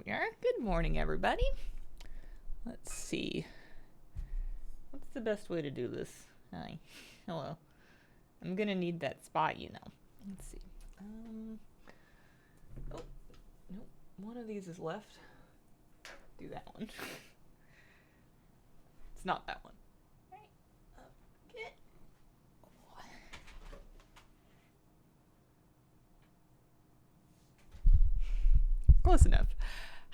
we are. Good morning, everybody. Let's see. What's the best way to do this? Hi. Hello. I'm gonna need that spot, you know. Let's see. Oh, nope. One of these is left. Do that one. It's not that one. Right. Okay. Close enough.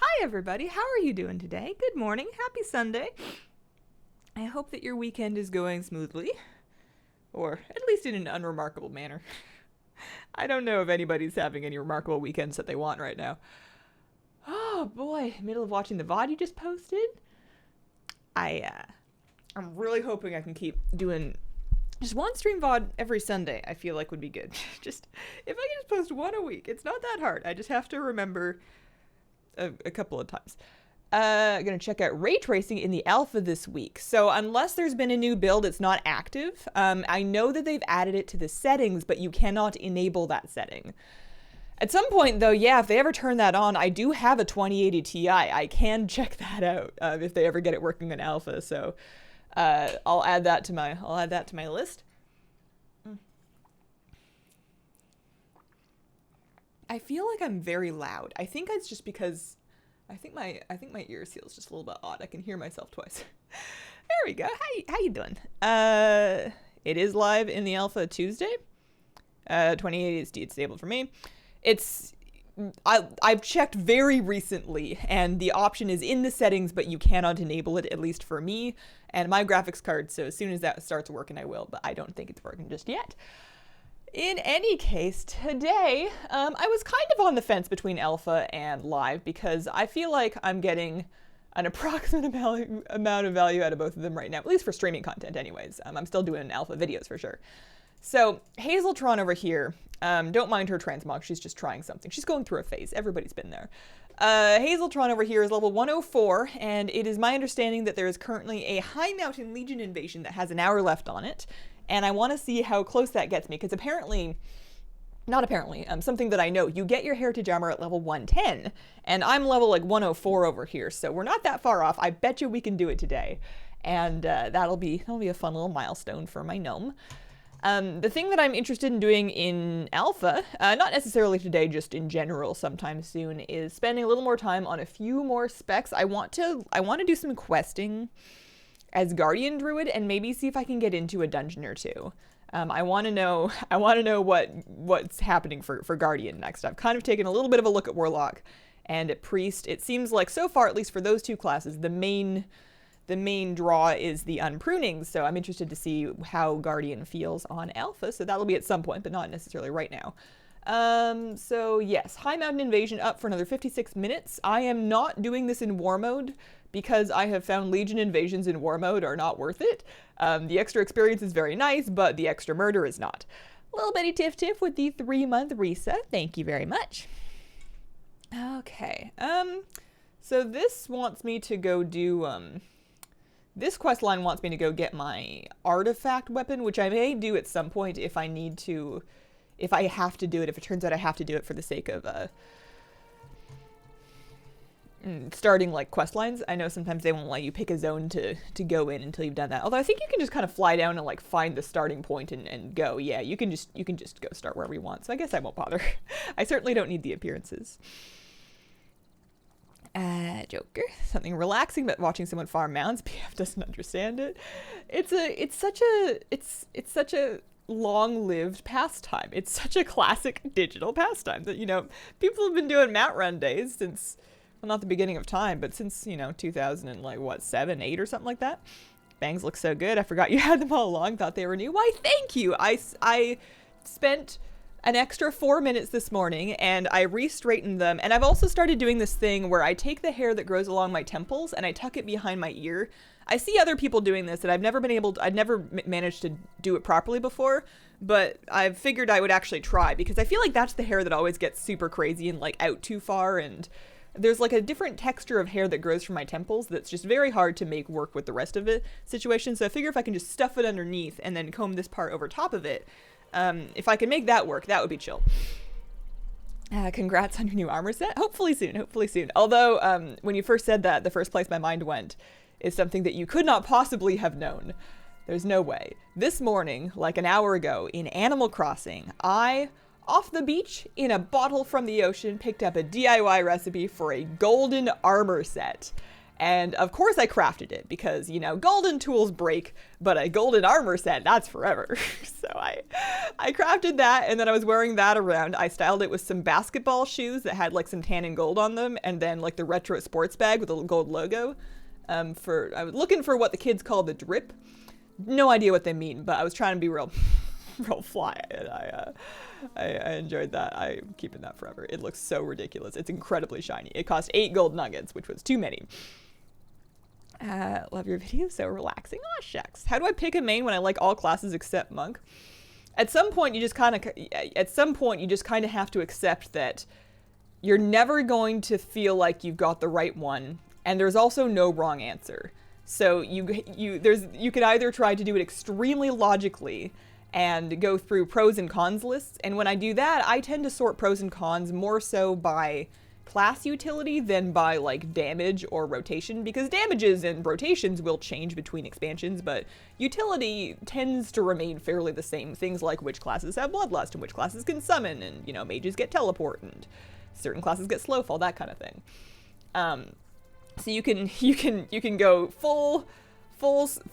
Hi, everybody. How are you doing today? Good morning. Happy Sunday. I hope that your weekend is going smoothly, or at least in an unremarkable manner. I don't know if anybody's having any remarkable weekends that they want right now. Oh boy, middle of watching the VoD you just posted. I'm really hoping I can keep doing just one stream VoD every Sunday. I feel like would be good. Just if I can just post one a week, it's not that hard. I just have to remember a couple of times. Gonna check out ray tracing in the alpha this week. So unless there's been a new build, it's not active. I know that they've added it to the settings, but you cannot enable that setting. At some point, though, yeah, if they ever turn that on, I do have a 2080 Ti. I can check that out if they ever get it working in alpha. So I'll add that to my list. I feel like I'm very loud. I think it's just because I think my ear seal is just a little bit odd. I can hear myself twice. There we go. How you doing? It is live in the alpha Tuesday. 2080 is disabled for me. I've checked very recently, and the option is in the settings, but you cannot enable it, at least for me and my graphics card. So as soon as that starts working, I will, but I don't think it's working just yet. In any case, today, I was kind of on the fence between alpha and live because I feel like I'm getting an approximate amount of value out of both of them right now, at least for streaming content anyways. I'm still doing alpha videos for sure. So Hazeltron over here, don't mind her transmog, she's just trying something. She's going through a phase, everybody's been there. Hazeltron over here is level 104, and it is my understanding that there is currently a High Mountain Legion invasion that has an hour left on it. And I want to see how close that gets me, because something that I know, you get your Heritage Armor at level 110, and I'm level like 104 over here, so we're not that far off. I bet you we can do it today, and that'll be a fun little milestone for my gnome. The thing that I'm interested in doing in alpha, not necessarily today, just in general sometime soon, is spending a little more time on a few more specs. I want to do some questing as Guardian Druid and maybe see if I can get into a dungeon or two. I want to know what's happening for Guardian next. I've kind of taken a little bit of a look at Warlock and at Priest. It seems like so far, at least for those two classes, the main draw is the unpruning, so I'm interested to see how Guardian feels on alpha, so that'll be at some point, but not necessarily right now. So yes, High Mountain Invasion up for another 56 minutes. I am not doing this in war mode because I have found Legion invasions in war mode are not worth it. The extra experience is very nice, but the extra murder is not. Little Betty Tiff Tiff with the 3-month reset. Thank you very much. Okay, so this wants me to go do, this quest line wants me to go get my artifact weapon, which I may do at some point if I need to, if I have to do it, if it turns out I have to do it for the sake of starting like quest lines. I know sometimes they won't let you pick a zone to go in until you've done that. Although I think you can just kind of fly down and like find the starting point and go. Yeah, you can just go start wherever you want. So I guess I won't bother. I certainly don't need the appearances. Joker. Something relaxing, but watching someone farm mounds. PF doesn't understand it. It's such a long-lived pastime. It's such a classic digital pastime that, you know, people have been doing mount run days since, well, not the beginning of time, but since, you know, 2000 and like what, 7, 8 or something like that. Bangs look so good. I forgot you had them all along. Thought they were new. Why, thank you. I spent an extra 4 minutes this morning and I re-straightened them. And I've also started doing this thing where I take the hair that grows along my temples and I tuck it behind my ear. I see other people doing this and I've never managed to do it properly before, but I've figured I would actually try because I feel like that's the hair that always gets super crazy and like out too far, and there's like a different texture of hair that grows from my temples that's just very hard to make work with the rest of the situation. So I figure if I can just stuff it underneath and then comb this part over top of it, if I can make that work, that would be chill. Congrats on your new armor set. Hopefully soon, hopefully soon. Although, when you first said that, the first place my mind went is something that you could not possibly have known. There's no way. This morning, like an hour ago, in Animal Crossing, I, off the beach, in a bottle from the ocean, picked up a DIY recipe for a golden armor set. And of course I crafted it because, you know, golden tools break, but a golden armor set, that's forever. So I crafted that, and then I was wearing that around. I styled it with some basketball shoes that had like some tan and gold on them, and then like the retro sports bag with a gold logo. I was looking for what the kids call the drip. No idea what they mean, but I was trying to be real fly, and I enjoyed that. I'm keeping that forever. It looks so ridiculous. It's incredibly shiny. It cost 8 gold nuggets, which was too many. Love your video, so relaxing. Aw, shucks. How do I pick a main when I like all classes except monk? At some point, you just kind of have to accept that you're never going to feel like you've got the right one, and there's also no wrong answer. So you could either try to do it extremely logically and go through pros and cons lists, and when I do that, I tend to sort pros and cons more so by class utility than by like damage or rotation, because damages and rotations will change between expansions, but utility tends to remain fairly the same. Things like which classes have bloodlust and which classes can summon, and you know, mages get teleport and certain classes get slowfall, that kind of thing. So you can go full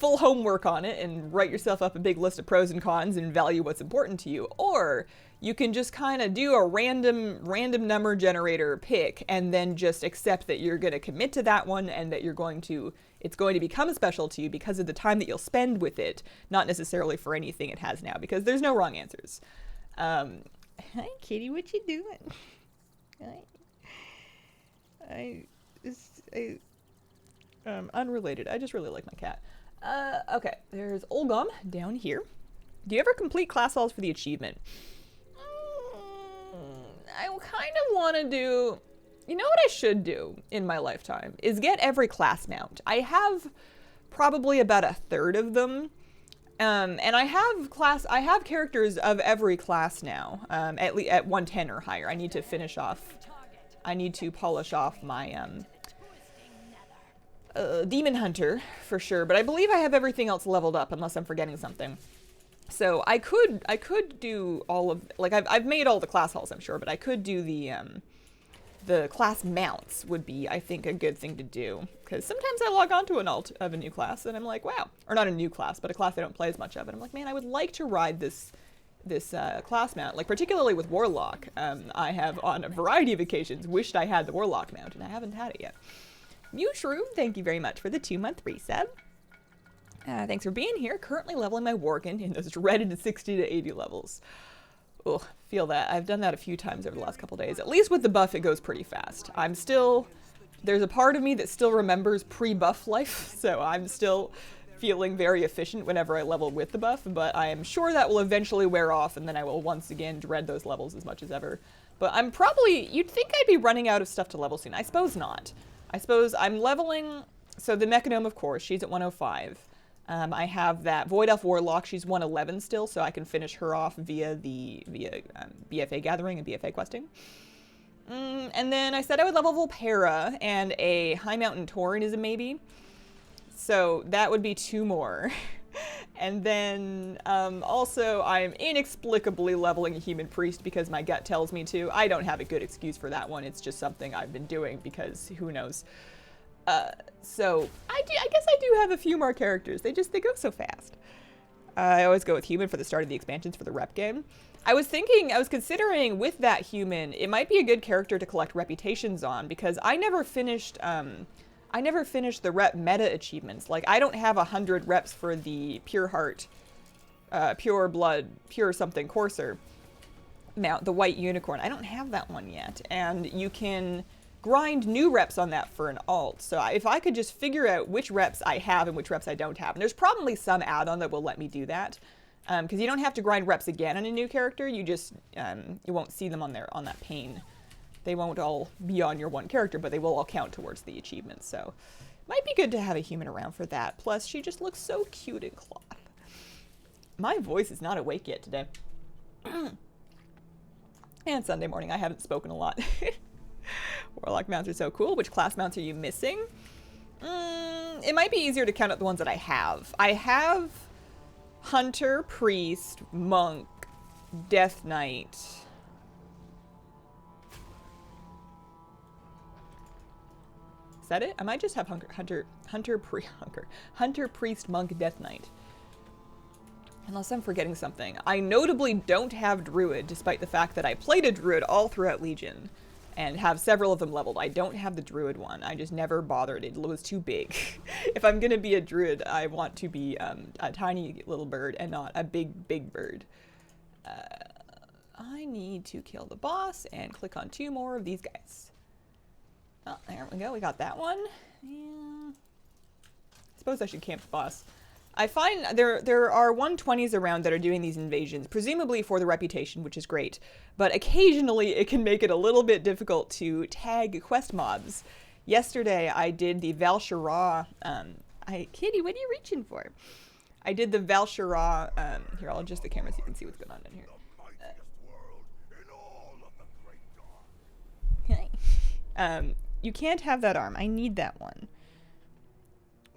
homework on it and write yourself up a big list of pros and cons and value what's important to you, or you can just kind of do a random number generator pick and then just accept that you're going to commit to that one and that it's going to become special to you because of the time that you'll spend with it, not necessarily for anything it has now, because there's no wrong answers. Hi kitty, what you doing? Unrelated. I just really like my cat. Okay, there's Olgom down here. Do you ever complete class halls for the achievement? I kind of want to do... You know what I should do in my lifetime is get every class mount. I have probably about a third of them. And I have characters of every class now, at least at 110 or higher. I need to polish off my Demon Hunter for sure, but I believe I have everything else leveled up unless I'm forgetting something. So I could do all of, like, I've made all the class halls, I'm sure, but I could do the class mounts would be, I think, a good thing to do, because sometimes I log on to an alt of a new class and I'm like, wow, or not a new class, but a class I don't play as much of, and I'm like, man, I would like to ride this class mount, like particularly with Warlock. I have on a variety of occasions wished I had the Warlock mount, and I haven't had it yet. Mushroom, thank you very much for the 2-month resub. Thanks for being here. Currently leveling my Worgen in those dreaded 60 to 80 levels. Ugh, feel that. I've done that a few times over the last couple days. At least with the buff, it goes pretty fast. There's a part of me that still remembers pre-buff life, so I'm still feeling very efficient whenever I level with the buff, but I am sure that will eventually wear off, and then I will once again dread those levels as much as ever. But you'd think I'd be running out of stuff to level soon. I suppose not. I suppose I'm leveling, so the Mechagnome, of course, she's at 105. I have that Void Elf Warlock, she's 111 still, so I can finish her off via BFA gathering and BFA questing. And then I said I would level Volpera, and a High Mountain Tauren is a maybe. So that would be 2 more. And then also I'm inexplicably leveling a Human Priest because my gut tells me to. I don't have a good excuse for that one. It's just something I've been doing because who knows. So I guess I do have a few more characters. They go so fast. I always go with Human for the start of the expansions for the rep game. I was considering with that Human, it might be a good character to collect reputations on, because I never finished the rep meta achievements. Like, I don't have 100 reps for the Pure Heart, Pure Blood, Pure something Courser mount, the White Unicorn. I don't have that one yet, and you can grind new reps on that for an alt. So if I could just figure out which reps I have and which reps I don't have, and there's probably some add-on that will let me do that, because you don't have to grind reps again on a new character. You just you won't see them on that pane. They won't all be on your one character, but they will all count towards the achievement. So might be good to have a Human around for that. Plus, she just looks so cute in cloth. My voice is not awake yet today. And Sunday morning, I haven't spoken a lot. Warlock mounts are so cool. Which class mounts are you missing? It might be easier to count out the ones that I have. I have Hunter, Priest, Monk, Death Knight. Is that it? I might just have Hunter, Priest, Monk, Death Knight. Unless I'm forgetting something. I notably don't have Druid, despite the fact that I played a Druid all throughout Legion, and have several of them leveled. I don't have the Druid one. I just never bothered. It was too big. If I'm gonna be a Druid, I want to be a tiny little bird and not a big, big bird. I need to kill the boss and click on 2 more of these guys. Oh, there we go. We got that one. Yeah. I suppose I should camp the boss. I find there are 120s around that are doing these invasions, presumably for the reputation, which is great. But occasionally it can make it a little bit difficult to tag quest mobs. Yesterday I did the Val'Sharah. Kitty, what are you reaching for? I did the Val'Sharah. Here, I'll adjust the camera so you can see what's going on in here. You can't have that arm. I need that one.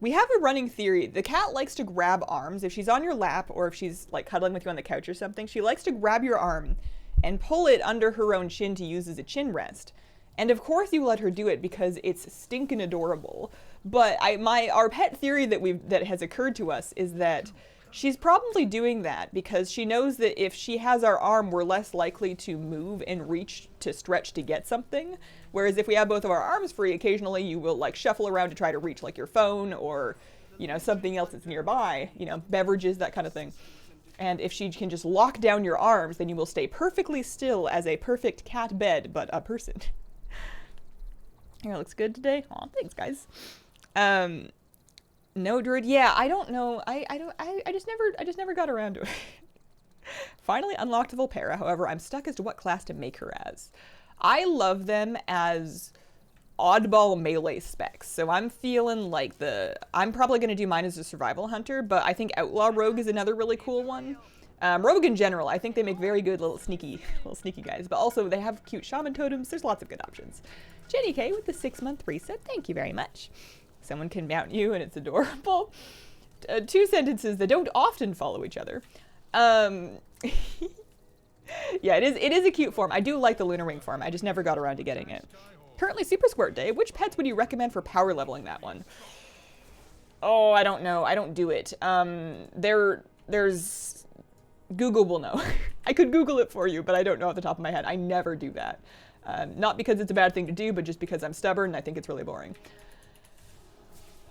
We have a running theory. The cat likes to grab arms. If she's on your lap or if she's like cuddling with you on the couch or something, she likes to grab your arm and pull it under her own chin to use as a chin rest. And of course you let her do it because it's stinking adorable. But our pet theory that has occurred to us is that she's probably doing that because she knows that if she has our arm, we're less likely to move and reach to stretch to get something. Whereas if we have both of our arms free, occasionally you will like shuffle around to try to reach like your phone or, you know, something else that's nearby, you know, beverages, that kind of thing. And if she can just lock down your arms, then you will stay perfectly still as a perfect cat bed, but a person. Here, looks good today. Aw, thanks guys. No Druid. Yeah, I don't know. I just never got around to it. Finally unlocked Volpera. However, I'm stuck as to what class to make her as. I love them as oddball melee specs. So I'm feeling like I'm probably going to do mine as a survival hunter, but I think Outlaw Rogue is another really cool one. Rogue in general, I think they make very good little sneaky guys, but also they have cute shaman totems. There's lots of good options. Jenny K with the 6-month reset. Thank you very much. Someone can mount you and it's adorable. 2 sentences that don't often follow each other. Yeah, it is a cute form. I do like the Lunar Wing form. I just never got around to getting it. Currently Super Squirt Day. Which pets would you recommend for power leveling that one? Oh, I don't know. I don't do it. There's... Google will know. I could Google it for you, but I don't know off the top of my head. I never do that. Not because it's a bad thing to do, but just because I'm stubborn and I think it's really boring.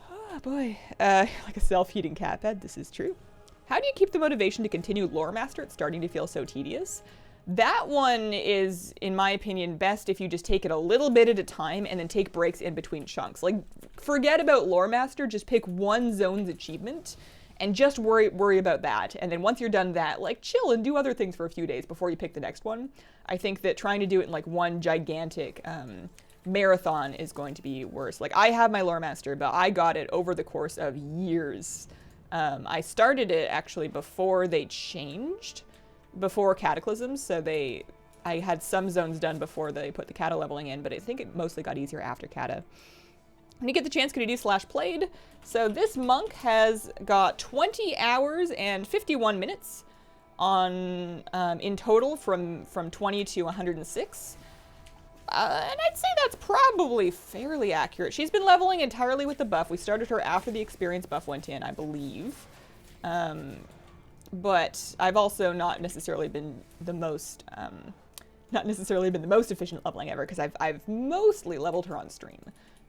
Oh boy. Like a self-heating cat bed. This is true. How do you keep the motivation to continue Lore Master? It's starting to feel so tedious. That one is, in my opinion, best if you just take it a little bit at a time and then take breaks in between chunks. Like, forget about Lore Master, just pick one zone's achievement and just worry about that. And then once you're done that, like, chill and do other things for a few days before you pick the next one. I think that trying to do it in, like, one gigantic marathon is going to be worse. Like, I have my Lore Master, but I got it over the course of years. I started it actually before they changed, before Cataclysms, so I had some zones done before they put the kata leveling in, but I think it mostly got easier after kata. When you get the chance, could you do /played? So this monk has got 20 hours and 51 minutes on in total from 20 to 106. And I'd say that's probably fairly accurate. She's been leveling entirely with the buff. We started her after the experience buff went in, I believe. But I've also not necessarily been the most efficient leveling ever, because I've mostly leveled her on stream.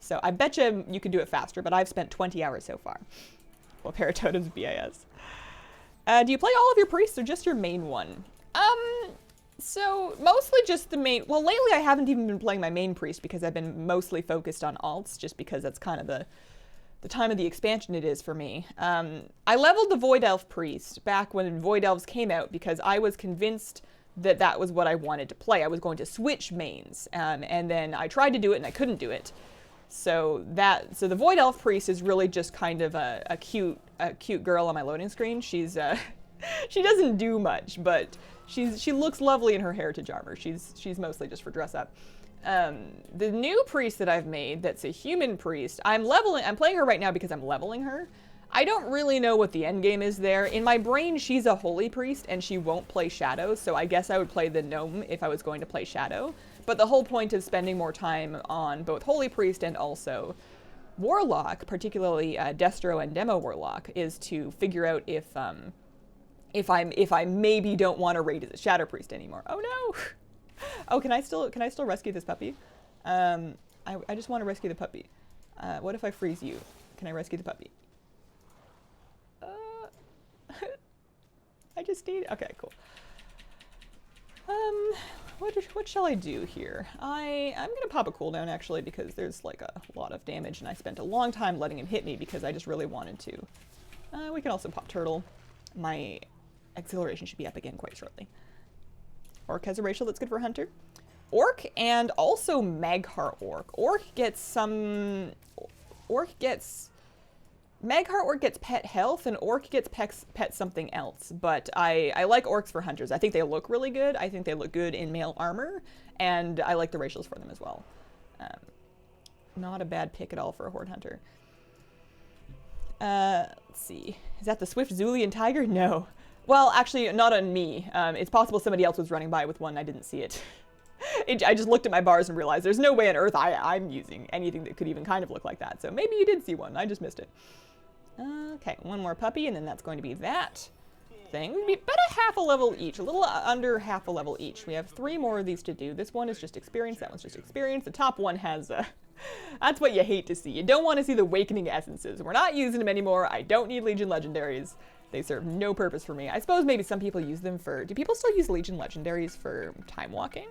So I bet you could do it faster, but I've spent 20 hours so far. Well, Paratotem's BIS. Do you play all of your priests or just your main one? So mostly just the main. Well, lately I haven't even been playing my main priest because I've been mostly focused on alts, just because that's kind of the time of the expansion it is for me. I leveled the Void Elf priest back when Void Elves came out because I was convinced that that was what I wanted to play. I was going to switch mains, and then I tried to do it and I couldn't do it. So the Void Elf priest is really just kind of a cute girl on my loading screen. She's She doesn't do much, but she looks lovely in her heritage armor. She's mostly just for dress up. The new priest that I've made, that's a human priest, I'm playing her right now because I'm leveling her. I don't really know what the end game is there. In my brain, she's a holy priest and she won't play Shadow, so I guess I would play the gnome if I was going to play Shadow. But the whole point of spending more time on both holy priest and also warlock, particularly Destro and Demo warlock, is to figure out if I maybe don't want to raid as a Shadow priest anymore. Oh no! Oh, can I still rescue this puppy? I just want to rescue the puppy. What if I freeze you? Can I rescue the puppy? I just need, okay, cool. What shall I do here? I'm gonna pop a cooldown actually because there's like a lot of damage and I spent a long time letting him hit me because I just really wanted to. We can also pop turtle. My acceleration should be up again quite shortly. Orc has a racial that's good for Hunter. Orc and also Magheart Orc. Magheart Orc gets pet health and Orc gets pet something else, but I like Orcs for Hunters. I think they look really good. I think they look good in male armor, and I like the racials for them as well. Not a bad pick at all for a Horde Hunter. Let's see. Is that the Swift Zulian Tiger? No. Well, actually, not on me. It's possible somebody else was running by with one. I didn't see it. I just looked at my bars and realized there's no way on earth I'm using anything that could even kind of look like that. So maybe you did see one. I just missed it. Okay, one more puppy, and then that's going to be that thing. We'd be about a half a level each, a little under half a level each. We have 3 more of these to do. This one is just experience. That one's just experience. The top one has that's what you hate to see. You don't want to see the Awakening Essences. We're not using them anymore. I don't need Legion Legendaries. They serve no purpose for me. I suppose maybe some people use them for... Do people still use Legion Legendaries for time walking?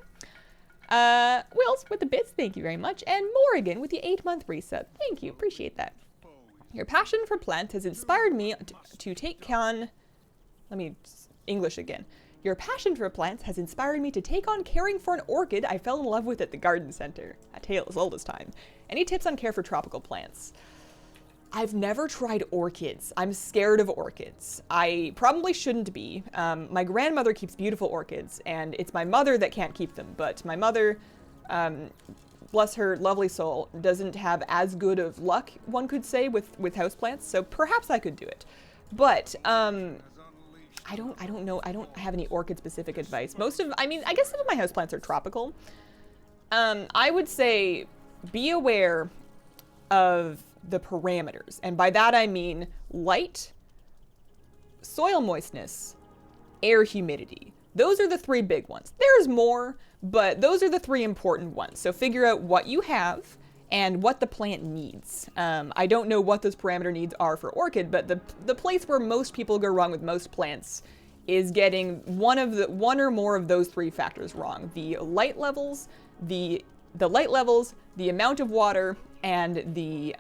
Wills with the bits, thank you very much. And Morrigan with the 8-month reset. Thank you, appreciate that. Your passion for plants has inspired me to take on... Let me English again. Your passion for plants has inspired me to take on caring for an orchid I fell in love with at the garden center. A tale as old as time. Any tips on care for tropical plants? I've never tried orchids. I'm scared of orchids. I probably shouldn't be. My grandmother keeps beautiful orchids, and it's my mother that can't keep them. But my mother, bless her lovely soul, doesn't have as good of luck, one could say, with houseplants. So perhaps I could do it. But I don't know. I don't have any orchid-specific advice. I guess some of my houseplants are tropical. I would say be aware of the parameters. And by that I mean light, soil moistness, air humidity. Those are the 3 big ones. There's more, but those are the 3 important ones. So figure out what you have and what the plant needs. I don't know what those parameter needs are for orchid, but the place where most people go wrong with most plants is getting one or more of those 3 factors wrong. The light levels, the amount of water, and the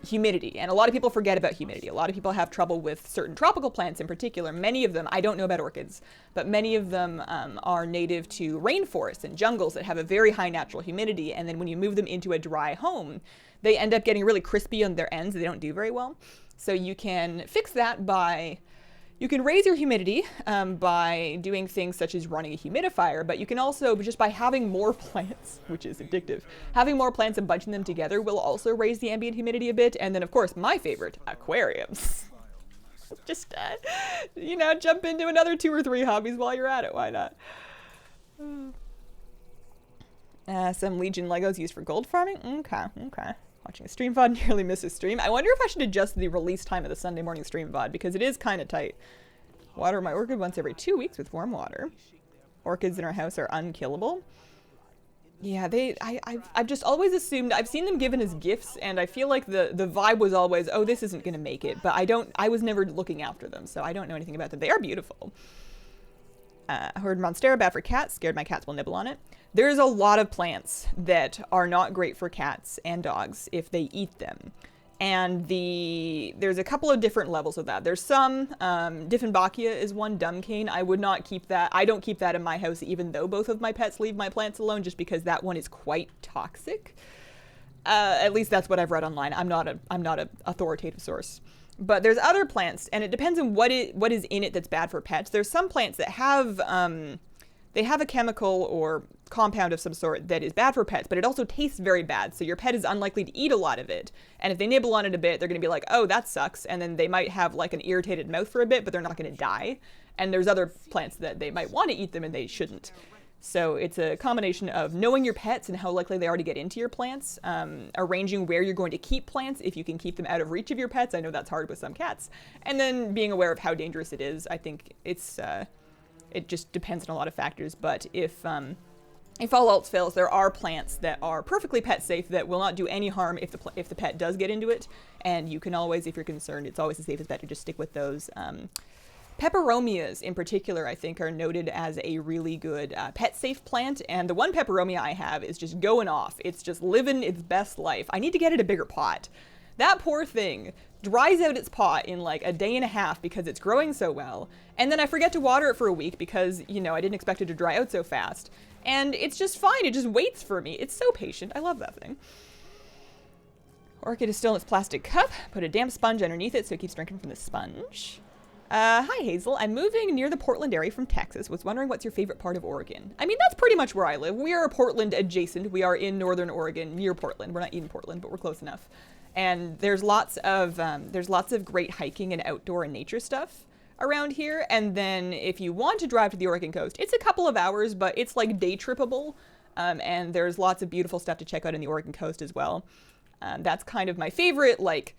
humidity. And a lot of people forget about humidity. A lot of people have trouble with certain tropical plants in particular. Many of them, I don't know about orchids, but many of them are native to rainforests and jungles that have a very high natural humidity. And then when you move them into a dry home, they end up getting really crispy on their ends. They don't do very well. So you can fix that by... You can raise your humidity by doing things such as running a humidifier, but you can also, just by having more plants, which is addictive, having more plants and bunching them together will also raise the ambient humidity a bit. And then, of course, my favorite, aquariums. Just, jump into another 2 or 3 hobbies while you're at it. Why not? Some Legion Legos used for gold farming? Okay. Watching a stream VOD, nearly missed a stream. I wonder if I should adjust the release time of the Sunday morning stream VOD, because it is kind of tight. Water my orchid once every 2 weeks with warm water. Orchids in our house are unkillable. Yeah, I've just always assumed, I've seen them given as gifts, and I feel like the vibe was always, oh, this isn't going to make it, but I was never looking after them, so I don't know anything about them. They are beautiful. Horde Monstera, bad for cats, scared my cats will nibble on it. There's a lot of plants that are not great for cats and dogs if they eat them. And there's a couple of different levels of that. There's some, Dieffenbachia is one, dumb cane. I would not keep that. I don't keep that in my house, even though both of my pets leave my plants alone, just because that one is quite toxic. At least that's what I've read online. I'm not an authoritative source. But there's other plants, and it depends on what is in it that's bad for pets. There's some plants that have they have a chemical or compound of some sort that is bad for pets, but it also tastes very bad, so your pet is unlikely to eat a lot of it. And if they nibble on it a bit, they're going to be like, oh, that sucks, and then they might have like an irritated mouth for a bit, but they're not going to die. And there's other plants that they might want to eat them and they shouldn't. So it's a combination of knowing your pets and how likely they are to get into your plants, arranging where you're going to keep plants if you can keep them out of reach of your pets. I know that's hard with some cats. And then being aware of how dangerous it is. I think it just depends on a lot of factors. But if all else fails, there are plants that are perfectly pet safe that will not do any harm if the pet does get into it. And you can always, if you're concerned, it's always the safest bet to just stick with those. Peperomias in particular, I think, are noted as a really good pet-safe plant, and the one peperomia I have is just going off. It's just living its best life. I need to get it a bigger pot. That poor thing dries out its pot in like a day and a half because it's growing so well, and then I forget to water it for a week because, you know, I didn't expect it to dry out so fast, and it's just fine. It just waits for me. It's so patient. I love that thing. Orchid is still in its plastic cup. Put a damp sponge underneath it so it keeps drinking from the sponge. Hi Hazel, I'm moving near the Portland area from Texas. Was wondering what's your favorite part of Oregon? I mean, that's pretty much where I live. We are Portland adjacent. We are in Northern Oregon, near Portland. We're not in Portland, but we're close enough. And there's lots of great hiking and outdoor and nature stuff around here. And then if you want to drive to the Oregon coast, it's a couple of hours, but it's like day trippable. And there's lots of beautiful stuff to check out in the Oregon coast as well. That's kind of my favorite, like,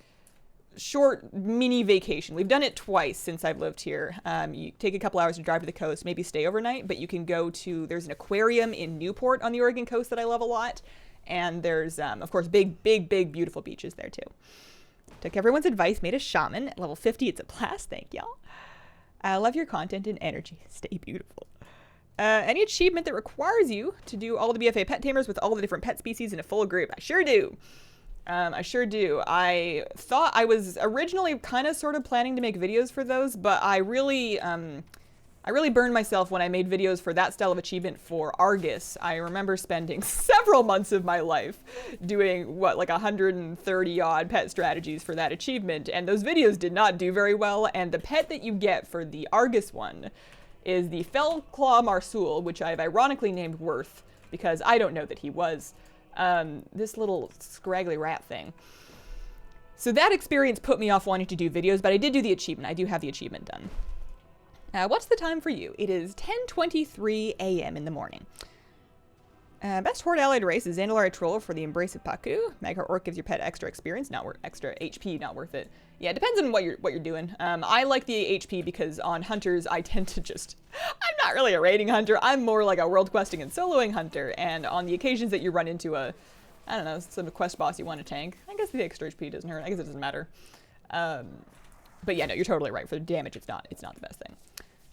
short mini vacation. We've done it twice since I've lived here. You take a couple hours to drive to the coast, maybe stay overnight, but you can go to, there's an aquarium in Newport on the Oregon coast that I love a lot. And there's, of course, big, beautiful beaches there too. Took everyone's advice, made a shaman. At level 50, it's a blast. Thank y'all. I love your content and energy. Stay beautiful. Any achievement that requires you to do all the BFA pet tamers with all the different pet species in a full group? I sure do. I sure do. I thought I was originally kind of sort of planning to make videos for those, but I really burned myself when I made videos for that style of achievement for Argus. I remember spending several months of my life doing, like 130 odd pet strategies for that achievement, and those videos did not do very well, and the pet that you get for the Argus one is the Fellclaw Marsul, which I've ironically named Worth, because I don't know that he was. This little scraggly rat thing. So that experience put me off wanting to do videos, but I did do the achievement. I do have the achievement done. What's the time for you? It is 10:23 a.m. in the morning. Best Horde allied race is Zandalari Troll for the Embrace of Paku. Mega Orc gives your pet extra experience, extra HP, not worth it. Yeah, it depends on what you're doing. I like the HP because on hunters I tend to I'm not really a raiding hunter. I'm more like a world questing and soloing hunter. And on the occasions that you run into some quest boss you want to tank, I guess the extra HP doesn't hurt. I guess it doesn't matter. But yeah, no, you're totally right. For the damage, it's not the best thing.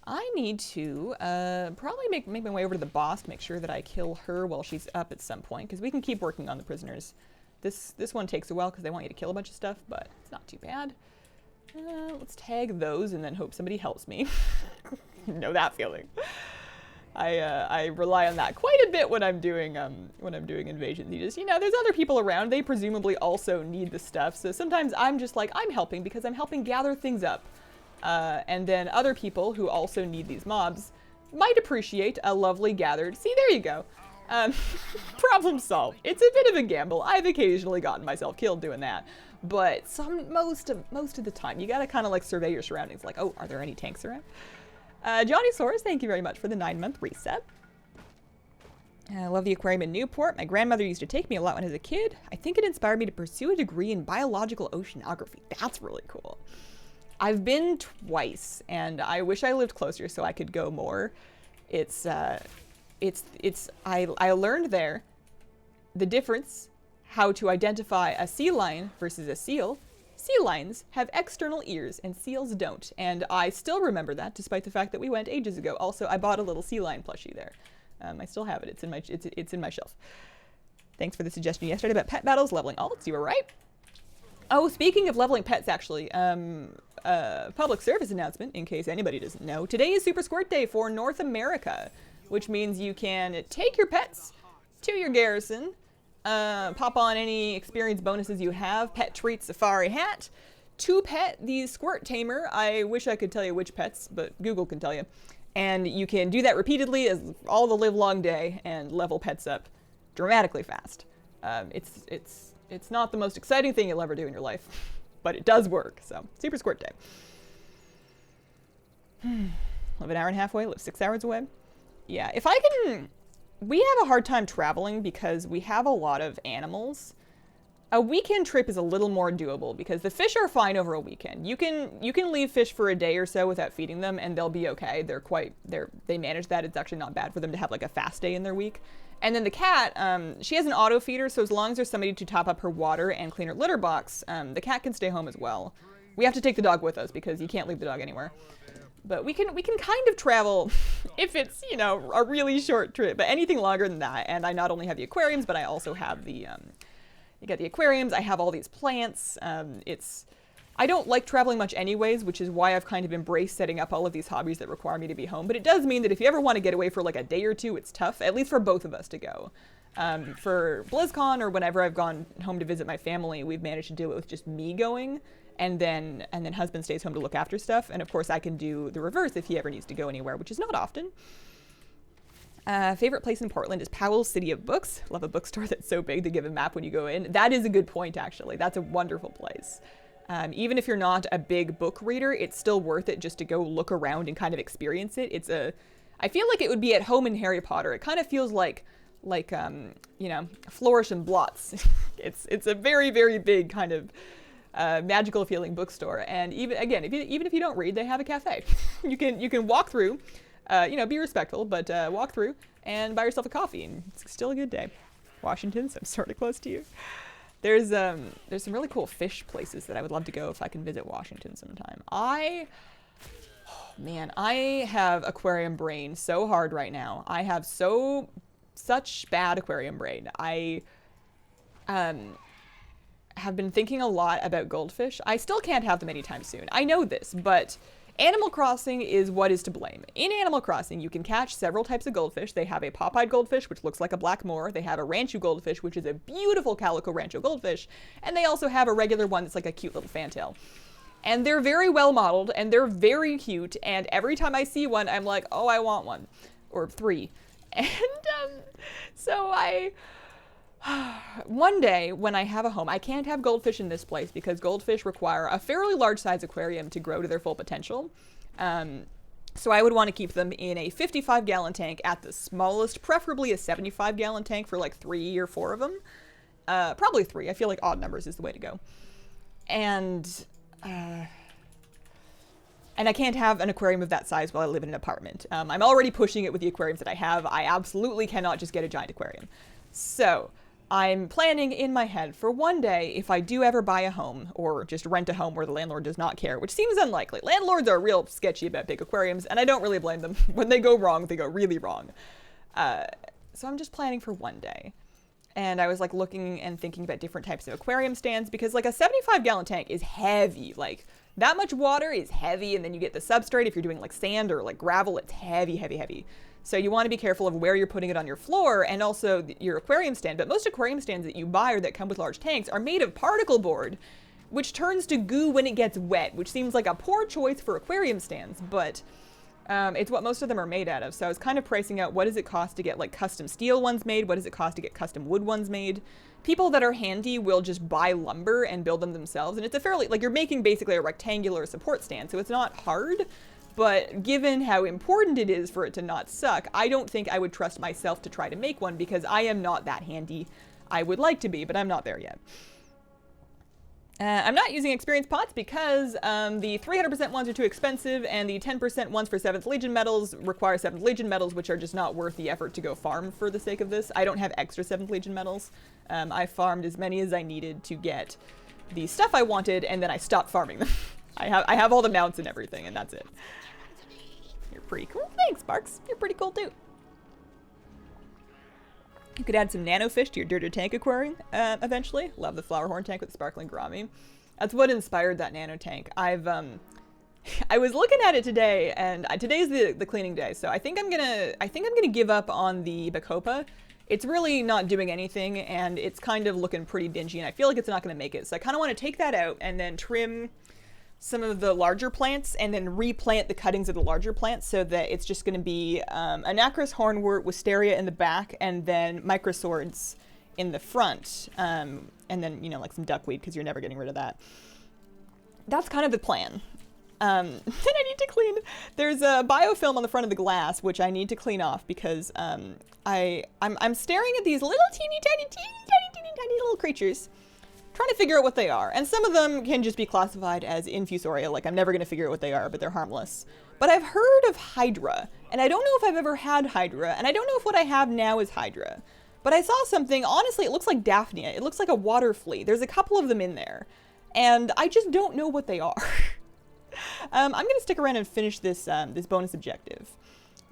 I need to probably make my way over to the boss to make sure that I kill her while she's up at some point, because we can keep working on the prisoners. This one takes a while because they want you to kill a bunch of stuff, but it's not too bad. Let's tag those and then hope somebody helps me. You know that feeling. I rely on that quite a bit when I'm doing invasions. There's other people around. They presumably also need the stuff. So sometimes I'm just like, I'm helping because I'm helping gather things up. And then other people who also need these mobs might appreciate a lovely gathered. See, there you go. Problem solved. It's a bit of a gamble. I've occasionally gotten myself killed doing that, but most of the time you gotta kind of like survey your surroundings. Like, oh, are there any tanks around? Johnny Soares, thank you very much for the 9-month reset. I love the aquarium in Newport. My grandmother used to take me a lot when I was a kid. I think it inspired me to pursue a degree in biological oceanography. That's really cool. I've been twice, and I wish I lived closer so I could go more. I learned there the difference, how to identify a sea lion versus a seal. Sea lions have external ears and seals don't, and I still remember that despite the fact that we went ages ago. Also, I bought a little sea lion plushie there. I still have it. It's in my shelf. Thanks for the suggestion yesterday about pet battles, leveling alts. You were right. Oh, speaking of leveling pets, actually, public service announcement, in case anybody doesn't know. Today is Super Squirt Day for North America, which means you can take your pets to your garrison, pop on any experience bonuses you have, pet treat, safari hat, to pet the Squirt tamer. I wish I could tell you which pets, but Google can tell you. And you can do that repeatedly as all the live long day and level pets up dramatically fast. It's not the most exciting thing you'll ever do in your life, but it does work. So Super Squirt Day. Live an hour and a half away, live 6 hours away. Yeah, if I can... We have a hard time traveling because we have a lot of animals. A weekend trip is a little more doable because the fish are fine over a weekend. You can leave fish for a day or so without feeding them and they'll be okay. They manage that. It's actually not bad for them to have like a fast day in their week. And then the cat, she has an auto feeder, so as long as there's somebody to top up her water and clean her litter box, the cat can stay home as well. We have to take the dog with us because you can't leave the dog anywhere. But we can kind of travel if it's, you know, a really short trip, but anything longer than that. And I not only have the aquariums, but I also have the, you got the aquariums, I have all these plants. I don't like traveling much anyways, which is why I've kind of embraced setting up all of these hobbies that require me to be home. But it does mean that if you ever want to get away for like a day or two, it's tough, at least for both of us to go. For BlizzCon or whenever I've gone home to visit my family, we've managed to do it with just me going. And then husband stays home to look after stuff. And of course I can do the reverse if he ever needs to go anywhere, which is not often. Favorite place in Portland is Powell's City of Books. Love a bookstore that's so big they give a map when you go in. That is a good point, actually. That's a wonderful place. Even if you're not a big book reader, it's still worth it just to go look around and kind of experience it. I feel like it would be at home in Harry Potter. It kind of feels like you know, Flourish and Blots. It's a very, very big kind of magical feeling bookstore. And even if you don't read, they have a cafe. You can walk through, you know, be respectful, but walk through and buy yourself a coffee, and it's still a good day. Washington, so I'm sort of close to you. There's some really cool fish places that I would love to go if I can visit Washington sometime. Man, I have aquarium brain so hard right now. I have such bad aquarium brain. I have been thinking a lot about goldfish. I still can't have them anytime soon. I know this, but Animal Crossing is what is to blame. In Animal Crossing, you can catch several types of goldfish. They have a pop-eyed goldfish, which looks like a black moor. They have a ranchu goldfish, which is a beautiful calico rancho goldfish. And they also have a regular one that's like a cute little fantail. And they're very well modeled, and they're very cute. And every time I see one, I'm like, oh, I want one. Or 3. And so one day when I have a home, I can't have goldfish in this place because goldfish require a fairly large size aquarium to grow to their full potential. So I would want to keep them in a 55-gallon tank at the smallest, preferably a 75-gallon tank for like 3 or 4 of them. Probably 3. I feel like odd numbers is the way to go. And I can't have an aquarium of that size while I live in an apartment. I'm already pushing it with the aquariums that I have. I absolutely cannot just get a giant aquarium. So I'm planning in my head for one day, if I do ever buy a home or just rent a home where the landlord does not care, which seems unlikely. Landlords are real sketchy about big aquariums, and I don't really blame them. When they go wrong, they go really wrong. So I'm just planning for one day. And I was like looking and thinking about different types of aquarium stands because like a 75-gallon tank is heavy. Like that much water is heavy, and then you get the substrate. If you're doing like sand or like gravel, it's heavy, heavy, heavy. So you want to be careful of where you're putting it on your floor and also your aquarium stand. But most aquarium stands that you buy or that come with large tanks are made of particle board, which turns to goo when it gets wet, which seems like a poor choice for aquarium stands, but it's what most of them are made out of. So I was kind of pricing out what does it cost to get like custom steel ones made, what does it cost to get custom wood ones made. People that are handy will just buy lumber and build them themselves, and it's a fairly, like you're making basically a rectangular support stand, so it's not hard. But given how important it is for it to not suck, I don't think I would trust myself to try to make one because I am not that handy. I would like to be, but I'm not there yet. I'm not using experience pots because the 300% ones are too expensive, and the 10% ones for 7th Legion medals require 7th Legion medals, which are just not worth the effort to go farm for the sake of this. I don't have extra 7th Legion medals. I farmed as many as I needed to get the stuff I wanted, and then I stopped farming them. I have all the mounts and everything, and that's it. You're pretty cool. Thanks, Sparks. You're pretty cool, too. You could add some nanofish to your dirter tank aquarium eventually. Love the flower horn tank with the sparkling gourami. That's what inspired that nano tank. I was looking at it today, and today's the cleaning day, so I think I'm gonna give up on the Bacopa it's really not doing anything, and it's kind of looking pretty dingy, and I feel like it's not going to make it. So I kind of want to take that out and then trim some of the larger plants and then replant the cuttings of the larger plants so that it's just going to be Anacris hornwort, wisteria in the back, and then microswords in the front. And then, you know, like some duckweed, because you're never getting rid of that. That's kind of the plan. Then I need to clean. There's a biofilm on the front of the glass, which I need to clean off because I'm staring at these little teeny tiny little creatures, trying to figure out what they are. And some of them can just be classified as infusoria, like I'm never going to figure out what they are, but they're harmless. But I've heard of Hydra, and I don't know if I've ever had Hydra, and I don't know if what I have now is Hydra. But I saw something, honestly, it looks like Daphnia. It looks like a water flea. There's a couple of them in there, and I just don't know what they are. I'm going to stick around and finish this, this bonus objective.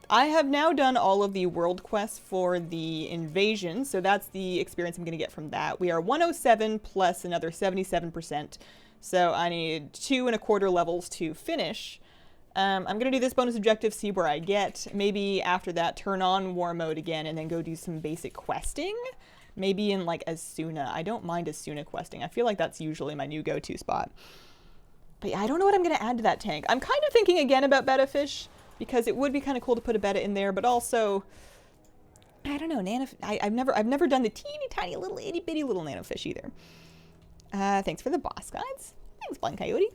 I have now done all of the world quests for the invasion, so that's the experience I'm going to get from that. We are 107 plus another 77%, so I need 2¼ levels to finish. I'm going to do this bonus objective, see where I get. Maybe after that, turn on war mode again, and then go do some basic questing. Maybe in, like, Asuna. I don't mind Asuna questing. I feel like that's usually my new go-to spot. But yeah, I don't know what I'm going to add to that tank. I'm kind of thinking again about betta fish, because it would be kind of cool to put a betta in there, but also, I don't know, I've never done the teeny tiny little itty bitty little nanofish either. Thanks for the boss guides. Thanks, Blind Coyote.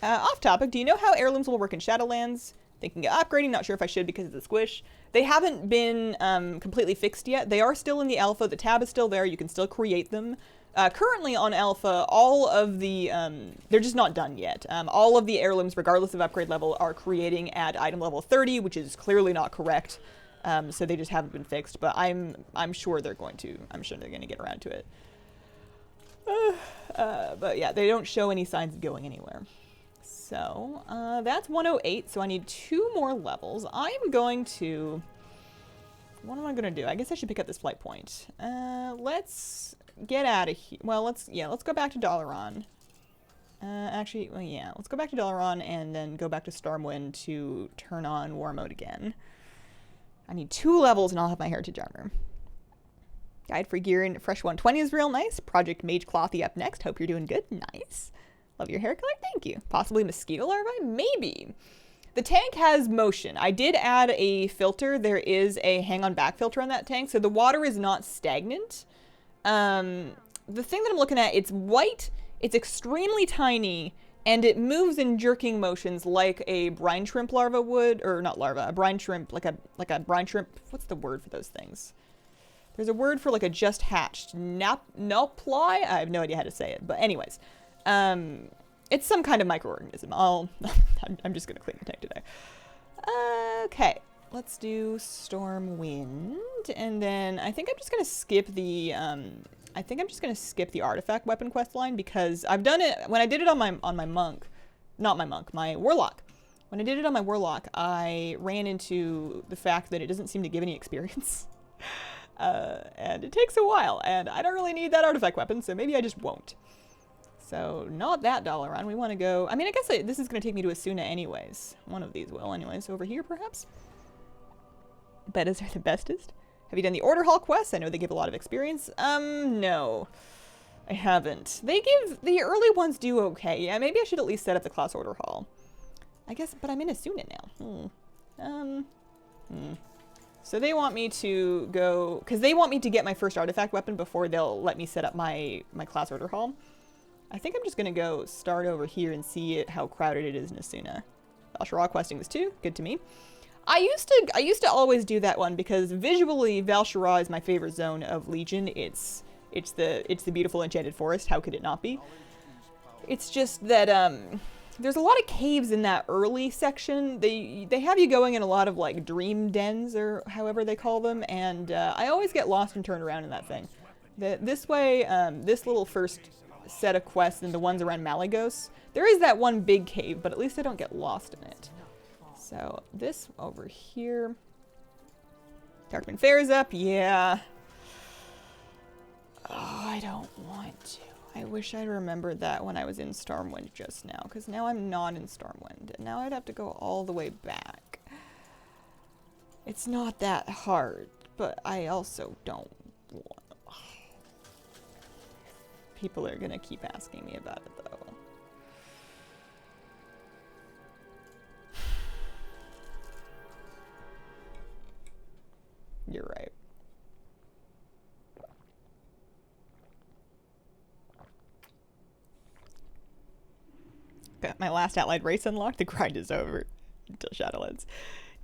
Off topic, do you know how heirlooms will work in Shadowlands? Thinking of upgrading, not sure if I should because of the squish. They haven't been completely fixed yet. They are still in the alpha. The tab is still there. You can still create them. Currently on alpha, all of the, they're just not done yet. All of the heirlooms, regardless of upgrade level, are creating at item level 30, which is clearly not correct. So they just haven't been fixed, but I'm sure they're going to. I'm sure they're going to get around to it. But yeah, they don't show any signs of going anywhere. So, that's 108, so I need 2 more levels. I'm going to... What am I going to do? I guess I should pick up this flight point. Let's get out of here. Well, let's go back to Dalaran. Actually, well, yeah, let's go back to Dalaran and then go back to Stormwind to turn on war mode again. I need 2 levels and I'll have my heritage armor. Guide for gear in Fresh 120 is real nice. Project Mage Clothy up next. Hope you're doing good. Nice. Love your hair color. Thank you. Possibly mosquito larvae? Maybe. The tank has motion. I did add a filter. There is a hang on back filter on that tank, so the water is not stagnant. The thing that I'm looking at, it's white, it's extremely tiny, and it moves in jerking motions like a brine shrimp larva would, or not larva, a brine shrimp, like a brine shrimp. What's the word for those things? There's a word for like a just hatched nopli. I have no idea how to say it, but anyways. It's some kind of microorganism. I'm just gonna clean the tank today. Okay, let's do Stormwind, and then I think I'm just gonna skip the artifact weapon quest line because I've done it when I did it on my monk, not my monk, my warlock. When I did it on my warlock, I ran into the fact that it doesn't seem to give any experience, and it takes a while, and I don't really need that artifact weapon, so maybe I just won't. So, not that Dalaran. We want to go... I mean, I guess this is going to take me to Asuna anyways. One of these will anyways. Over here, perhaps? Bettas are the bestest. Have you done the Order Hall quests? I know they give a lot of experience. No. I haven't. They give... The early ones do okay. Yeah, maybe I should at least set up the class Order Hall. I guess... But I'm in Asuna now. So they want me to go... Because they want me to get my first artifact weapon before they'll let me set up my class Order Hall. I think I'm just going to go start over here and see how crowded it is in Asuna. Val'sharah questing was 2. Good to me. I used to always do that one because visually Val'sharah is my favorite zone of Legion. It's the beautiful enchanted forest. How could it not be? It's just that there's a lot of caves in that early section. They have you going in a lot of like dream dens or however they call them, and I always get lost and turned around in that thing. This way, this little first set of quests and the ones around Malagos, there is that one big cave, but at least I don't get lost in it. So this over here, Darkman Fair is up, yeah. Oh, I don't want to. I wish I'd remembered that when I was in Stormwind just now, because now I'm not in Stormwind, and now I'd have to go all the way back. It's not that hard, but I also don't People are gonna keep asking me about it, though. You're right. Got my last allied race unlocked. The grind is over until Shadowlands.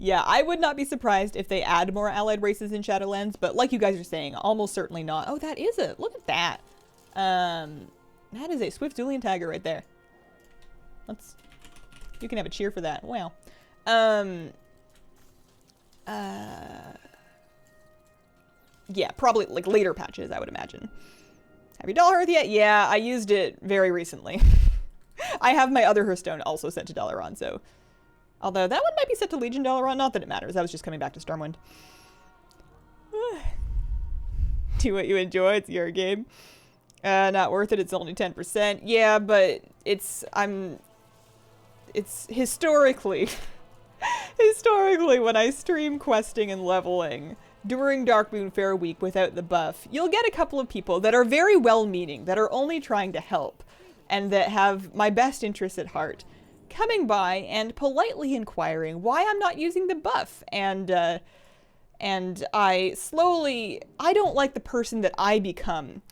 Yeah, I would not be surprised if they add more allied races in Shadowlands, but like you guys are saying, almost certainly not. Oh, that is it. Look at that. That is a Swift Dueling Tagger right there. You can have a cheer for that. Wow. Yeah, probably like later patches, I would imagine. Have you Dollar Hearth yet? Yeah, I used it very recently. I have my other Hearthstone also set to Dalaran, so... Although that one might be set to Legion Dalaran, not that it matters. I was just coming back to Stormwind. Do what you enjoy, it's your game. Not worth it, it's only 10%. Yeah, but it's historically... historically, when I stream questing and leveling during Darkmoon Fair Week without the buff, you'll get a couple of people that are very well-meaning, that are only trying to help, and that have my best interests at heart, coming by and politely inquiring why I'm not using the buff. And I don't like the person that I become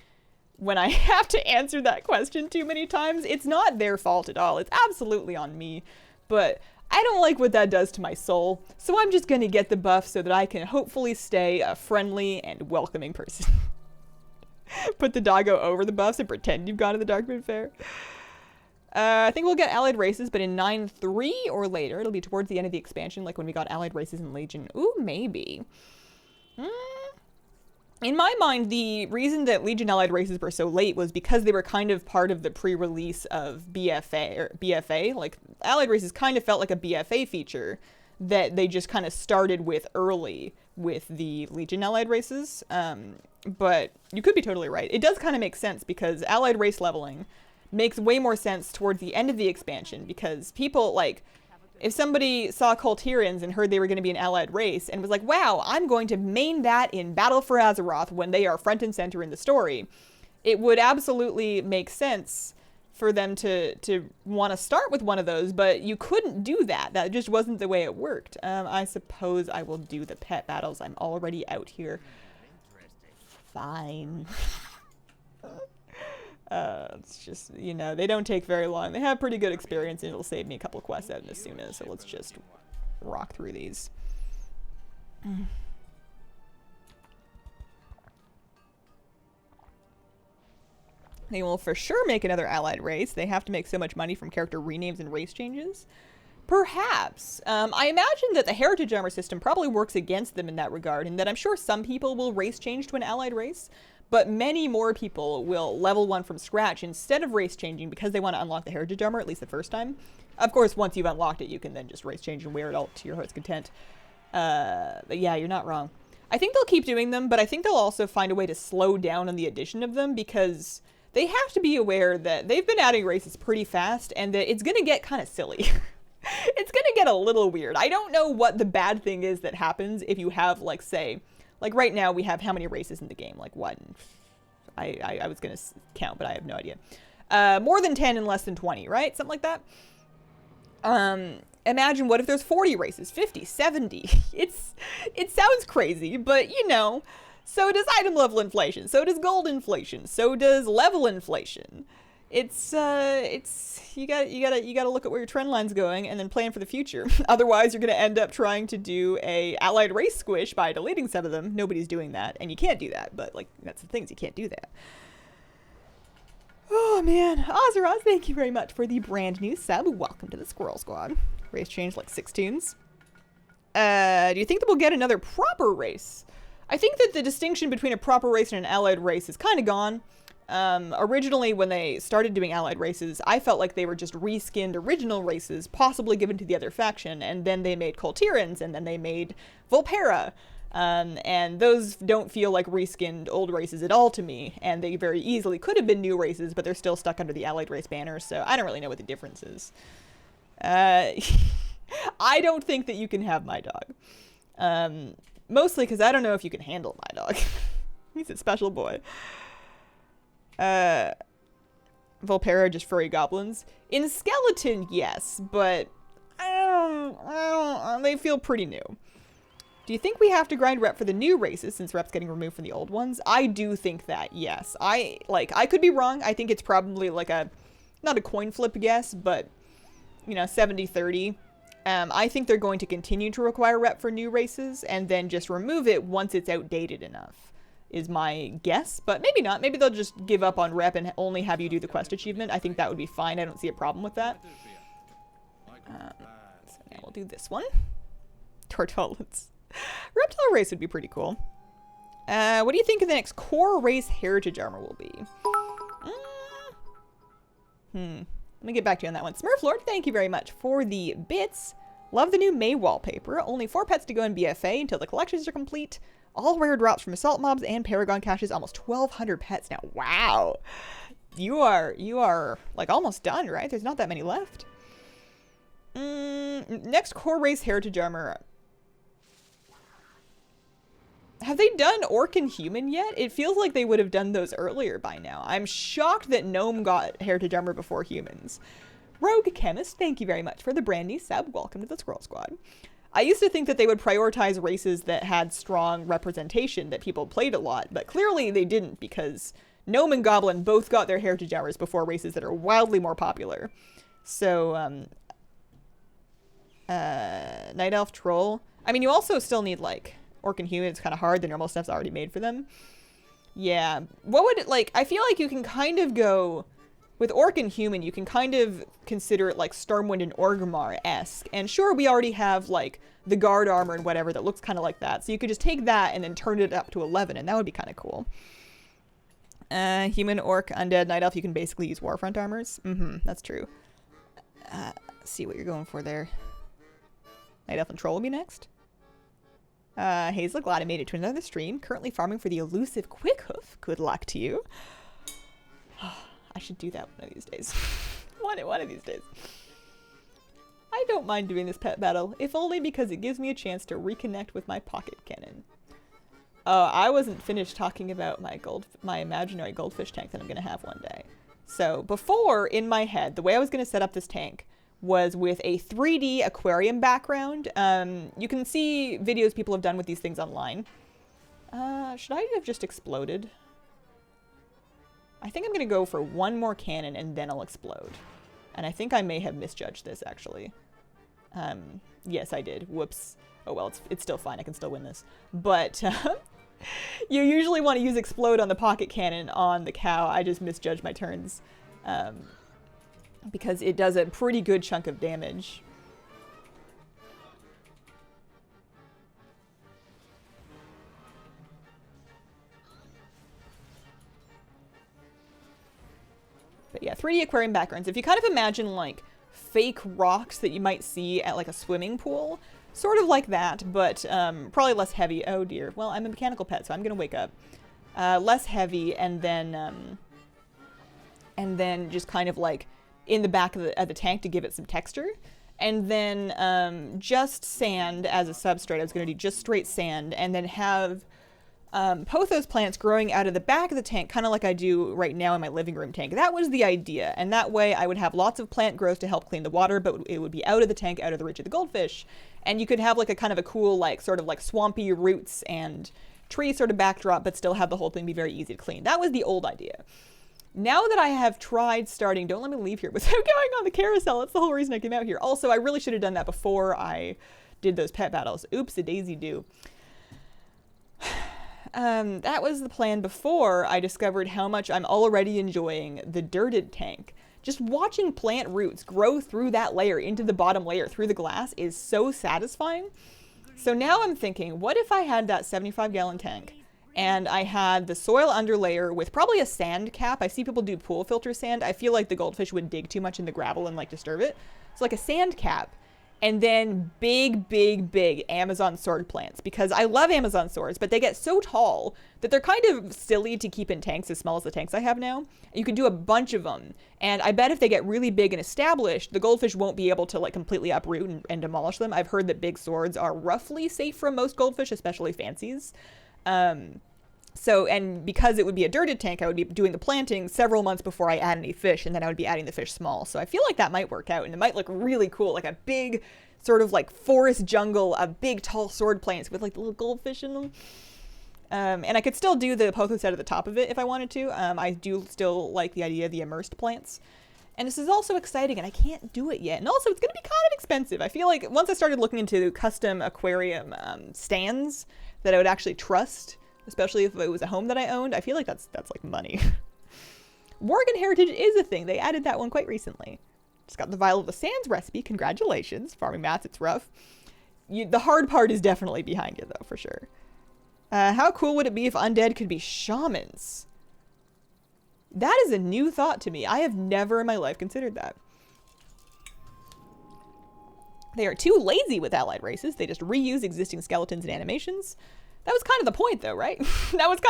when I have to answer that question too many times. It's not their fault at all. It's absolutely on me. But I don't like what that does to my soul. So I'm just going to get the buff so that I can hopefully stay a friendly and welcoming person. Put the doggo over the buffs and pretend you've gone to the Darkmoon Fair. I think we'll get allied races, but in 9.3 or later. It'll be towards the end of the expansion, like when we got allied races in Legion. Ooh, maybe. In my mind, the reason that Legion allied races were so late was because they were kind of part of the pre-release of BFA. Like, allied races kind of felt like a BFA feature that they just kind of started with early with the Legion allied races. But you could be totally right. It does kind of make sense because allied race leveling makes way more sense towards the end of the expansion, because people, like, if somebody saw Kultirians and heard they were going to be an allied race and was like, wow, I'm going to main that in Battle for Azeroth when they are front and center in the story, it would absolutely make sense for them to want to start with one of those, but you couldn't do that. That just wasn't the way it worked. I suppose I will do the pet battles. I'm already out here. Fine. It's just, you know, they don't take very long. They have pretty good experience, and it'll save me a couple quests out in Asuna, so let's just rock through these. They will for sure make another allied race. They have to make so much money from character renames and race changes. Perhaps. I imagine that the heritage armor system probably works against them in that regard, and that I'm sure some people will race change to an allied race, but many more people will level one from scratch instead of race changing because they want to unlock the heritage armor, at least the first time. Of course, once you've unlocked it, you can then just race change and wear it all to your heart's content. But yeah, you're not wrong. I think they'll keep doing them, but I think they'll also find a way to slow down on the addition of them, because they have to be aware that they've been adding races pretty fast and that it's going to get kind of silly. It's going to get a little weird. I don't know what the bad thing is that happens if you have, like, say, like right now we have how many races in the game? Like what? I was going to count, but I have no idea. More than 10 and less than 20, right? Something like that. Imagine what if there's 40 races, 50, 70. It sounds crazy, but you know, so does item level inflation, so does gold inflation, so does level inflation. It's you gotta look at where your trend line's going and then plan for the future. Otherwise, you're gonna end up trying to do a allied race squish by deleting some of them. Nobody's doing that, and you can't do that. But like, that's the things, you can't do that. Oh man, Ozeroz, thank you very much for the brand new sub. Welcome to the Squirrel Squad. Race change like 6 tunes. Do you think that we'll get another proper race? I think that the distinction between a proper race and an allied race is kind of gone. Originally, when they started doing allied races, I felt like they were just reskinned original races, possibly given to the other faction, and then they made Kultirans, and then they made Volpera, and those don't feel like reskinned old races at all to me, and they very easily could have been new races, but they're still stuck under the allied race banner, so I don't really know what the difference is. I don't think that you can have my dog. Mostly because I don't know if you can handle my dog. He's a special boy. Volpera, just furry goblins. In skeleton, yes, but they feel pretty new. Do you think we have to grind rep for the new races since rep's getting removed from the old ones? I do think that, yes. I could be wrong. I think it's probably like not a coin flip guess, but, you know, 70-30. I think they're going to continue to require rep for new races and then just remove it once it's outdated enough, is my guess. But maybe not. Maybe they'll just give up on rep and only have you do the quest achievement. I think that would be fine. I don't see a problem with that. So now we'll do this one. Tortolans. Reptile race would be pretty cool. What do you think the next core race heritage armor will be? Let me get back to you on that one. Smurflord, thank you very much for the bits. Love the new May wallpaper. Only 4 pets to go in BFA until the collections are complete. All rare drops from assault mobs and paragon caches. Almost 1,200 pets now. Wow. You are like almost done, right? There's not that many left. Next core race heritage armor. Have they done Orc and Human yet? It feels like they would have done those earlier by now. I'm shocked that Gnome got Heritage Armor before Humans. Rogue Chemist, thank you very much for the brand new sub. Welcome to the Squirrel Squad. I used to think that they would prioritize races that had strong representation, that people played a lot, but clearly they didn't because Gnome and Goblin both got their Heritage Armors before races that are wildly more popular. So, Night Elf Troll. I mean, you also still need, like, Orc and Human. It's kind of hard. The normal stuff's already made for them. Yeah. What would it, like, I feel like you can kind of go, with Orc and Human, you can kind of consider it like Stormwind and Orgrimmar-esque. And sure, we already have, like, the guard armor and whatever that looks kind of like that. So you could just take that and then turn it up to 11, and that would be kind of cool. Human, Orc, Undead, Night Elf, you can basically use Warfront armors. That's true. See what you're going for there. Night Elf and Troll will be next. Hazel, glad I made it to another stream. Currently farming for the elusive Quickhoof. Good luck to you. I should do that one of these days. one of these days. I don't mind doing this pet battle, if only because it gives me a chance to reconnect with my pocket cannon. Oh, I wasn't finished talking about my imaginary goldfish tank that I'm going to have one day. So before, in my head, the way I was going to set up this tank was with a 3D aquarium background. You can see videos people have done with these things online. Should I have just exploded? I think I'm going to go for one more cannon and then I'll explode. And I think I may have misjudged this, actually. Yes, I did. Whoops. Oh, well, it's still fine. I can still win this. But you usually want to use explode on the pocket cannon on the cow. I just misjudged my turns. Because it does a pretty good chunk of damage. But yeah, 3D aquarium backgrounds. If you kind of imagine like fake rocks that you might see at like a swimming pool, sort of like that, but probably less heavy. Oh dear. Well, I'm a mechanical pet, so I'm gonna wake up. Less heavy, and then just kind of like in the back of the tank to give it some texture. And then just sand as a substrate. I was going to do just straight sand, and then have pothos plants growing out of the back of the tank, kind of like I do right now in my living room tank. That was the idea, and that way I would have lots of plant growth to help clean the water, but it would be out of the tank, out of the reach of the goldfish. And you could have like a kind of a cool, like sort of like swampy roots and tree sort of backdrop, but still have the whole thing be very easy to clean. That was the old idea. Now that I have tried starting, don't let me leave here without going on the carousel. That's the whole reason I came out here. Also, I really should have done that before I did those pet battles. Oops, a daisy do. That was the plan before I discovered how much I'm already enjoying the dirted tank. Just watching plant roots grow through that layer into the bottom layer through the glass is so satisfying. So now I'm thinking, what if I had that 75-gallon tank and I had the soil underlayer with probably a sand cap? I see people do pool filter sand. I feel like the goldfish would dig too much in the gravel and like disturb it. So like a sand cap, and then big, big, big Amazon sword plants, because I love Amazon swords, but they get so tall that they're kind of silly to keep in tanks as small as the tanks I have now. You can do a bunch of them, and I bet if they get really big and established, the goldfish won't be able to like completely uproot and demolish them. I've heard that big swords are roughly safe from most goldfish, especially fancies. So, and because it would be a dirted tank, I would be doing the planting several months before I add any fish, and then I would be adding the fish small. So I feel like that might work out, and it might look really cool, like a big sort of like forest jungle of big tall sword plants with like the little goldfish in them. And I could still do the pothos out at the top of it if I wanted to. I do still like the idea of the immersed plants. And this is also exciting, and I can't do it yet. And also, it's going to be kind of expensive. I feel like once I started looking into custom aquarium stands that I would actually trust, especially if it was a home that I owned, I feel like that's like money. Worgen Heritage is a thing. They added that one quite recently. Just got the Vial of the Sands recipe. Congratulations. Farming mats, it's rough. The hard part is definitely behind you, though, for sure. How cool would it be if undead could be shamans? That is a new thought to me. I have never in my life considered that. They are too lazy with allied races. They just reuse existing skeletons and animations. That was kind of the point, though, right? that was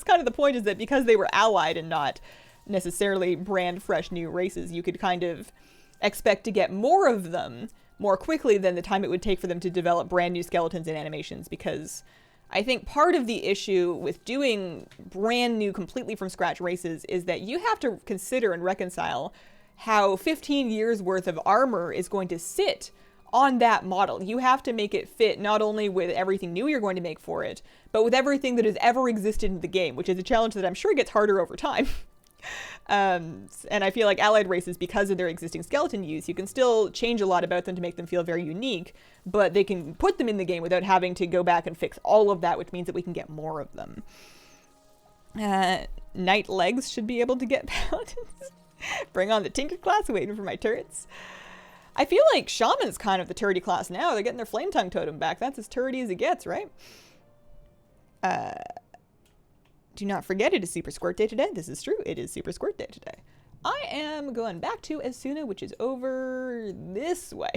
kind of the point, is that because they were allied and not necessarily brand fresh new races, you could kind of expect to get more of them more quickly than the time it would take for them to develop brand new skeletons and animations, because I think part of the issue with doing brand new, completely from scratch races is that you have to consider and reconcile how 15 years worth of armor is going to sit on that model. You have to make it fit not only with everything new you're going to make for it, but with everything that has ever existed in the game, which is a challenge that I'm sure gets harder over time. And I feel like allied races, because of their existing skeleton use, you can still change a lot about them to make them feel very unique, but they can put them in the game without having to go back and fix all of that, which means that we can get more of them. Knight legs should be able to get paladins. Bring on the Tinker class, waiting for my turrets. I feel like Shaman's kind of the turrety class now. They're getting their Flame Tongue totem back. That's as turrety as it gets, right? Do not forget, it is Super Squirt Day today. This is true. It is Super Squirt Day today. I am going back to Asuna, which is over this way.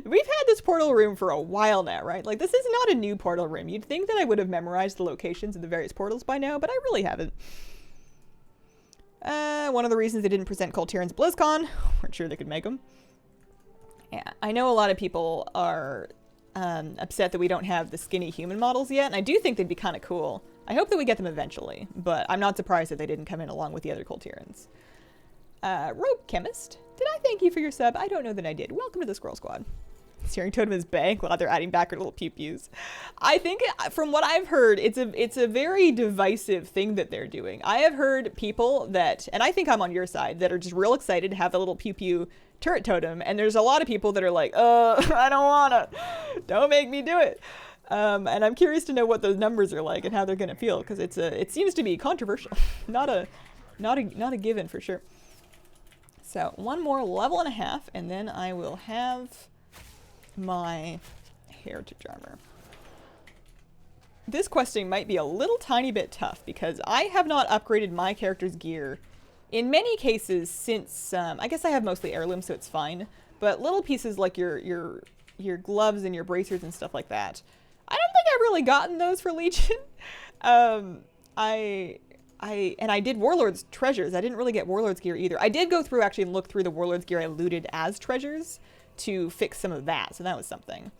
We've had this portal room for a while now, right? Like, this is not a new portal room. You'd think that I would have memorized the locations of the various portals by now, but I really haven't. One of the reasons they didn't present Kul Tiran's BlizzCon, weren't sure they could make them. Yeah, I know a lot of people are upset that we don't have the skinny human models yet, and I do think they'd be kind of cool. I hope that we get them eventually, but I'm not surprised that they didn't come in along with the other Kul Tirans. Rope Chemist, did I thank you for your sub? I don't know that I did. Welcome to the Squirrel Squad. Searing Totem is bank. Glad they're adding back her little pew-pews. I think, from what I've heard, it's a very divisive thing that they're doing. I have heard people that, and I think I'm on your side, that are just real excited to have the little pew-pew turret totem, and there's a lot of people that are like, I don't wanna. Don't make me do it. And I'm curious to know what those numbers are like and how they're gonna feel, because it seems to be controversial. not a given for sure. So one more level and a half, and then I will have my heritage armor. This questing might be a little tiny bit tough because I have not upgraded my character's gear in many cases since, I guess I have mostly heirlooms, so it's fine, but little pieces like your gloves and your bracers and stuff like that, I don't think I've really gotten those for Legion. I did Warlord's treasures. I didn't really get Warlord's gear either. I did go through actually and look through the Warlord's gear I looted as treasures to fix some of that, so that was something.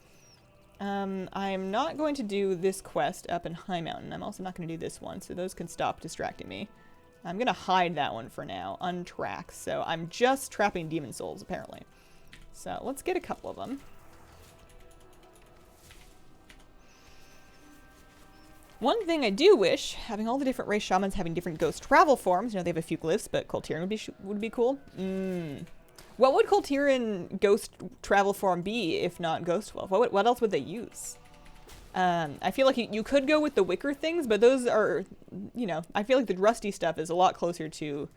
I'm not going to do this quest up in High Mountain. I'm also not going to do this one, so those can stop distracting me. I'm going to hide that one for now, untrack, so I'm just trapping demon souls, apparently. So let's get a couple of them. One thing I do wish, having all the different race shamans having different ghost travel forms, you know, they have a few glyphs, but Kul Tiran would be cool. What would Kul Tiran ghost travel form be if not Ghost Wolf? What else would they use? I feel like you could go with the wicker things, but those are, you know, I feel like the rusty stuff is a lot closer to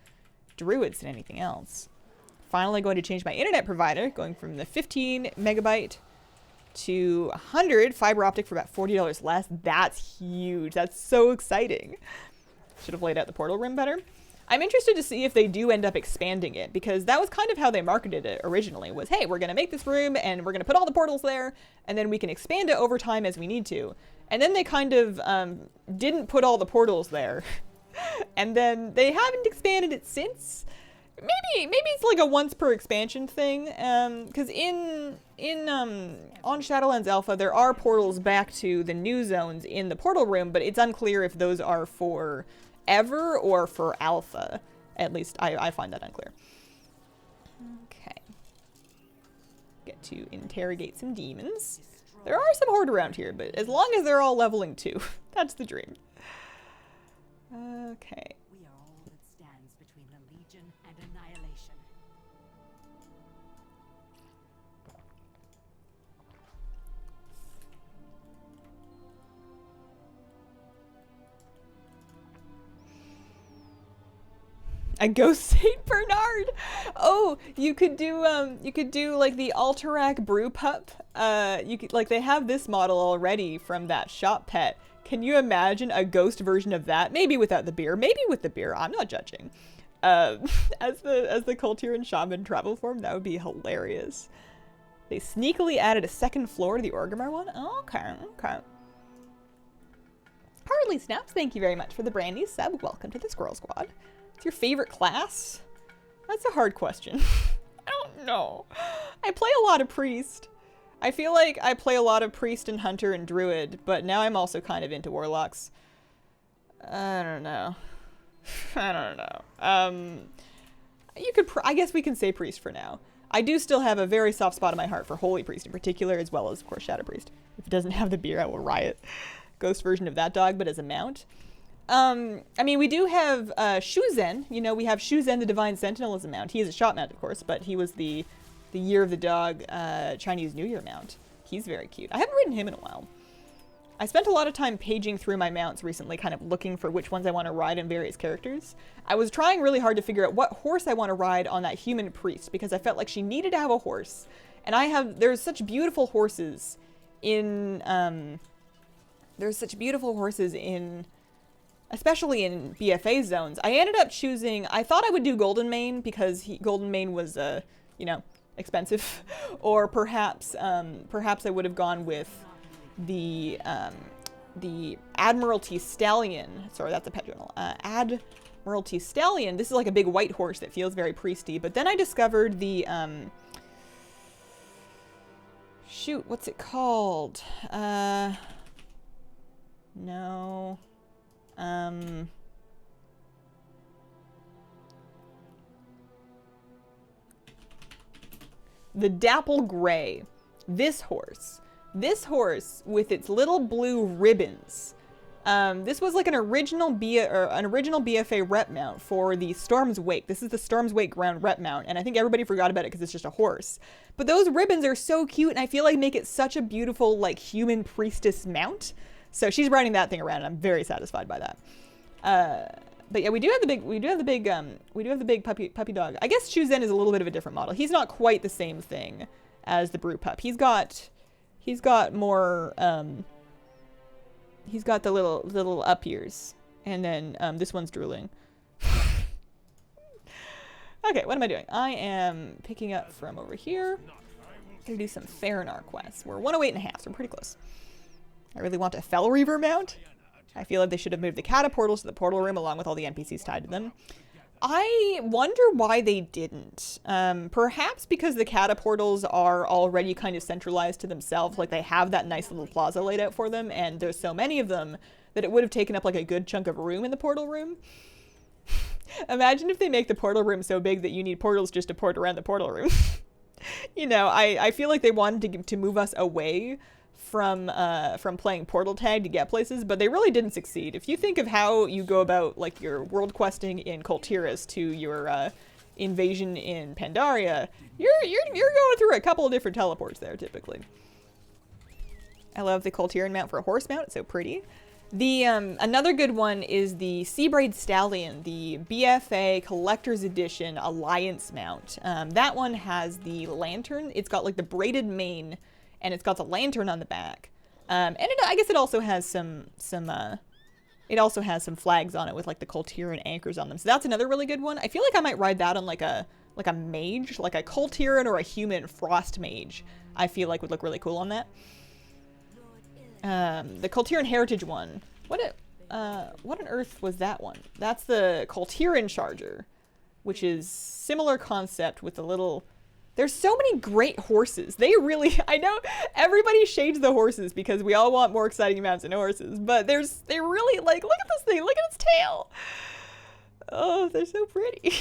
druids than anything else. Finally going to change my internet provider, going from the 15 megabyte to 100 fiber optic for about $40 less. That's huge. That's so exciting. Should have laid out the portal room better. I'm interested to see if they do end up expanding it, because that was kind of how they marketed it originally, was, hey, we're going to make this room and we're going to put all the portals there and then we can expand it over time as we need to. And then they kind of didn't put all the portals there. And then they haven't expanded it since. maybe it's like a once per expansion thing, because on Shadowlands Alpha there are portals back to the new zones in the portal room, but it's unclear if those are for ever or for Alpha. At least I find that unclear. Okay. Get to interrogate some demons. There are some horde around here, but as long as they're all leveling 2, that's the dream. Okay. We are all that stands between the Legion and annihilation. A ghost Saint Bernard. Oh, you could do like the Alterac brew pup. You could, like, they have this model already from that shop pet. Can you imagine a ghost version of that? Maybe without the beer, maybe with the beer. I'm not judging. As the Kultiran Shaman travel form, that would be hilarious. They sneakily added a second floor to the Orgrimmar one. Oh, okay, okay. Harley Snaps, thank you very much for the brand new sub. Welcome to the Squirrel Squad. What's your favorite class? That's a hard question. I don't know. I play a lot of Priest. I feel like I play a lot of Priest and Hunter and Druid, but now I'm also kind of into Warlocks. I don't know. I don't know. You could, I guess we can say Priest for now. I do still have a very soft spot in my heart for Holy Priest in particular, as well as, of course, Shadow Priest. If it doesn't have the beer, I will riot. Ghost version of that dog, but as a mount. I mean, we do have Shuzen. You know, we have Shuzen the Divine Sentinel as a mount. He is a shot mount, of course, but he was the Year of the Dog Chinese New Year mount. He's very cute. I haven't ridden him in a while. I spent a lot of time paging through my mounts recently, kind of looking for which ones I want to ride in various characters. I was trying really hard to figure out what horse I want to ride on that human priest, because I felt like she needed to have a horse. And there's such beautiful horses in, especially in BFA zones. I ended up choosing, I thought I would do Golden Mane because Golden Mane was, you know, expensive. Or perhaps I would have gone with the Admiralty Stallion. Sorry, that's a pet journal. Admiralty Stallion. This is like a big white horse that feels very priesty. But then I discovered the, shoot, what's it called? No. The Dapple Gray. This horse with its little blue ribbons. This was like an original BFA rep mount for the Storm's Wake. This is the Storm's Wake ground rep mount, and I think everybody forgot about it because it's just a horse. But those ribbons are so cute, and I feel like make it such a beautiful, like, human priestess mount. So she's riding that thing around, and I'm very satisfied by that. But yeah, we do have the big puppy dog. I guess Shuzen is a little bit of a different model. He's not quite the same thing as the brew pup. He's got more, he's got the little up ears, and then this one's drooling. Okay, what am I doing? I am picking up from over here. Gonna do some Theranar quests. We're 108.5, so we're pretty close. I really want a Fel Reaver mount. I feel like they should have moved the cataportals to the portal room along with all the NPCs tied to them. I wonder why they didn't. Perhaps because the cataportals are already kind of centralized to themselves. Like, they have that nice little plaza laid out for them, and there's so many of them that it would have taken up like a good chunk of room in the portal room. Imagine if they make the portal room so big that you need portals just to port around the portal room. You know, I feel like they wanted to move us away from playing portal tag to get places, but they really didn't succeed. If you think of how you go about, like, your world questing in Kultiras to your invasion in Pandaria, you're going through a couple of different teleports there typically. I love the Kultiran mount for a horse mount. It's so pretty. The another good one is the Seabraid Stallion, the BFA Collector's Edition Alliance mount. That one has the lantern. It's got like the braided mane, and it's got the lantern on the back. And I guess it also has some flags on it with like the Kultiran anchors on them. So that's another really good one. I feel like I might ride that on like a mage, like a Kultiran or a human frost mage. I feel like would look really cool on that. The Kultiran Heritage one. What on earth was that one? That's the Kultiran Charger. which is similar concept with a little... There's so many great horses. They really... I know everybody shades the horses because we all want more exciting amounts of horses, but they really, like, look at this thing. Look at its tail. Oh, they're so pretty.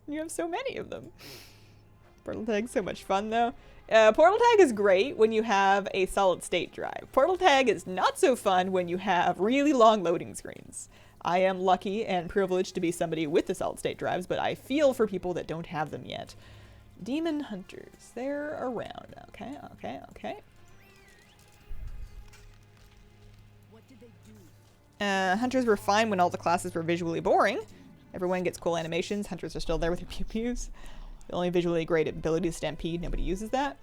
You have so many of them. Portal Tag's so much fun, though. Portal Tag is great when you have a solid state drive. Portal Tag is not so fun when you have really long loading screens. I am lucky and privileged to be somebody with the solid state drives, but I feel for people that don't have them yet. Demon Hunters, they're around. Okay. What did they do? Hunters were fine when all the classes were visually boring. Everyone gets cool animations. Hunters are still there with their pew-pews. The only visually great ability is Stampede. Nobody uses that.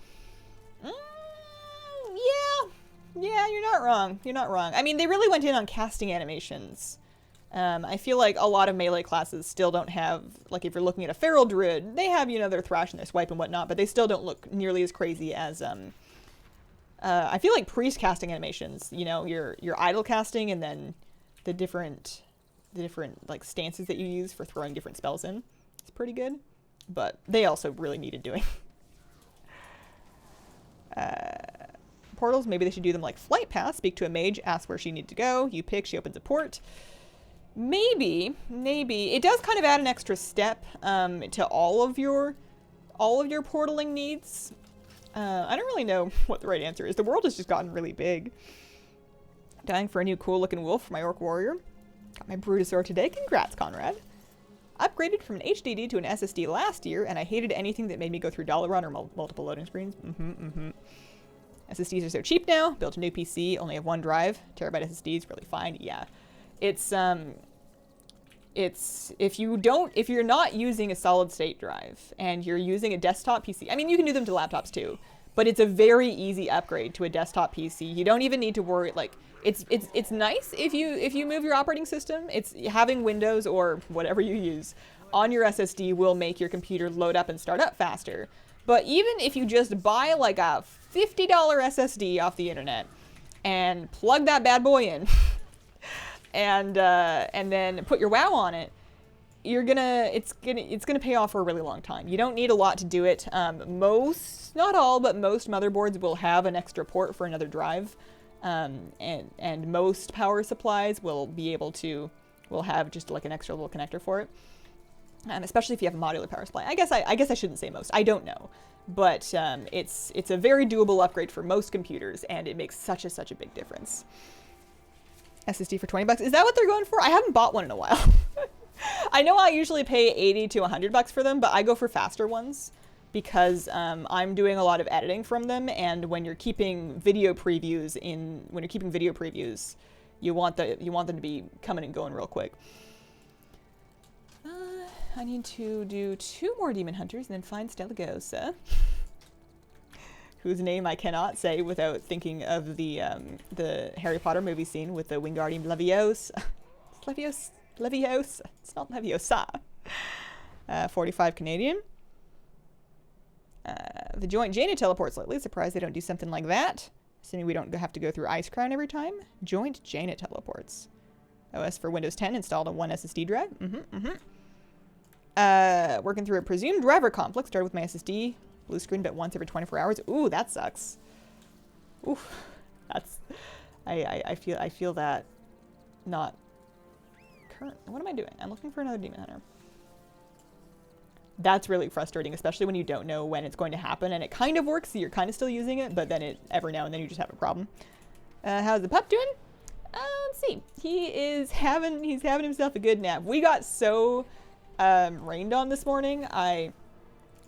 Yeah, you're not wrong. You're not wrong. I mean, they really went in on casting animations. I feel like a lot of melee classes still don't have, like if you're looking at a Feral Druid, they have, their Thrash and their Swipe and whatnot, but they still don't look nearly as crazy as, I feel like Priest casting animations, your idle casting and then the different like stances that you use for throwing different spells in. It's pretty good, but they also really needed doing. Portals, maybe they should do them like Flight Path. Speak to a mage, ask where she needs to go. You pick, she opens a port. Maybe it does kind of add an extra step to all of your portaling needs. I don't really know what the right answer is. The world has just gotten really big. Dying for a new cool looking wolf for my orc warrior. Got my Brutosaur today. Congrats, Conrad. Upgraded from an HDD to an SSD last year, and I hated anything that made me go through dollar run or multiple loading screens. SSDs are so cheap now. Built a new PC, only have one drive. Terabyte SSDs, really fine. Yeah. It's if you're not using a solid state drive and you're using a desktop PC, I mean, you can do them to laptops too, but it's a very easy upgrade to a desktop PC. You don't even need to worry, like, it's nice if you move your operating system. It's having Windows or whatever you use on your SSD will make your computer load up and start up faster. But even if you just buy like a $50 SSD off the internet and plug that bad boy in, and then put your WoW on it, it's gonna pay off for a really long time. You don't need a lot to do it. Most, not all, but most motherboards will have an extra port for another drive, and most power supplies will have just like an extra little connector for it. Especially if you have a modular power supply. I guess I shouldn't say most. I don't know, but it's a very doable upgrade for most computers, and it makes such a big difference. SSD for $20. Is that what they're going for? I haven't bought one in a while. I know I usually pay $80 to $100 for them, but I go for faster ones because I'm doing a lot of editing from them, and when you're keeping video previews, you want them to be coming and going real quick. I need to do 2 more Demon Hunters and then find Stelegosa, whose name I cannot say without thinking of the Harry Potter movie scene with the Wingardium Leviosa. Leviosa. It's not Leviosa. 45 Canadian. The Joint Jaina teleports lately. Surprised they don't do something like that. Assuming we don't have to go through Ice Crown every time. Joint Jaina teleports. OS for Windows 10 installed on one SSD drive. Working through a presumed driver conflict. Started with my SSD. Blue screen but once every 24 hours. Ooh, that sucks. Ooh, that's... I feel that not current. What am I doing? I'm looking for another Demon Hunter. That's really frustrating, especially when you don't know when it's going to happen, and it kind of works, so you're kind of still using it, but then every now and then you just have a problem. How's the pup doing? Let's see. He's having himself a good nap. We got so rained on this morning.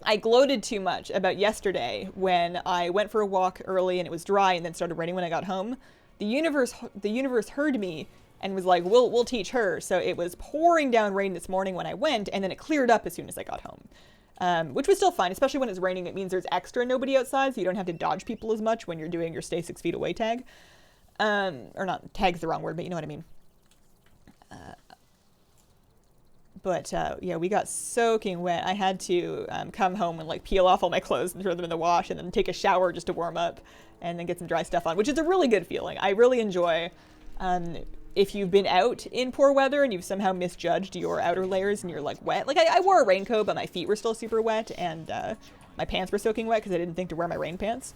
I gloated too much about yesterday when I went for a walk early and it was dry and then started raining when I got home. The universe heard me and was like, we'll teach her. So it was pouring down rain this morning when I went, and then it cleared up as soon as I got home. Which was still fine, especially when it's raining. It means there's extra nobody outside, so you don't have to dodge people as much when you're doing your stay 6 feet away tag. Or not, tag's the wrong word, but you know what I mean. Yeah, we got soaking wet. I had to come home and like peel off all my clothes and throw them in the wash and then take a shower just to warm up and then get some dry stuff on, which is a really good feeling. I really enjoy if you've been out in poor weather and you've somehow misjudged your outer layers and you're like wet. Like I wore a raincoat, but my feet were still super wet, and my pants were soaking wet because I didn't think to wear my rain pants.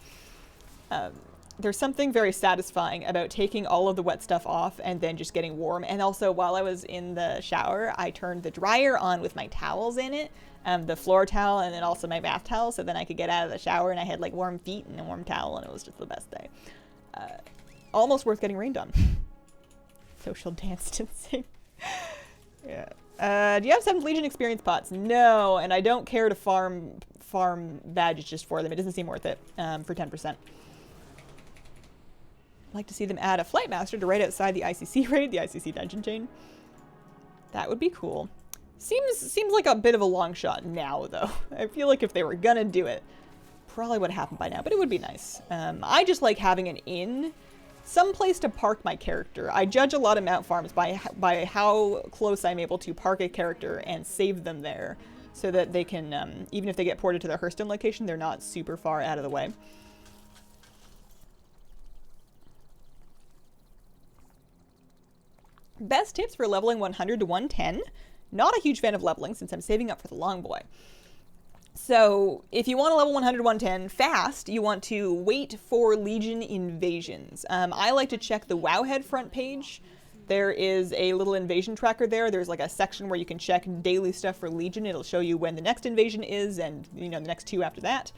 There's something very satisfying about taking all of the wet stuff off and then just getting warm. And also, while I was in the shower, I turned the dryer on with my towels in it, the floor towel and then also my bath towel, so then I could get out of the shower and I had like warm feet and a warm towel, and it was just the best day. Almost worth getting rained on. Social distancing. Yeah. Do you have 7th Legion experience pots? No, and I don't care to farm badges just for them. It doesn't seem worth it for 10%. I'd like to see them add a flight master to right outside the ICC raid, the ICC dungeon chain. That would be cool. Seems like a bit of a long shot now, though. I feel like if they were gonna do it, probably would have happened by now, but it would be nice. I just like having an inn, some place to park my character. I judge a lot of mount farms by how close I'm able to park a character and save them there, so that they can, even if they get ported to their Hearthstone location, they're not super far out of the way. Best tips for leveling 100 to 110. Not a huge fan of leveling since I'm saving up for the long boy. So if you want to level 100 to 110 fast, you want to wait for Legion invasions. I like to check the Wowhead front page. There is a little invasion tracker there. There's like a section where you can check daily stuff for Legion. It'll show you when the next invasion is and, you know, the next 2 after that.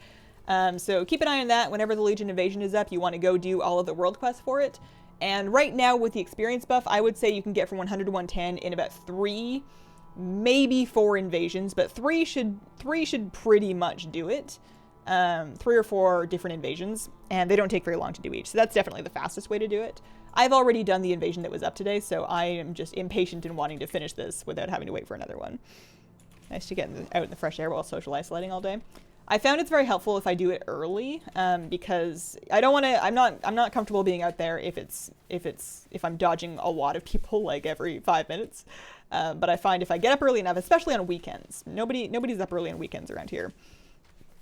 So keep an eye on that. Whenever the Legion invasion is up, you want to go do all of the world quests for it. And right now with the experience buff, I would say you can get from 100 to 110 in about 3, maybe 4 invasions, but 3 should pretty much do it. 3 or 4 different invasions, and they don't take very long to do each. So that's definitely the fastest way to do it. I've already done the invasion that was up today, so I am just impatient in wanting to finish this without having to wait for another one. Nice to get out in the fresh air while social isolating all day. I found it's very helpful if I do it early, because I don't want to. I'm not comfortable being out there if I'm dodging a lot of people like every 5 minutes. But I find if I get up early enough, especially on weekends, nobody's up early on weekends around here,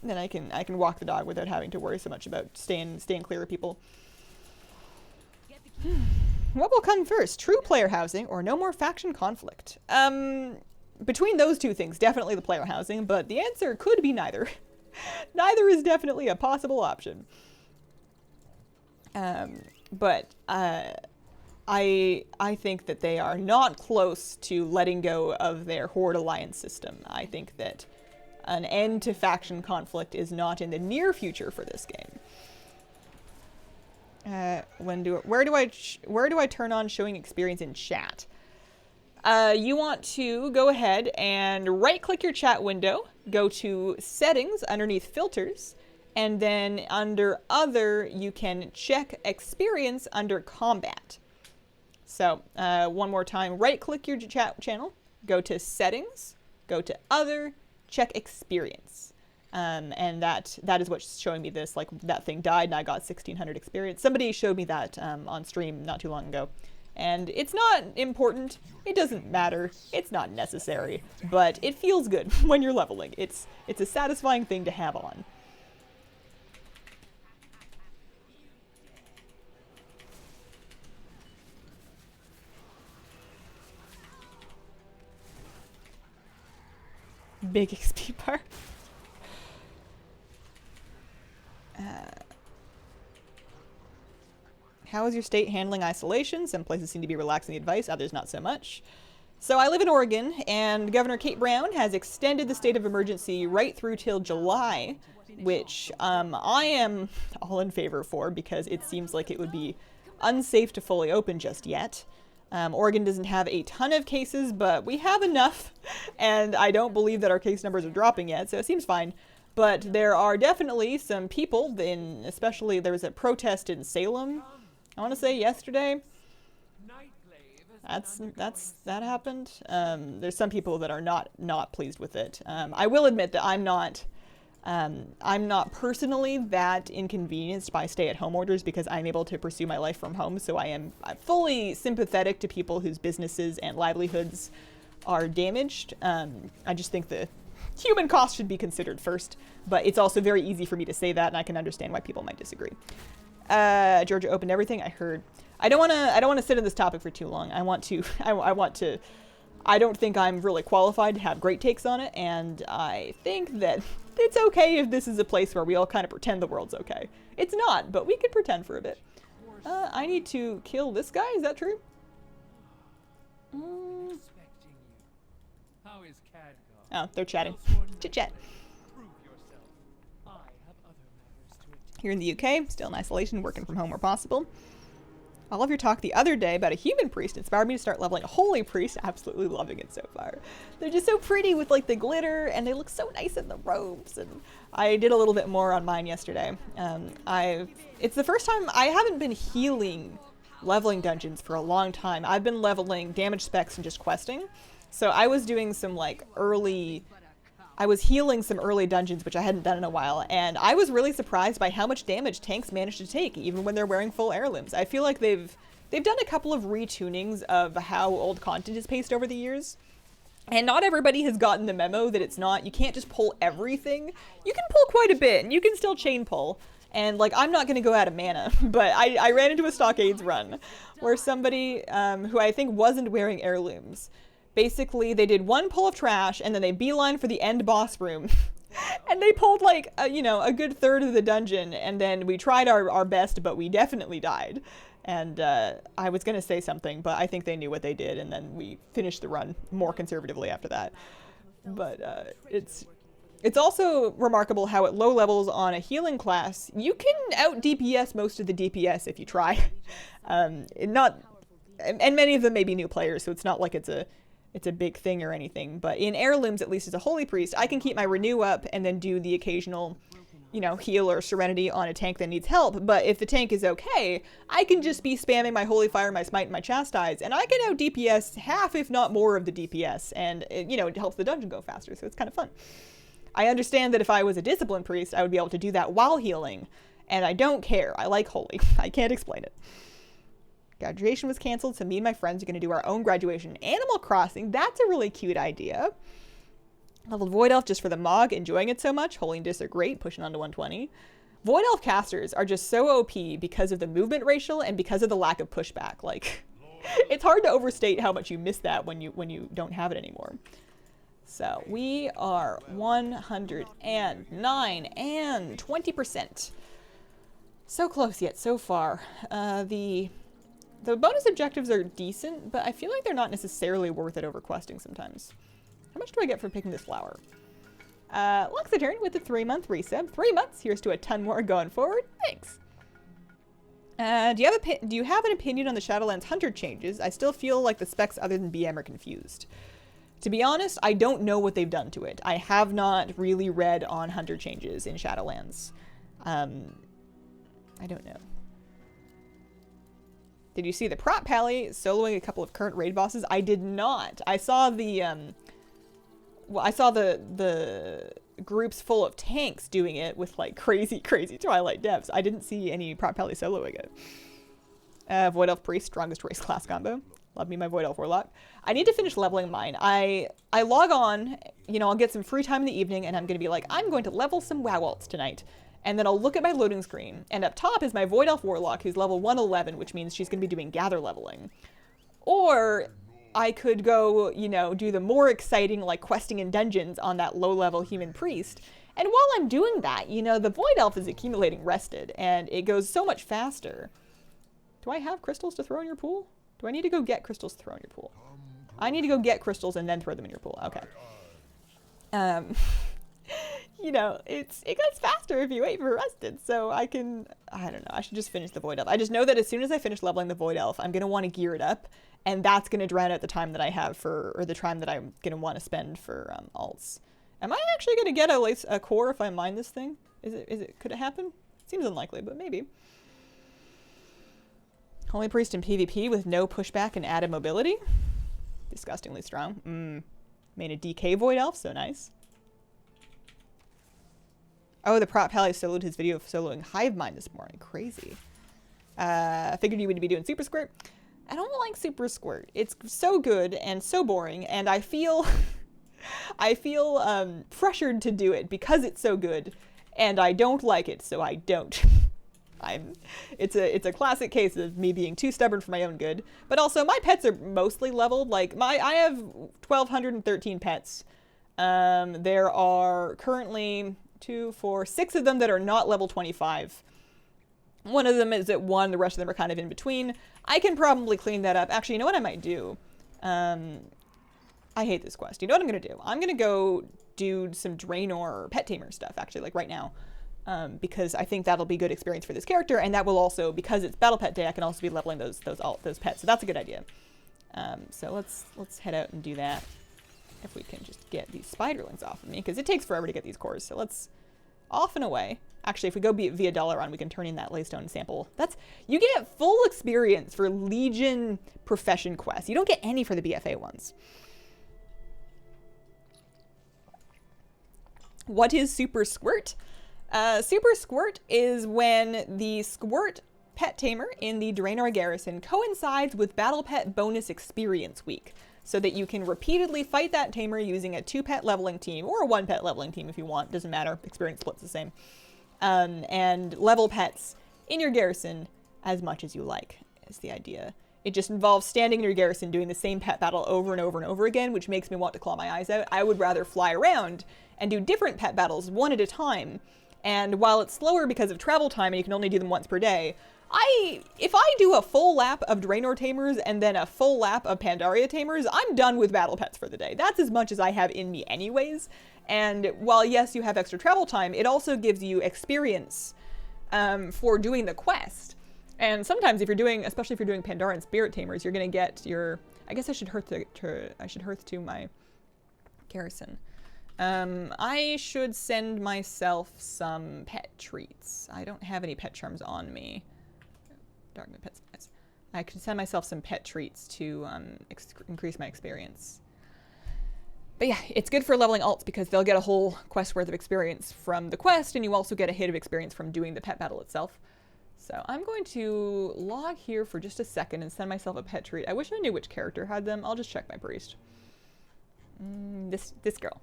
then I can walk the dog without having to worry so much about staying clear of people. What will come first, true player housing or no more faction conflict? Between those two things, definitely the player housing, but the answer could be neither. Neither is definitely a possible option. But I think that they are not close to letting go of their Horde alliance system. I think that an end to faction conflict is not in the near future for this game. Where do I turn on showing experience in chat? You want to go ahead and right-click your chat window, go to Settings underneath Filters, and then under Other, you can check Experience under Combat. So, one more time, right-click your chat channel, go to Settings, go to Other, check Experience. And that is what's showing me this, like that thing died and I got 1600 experience. Somebody showed me that on stream not too long ago. And it's not important, it doesn't matter, it's not necessary, but it feels good when you're leveling. It's a satisfying thing to have on. Big XP bar. How is your state handling isolation? Some places seem to be relaxing the advice, others not so much. So I live in Oregon, and Governor Kate Brown has extended the state of emergency right through till July, which I am all in favor for because it seems like it would be unsafe to fully open just yet. Oregon doesn't have a ton of cases, but we have enough, and I don't believe that our case numbers are dropping yet, so it seems fine. But there are definitely some people, especially there was a protest in Salem, I want to say yesterday. That happened. There's some people that are not pleased with it. I will admit that I'm not personally that inconvenienced by stay-at-home orders because I'm able to pursue my life from home. So I'm fully sympathetic to people whose businesses and livelihoods are damaged. I just think the human cost should be considered first, but it's also very easy for me to say that, and I can understand why people might disagree. Georgia opened everything, I heard. I don't want to sit on this topic for too long. I want to I don't think I'm really qualified to have great takes on it, and I think that it's okay if this is a place where we all kind of pretend the world's okay. It's not, but we could pretend for a bit. I need to kill this guy, is that true? Oh, they're chatting. Chit-chat. Here in the UK, still in isolation, working from home where possible. I love your talk the other day about a human priest. Inspired me to start leveling a holy priest. Absolutely loving it so far. They're just so pretty with like the glitter, and they look so nice in the robes. And I did a little bit more on mine yesterday. It's the first time I haven't been healing leveling dungeons for a long time. I've been leveling damage specs and just questing. So I was doing some like I was healing some early dungeons, which I hadn't done in a while, and I was really surprised by how much damage tanks manage to take, even when they're wearing full heirlooms. I feel like they've done a couple of retunings of how old content is paced over the years, and not everybody has gotten the memo that you can't just pull everything. You can pull quite a bit, and you can still chain pull. And like, I'm not going to go out of mana, but I ran into a Stockades run where somebody who I think wasn't wearing heirlooms, basically, they did one pull of trash, and then they beeline for the end boss room. And they pulled, like, a good third of the dungeon, and then we tried our best, but we definitely died. And I was going to say something, but I think they knew what they did, and then we finished the run more conservatively after that. But it's also remarkable how at low levels on a healing class, you can out-DPS most of the DPS if you try. And many of them may be new players, so it's not like it's a big thing or anything, but in heirlooms, at least as a holy priest, I can keep my renew up and then do the occasional, heal or serenity on a tank that needs help. But if the tank is okay, I can just be spamming my holy fire, my smite, and my chastise, and I can out DPS half, if not more, of the DPS, and it helps the dungeon go faster, so it's kind of fun. I understand that if I was a disciplined priest, I would be able to do that while healing, and I don't care. I like holy. I can't explain it. Graduation was canceled, so me and my friends are going to do our own graduation. Animal Crossing, that's a really cute idea. Leveled Void Elf just for the Mog, enjoying it so much. Holy and Dis are great, pushing on to 120. Void Elf casters are just so OP because of the movement ratio and because of the lack of pushback. Like, it's hard to overstate how much you miss that when you don't have it anymore. So we are 109 and 20%. So close yet so far. The bonus objectives are decent, but I feel like they're not necessarily worth it over questing sometimes. How much do I get for picking this flower? Luxatern with the 3-month resub. 3 months. Here's to a ton more going forward. Thanks. Do you have an opinion on the Shadowlands Hunter changes? I still feel like the specs other than BM are confused. To be honest, I don't know what they've done to it. I have not really read on Hunter changes in Shadowlands. I don't know. Did you see the prop pally soloing a couple of current raid bosses? I did not. I saw the groups full of tanks doing it with like crazy Twilight devs. I didn't see any prop pally soloing it. Void Elf Priest, strongest race class combo. Love me my Void Elf Warlock. I need to finish leveling mine. I log on, I'll get some free time in the evening, and I'm going to be like, I'm going to level some WoW alts tonight. And then I'll look at my loading screen, and up top is my Void Elf Warlock, who's level 111, which means she's going to be doing gather leveling. Or I could go, do the more exciting, like, questing in dungeons on that low-level human priest. And while I'm doing that, the Void Elf is accumulating rested, and it goes so much faster. Do I have crystals to throw in your pool? Do I need to go get crystals to throw in your pool? I need to go get crystals and then throw them in your pool. Okay. It goes faster if you wait for rested, so I don't know, I should just finish the Void Elf. I just know that as soon as I finish leveling the Void Elf, I'm going to want to gear it up, and that's going to drown out the time that I have or the time that I'm going to want to spend for alts. Am I actually going to get a core if I mine this thing? Could it happen? Seems unlikely, but maybe. Holy Priest in PvP with no pushback and added mobility? Disgustingly strong. Made a DK Void Elf, so nice. Oh, the prop pally soloed his video of soloing Hive Mind this morning. Crazy. Figured you would be doing Super Squirt. I don't like Super Squirt. It's so good and so boring, and I feel pressured to do it because it's so good, and I don't like it, so I don't. It's a classic case of me being too stubborn for my own good. But also, my pets are mostly leveled. Like, I have 1,213 pets. There are currently 6 of them that are not level 25. One of them is at 1, the rest of them are kind of in between. I can probably clean that up. Actually, you know what I might do? I hate this quest. You know what I'm going to do? I'm going to go do some Draenor pet tamer stuff, actually, like right now. Because I think that'll be good experience for this character, and that will also, because it's Battle Pet Day, I can also be leveling those pets. So that's a good idea. So let's head out and do that. If we can just get these spiderlings off of me, because it takes forever to get these cores. So let's off and away. Actually, if we go via Dalaran, we can turn in that Laystone sample. You get full experience for Legion profession quests. You don't get any for the BFA ones. What is Super Squirt? Super Squirt is when the Squirt pet tamer in the Draenor garrison coincides with Battle Pet bonus experience week, so that you can repeatedly fight that tamer using a 2-pet leveling team, or a 1-pet leveling team if you want, doesn't matter, experience split's the same, and level pets in your garrison as much as you like, is the idea. It just involves standing in your garrison doing the same pet battle over and over and over again, which makes me want to claw my eyes out. I would rather fly around and do different pet battles one at a time, and while it's slower because of travel time and you can only do them once per day, if I do a full lap of Draenor Tamers and then a full lap of Pandaria Tamers, I'm done with battle pets for the day. That's as much as I have in me anyways. And while yes, you have extra travel time, it also gives you experience for doing the quest. And sometimes if you're doing, especially if you're doing Pandaren Spirit Tamers, you're going to get your, I guess I should hearth to my garrison. I should send myself some pet treats. I don't have any pet charms on me. Dark pet supplies. I could send myself some pet treats to increase my experience. But yeah, it's good for leveling alts because they'll get a whole quest worth of experience from the quest, and you also get a hit of experience from doing the pet battle itself. So I'm going to log here for just a second and send myself a pet treat. I wish I knew which character had them. I'll just check my priest. This girl.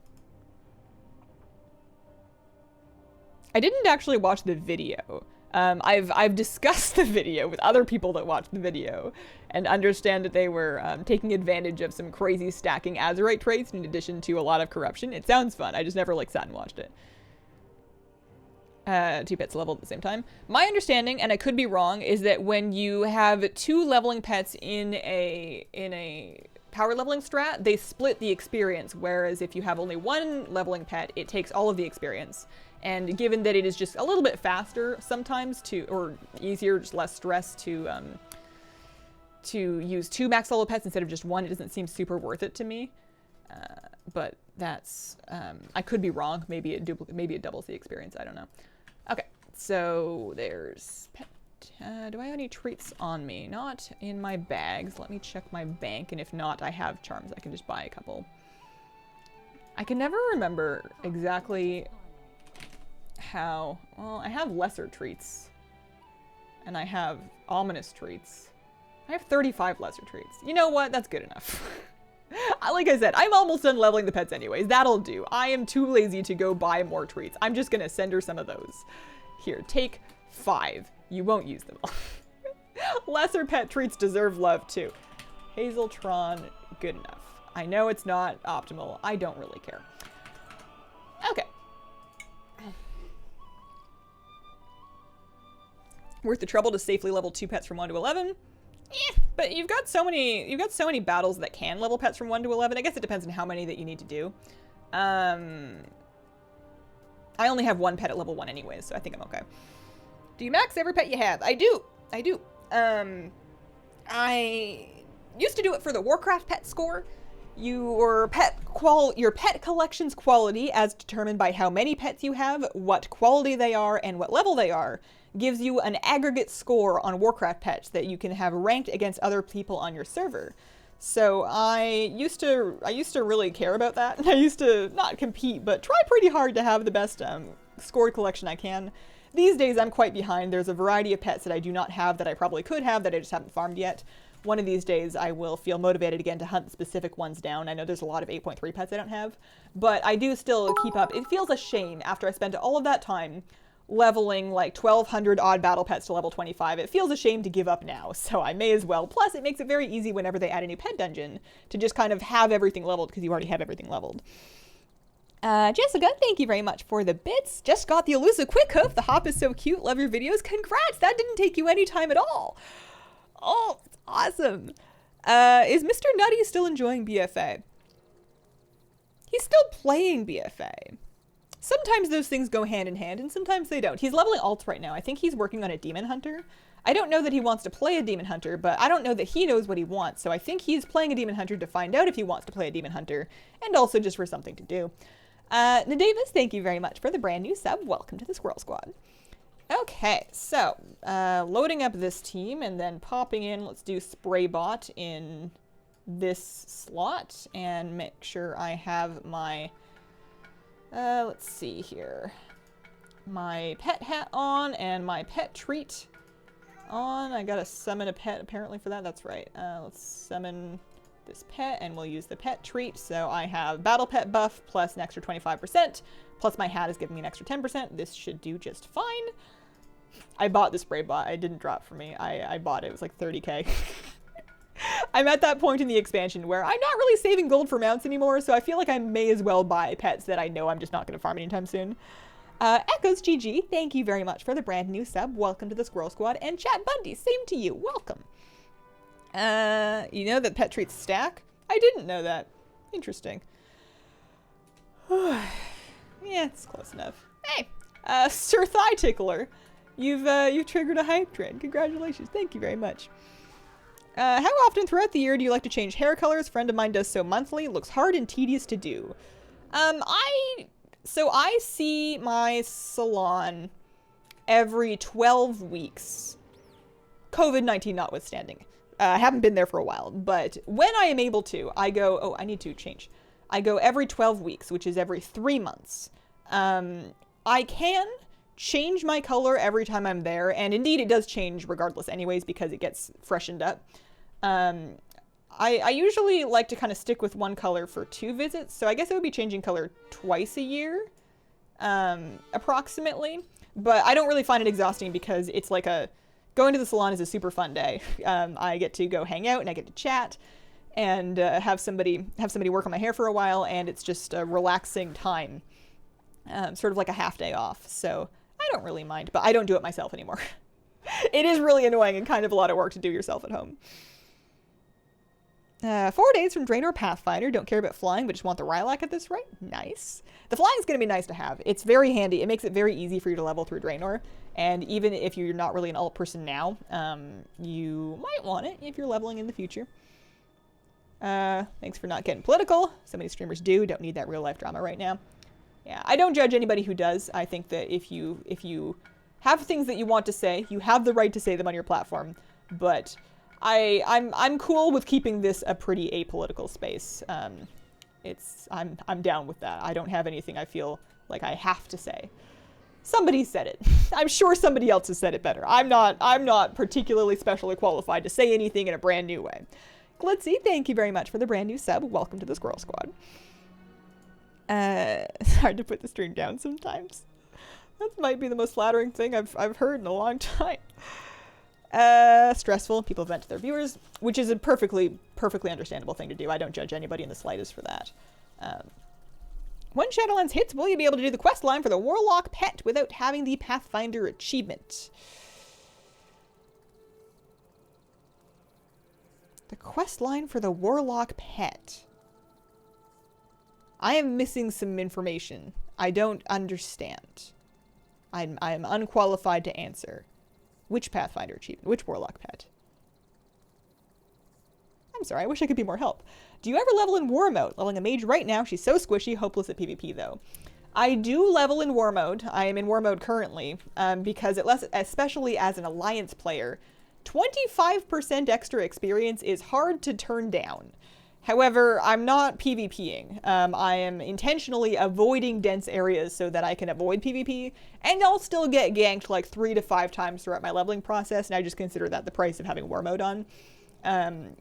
I didn't actually watch the video. I've discussed the video with other people that watched the video and understand that they were taking advantage of some crazy stacking Azurite traits in addition to a lot of corruption. It sounds fun. I just never sat and watched it. 2 pets leveled at the same time. My understanding, and I could be wrong, is that when you have 2 leveling pets in a power leveling strat, they split the experience, whereas if you have only 1 leveling pet, it takes all of the experience. And given that it is just a little bit faster sometimes or easier, just less stress to use 2 max level pets instead of just 1, it doesn't seem super worth it to me. But that's, I could be wrong. Maybe it doubles the experience. I don't know. Okay, so there's pet. Do I have any treats on me? Not in my bags. Let me check my bank, and if not, I have charms. I can just buy a couple. I can never remember exactly how. Well, I have lesser treats, and I have ominous treats. I have 35 lesser treats. You know what? That's good enough. Like I said, I'm almost done leveling the pets anyways. That'll do. I am too lazy to go buy more treats. I'm just gonna send her some of those. Here, take 5. You won't use them all. Lesser pet treats deserve love too. Hazeltron, good enough. I know it's not optimal. I don't really care. Okay. Worth the trouble to safely level 2 pets from 1 to 11? But you've got so many battles that can level pets from 1 to 11. I guess it depends on how many that you need to do. I only have 1 pet at level 1 anyways, so I think I'm okay. Do you max every pet you have? I do. I used to do it for the Warcraft pet score. Your pet collection's quality, as determined by how many pets you have, what quality they are, and what level they are, gives you an aggregate score on Warcraft pets that you can have ranked against other people on your server. So I used to really care about that, and I used to not compete, but try pretty hard to have the best scored collection I can. These days I'm quite behind. There's a variety of pets that I do not have that I probably could have that I just haven't farmed yet. One of these days I will feel motivated again to hunt specific ones down. I know there's a lot of 8.3 pets I don't have, but I do still keep up. It feels a shame after I spent all of that time leveling like 1,200 odd battle pets to level 25, it feels a shame to give up now, so I may as well. Plus, it makes it very easy whenever they add a new pet dungeon to just kind of have everything leveled because you already have everything leveled. Jessica, thank you very much for the bits. Just got the elusive quick hoof. The hop is so cute. Love your videos. Congrats. That didn't take you any time at all. Oh, it's awesome. Is Mr. Nutty still enjoying BFA? He's still playing BFA. Sometimes those things go hand in hand and sometimes they don't. He's leveling alts right now. I think he's working on a demon hunter. I don't know that he wants to play a demon hunter, but I don't know that he knows what he wants. So I think he's playing a demon hunter to find out if he wants to play a demon hunter and also just for something to do. Nadavis, thank you very much for the brand new sub. Welcome to the Squirrel Squad. Okay, so loading up this team and then popping in, let's do Spraybot in this slot and make sure I have my, let's see here, my pet hat on and my pet treat on. I gotta summon a pet apparently for that. That's right. Let's summon this pet and we'll use the pet treat. So I have battle pet buff plus an extra 25%, plus my hat is giving me an extra 10%. This should do just fine. I bought the spray bot. It didn't drop for me. I bought it. It was like 30k. I'm at that point in the expansion where I'm not really saving gold for mounts anymore, so I feel like I may as well buy pets that I know I'm just not going to farm anytime soon. Echoes GG, thank you very much for the brand new sub. Welcome to the Squirrel Squad. And Chat Bundy, same to you. Welcome. You know that pet treats stack? I didn't know that. Interesting. Yeah, it's close enough. Hey, Sir Thigh Tickler, you've triggered a hype train. Congratulations. Thank you very much. How often throughout the year do you like to change hair colors? A friend of mine does so monthly. Looks hard and tedious to do. So I see my salon every 12 weeks. COVID-19 notwithstanding. I haven't been there for a while, but when I am able to, I go, oh, I need to change. I go every 12 weeks, which is every 3 months. I can change my color every time I'm there, and indeed it does change regardless anyways because it gets freshened up. I usually like to kind of stick with one color for 2 visits, so I guess it would be changing color twice a year, approximately. But I don't really find it exhausting because it's like going to the salon is a super fun day. I get to go hang out and I get to chat and have somebody work on my hair for a while, and it's just a relaxing time, sort of like a half day off. So I don't really mind, but I don't do it myself anymore. It is really annoying and kind of a lot of work to do yourself at home. 4 days from Draenor Pathfinder. Don't care about flying, but just want the Rylak at this rate. Nice. The flying is going to be nice to have. It's very handy. It makes it very easy for you to level through Draenor. And even if you're not really an alt person now, you might want it if you're leveling in the future. Thanks for not getting political. So many streamers do. Don't need that real life drama right now. Yeah, I don't judge anybody who does. I think that if you have things that you want to say, you have the right to say them on your platform. But I'm cool with keeping this a pretty apolitical space. I'm down with that. I don't have anything I feel like I have to say. Somebody said it. I'm sure somebody else has said it better. I'm not particularly specially qualified to say anything in a brand new way. Glitzy, thank you very much for the brand new sub. Welcome to the Squirrel Squad. It's hard to put the stream down sometimes. That might be the most flattering thing I've heard in a long time. Stressful. People vent to their viewers, which is a perfectly understandable thing to do. I don't judge anybody in the slightest for that. When Shadowlands hits, will you be able to do the quest line for the Warlock pet without having the Pathfinder achievement? The quest line for the Warlock pet. I am missing some information. I don't understand. I'm unqualified to answer. Which Pathfinder achievement? Which Warlock pet? I'm sorry, I wish I could be more help. Do you ever level in War mode? Leveling a mage right now. She's so squishy, hopeless at PvP though. I do level in War mode. I am in War mode currently, because especially as an Alliance player, 25% extra experience is hard to turn down. However, I'm not PvPing. I am intentionally avoiding dense areas so that I can avoid PvP, and I'll still get ganked like 3 to 5 times throughout my leveling process, and I just consider that the price of having War mode on.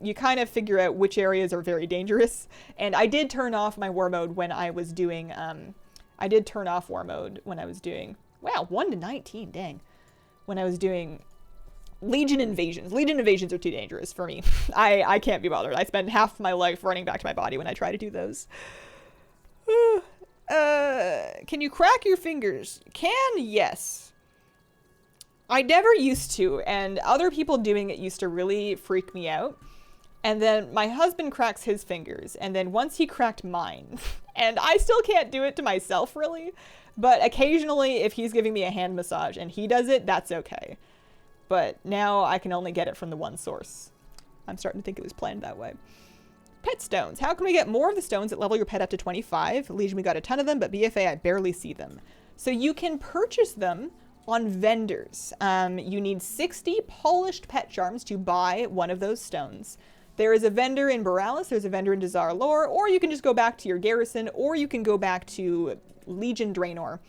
You kind of figure out which areas are very dangerous, and I did turn off my War mode when I was doing, Wow, 1 to 19, dang. When I was doing Legion Invasions. Legion Invasions are too dangerous for me. I can't be bothered. I spend half my life running back to my body when I try to do those. Can you crack your fingers? Yes. I never used to, and other people doing it used to really freak me out. And then my husband cracks his fingers, and then once he cracked mine, and I still can't do it to myself, really. But occasionally, if he's giving me a hand massage and he does it, that's okay. But now I can only get it from the one source. I'm starting to think it was planned that way. Pet stones. How can we get more of the stones that level your pet up to 25? Legion, we got a ton of them, but BFA, I barely see them. So you can purchase them on vendors. You need 60 polished pet charms to buy one of those stones. There is a vendor in Borealis, there's a vendor in Desire Lore, or you can just go back to your garrison, or you can go back to Legion Draenor.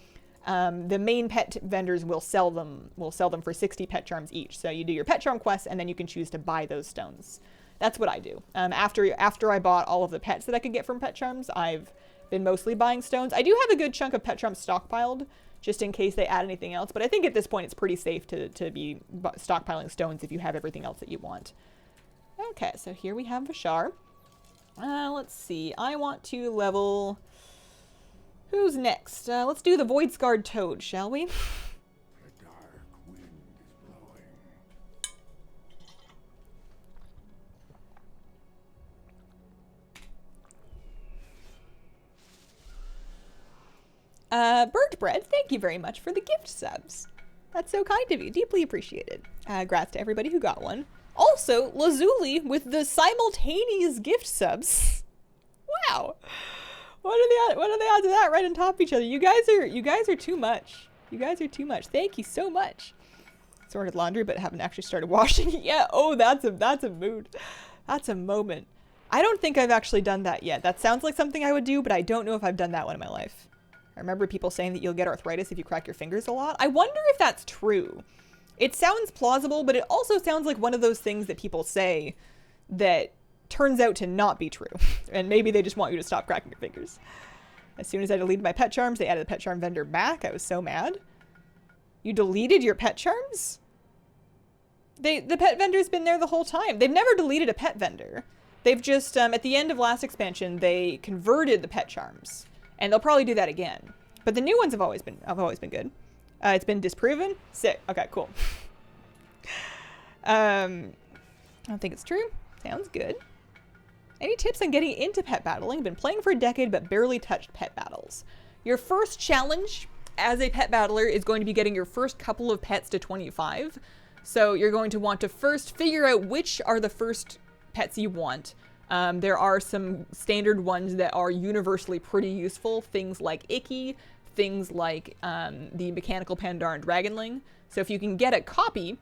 The main pet vendors will sell them for 60 pet charms each. So you do your pet charm quests, and then you can choose to buy those stones. That's what I do. After I bought all of the pets that I could get from pet charms, I've been mostly buying stones. I do have a good chunk of pet charms stockpiled, just in case they add anything else. But I think at this point it's pretty safe to be stockpiling stones if you have everything else that you want. Okay, so here we have Vashar. Let's see. I want to level... Who's next? Let's do the Void Scarred Toad, shall we? A dark wind is blowing. Bird Bread, thank you very much for the gift subs. That's so kind of you. Deeply appreciated. Grats to everybody who got one. Also, Lazuli with the simultaneous gift subs. Wow. What are the odds of that right on top of each other? You guys are too much. You guys are too much. Thank you so much. Sorted laundry, but haven't actually started washing it yet. Oh, that's a mood. That's a moment. I don't think I've actually done that yet. That sounds like something I would do, but I don't know if I've done that one in my life. I remember people saying that you'll get arthritis if you crack your fingers a lot. I wonder if that's true. It sounds plausible, but it also sounds like one of those things that people say that turns out to not be true. And maybe they just want you to stop cracking your fingers. As soon as I deleted my pet charms, they added the pet charm vendor back. I was so mad. You deleted your pet charms? The pet vendor's been there the whole time. They've never deleted a pet vendor. They've just, at the end of last expansion, they converted the pet charms. And they'll probably do that again. But the new ones have always been good. It's been disproven? Sick. Okay, cool. I don't think it's true. Sounds good. Any tips on getting into pet battling? Been playing for a decade, but barely touched pet battles. Your first challenge as a pet battler is going to be getting your first couple of pets to 25. So you're going to want to first figure out which are the first pets you want. There are some standard ones that are universally pretty useful. Things like Icky, things like the Mechanical Pandaren Dragonling. So if you can get a copy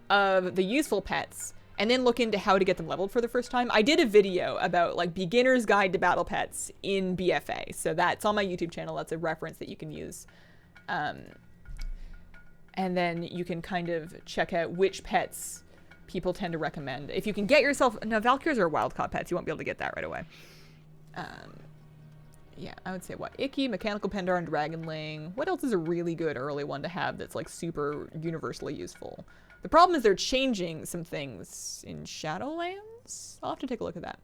of the useful pets, and then look into how to get them leveled for the first time. I did a video about like beginner's guide to battle pets in BFA. So that's on my YouTube channel. That's a reference that you can use. And then you can kind of check out which pets people tend to recommend. If you can get yourself, now Valkyries are wild caught pets. You won't be able to get that right away. Yeah, I would say what? Icky, Mechanical Pandaren Dragonling. What else is a really good early one to have that's like super universally useful? The problem is they're changing some things in Shadowlands. I'll have to take a look at that.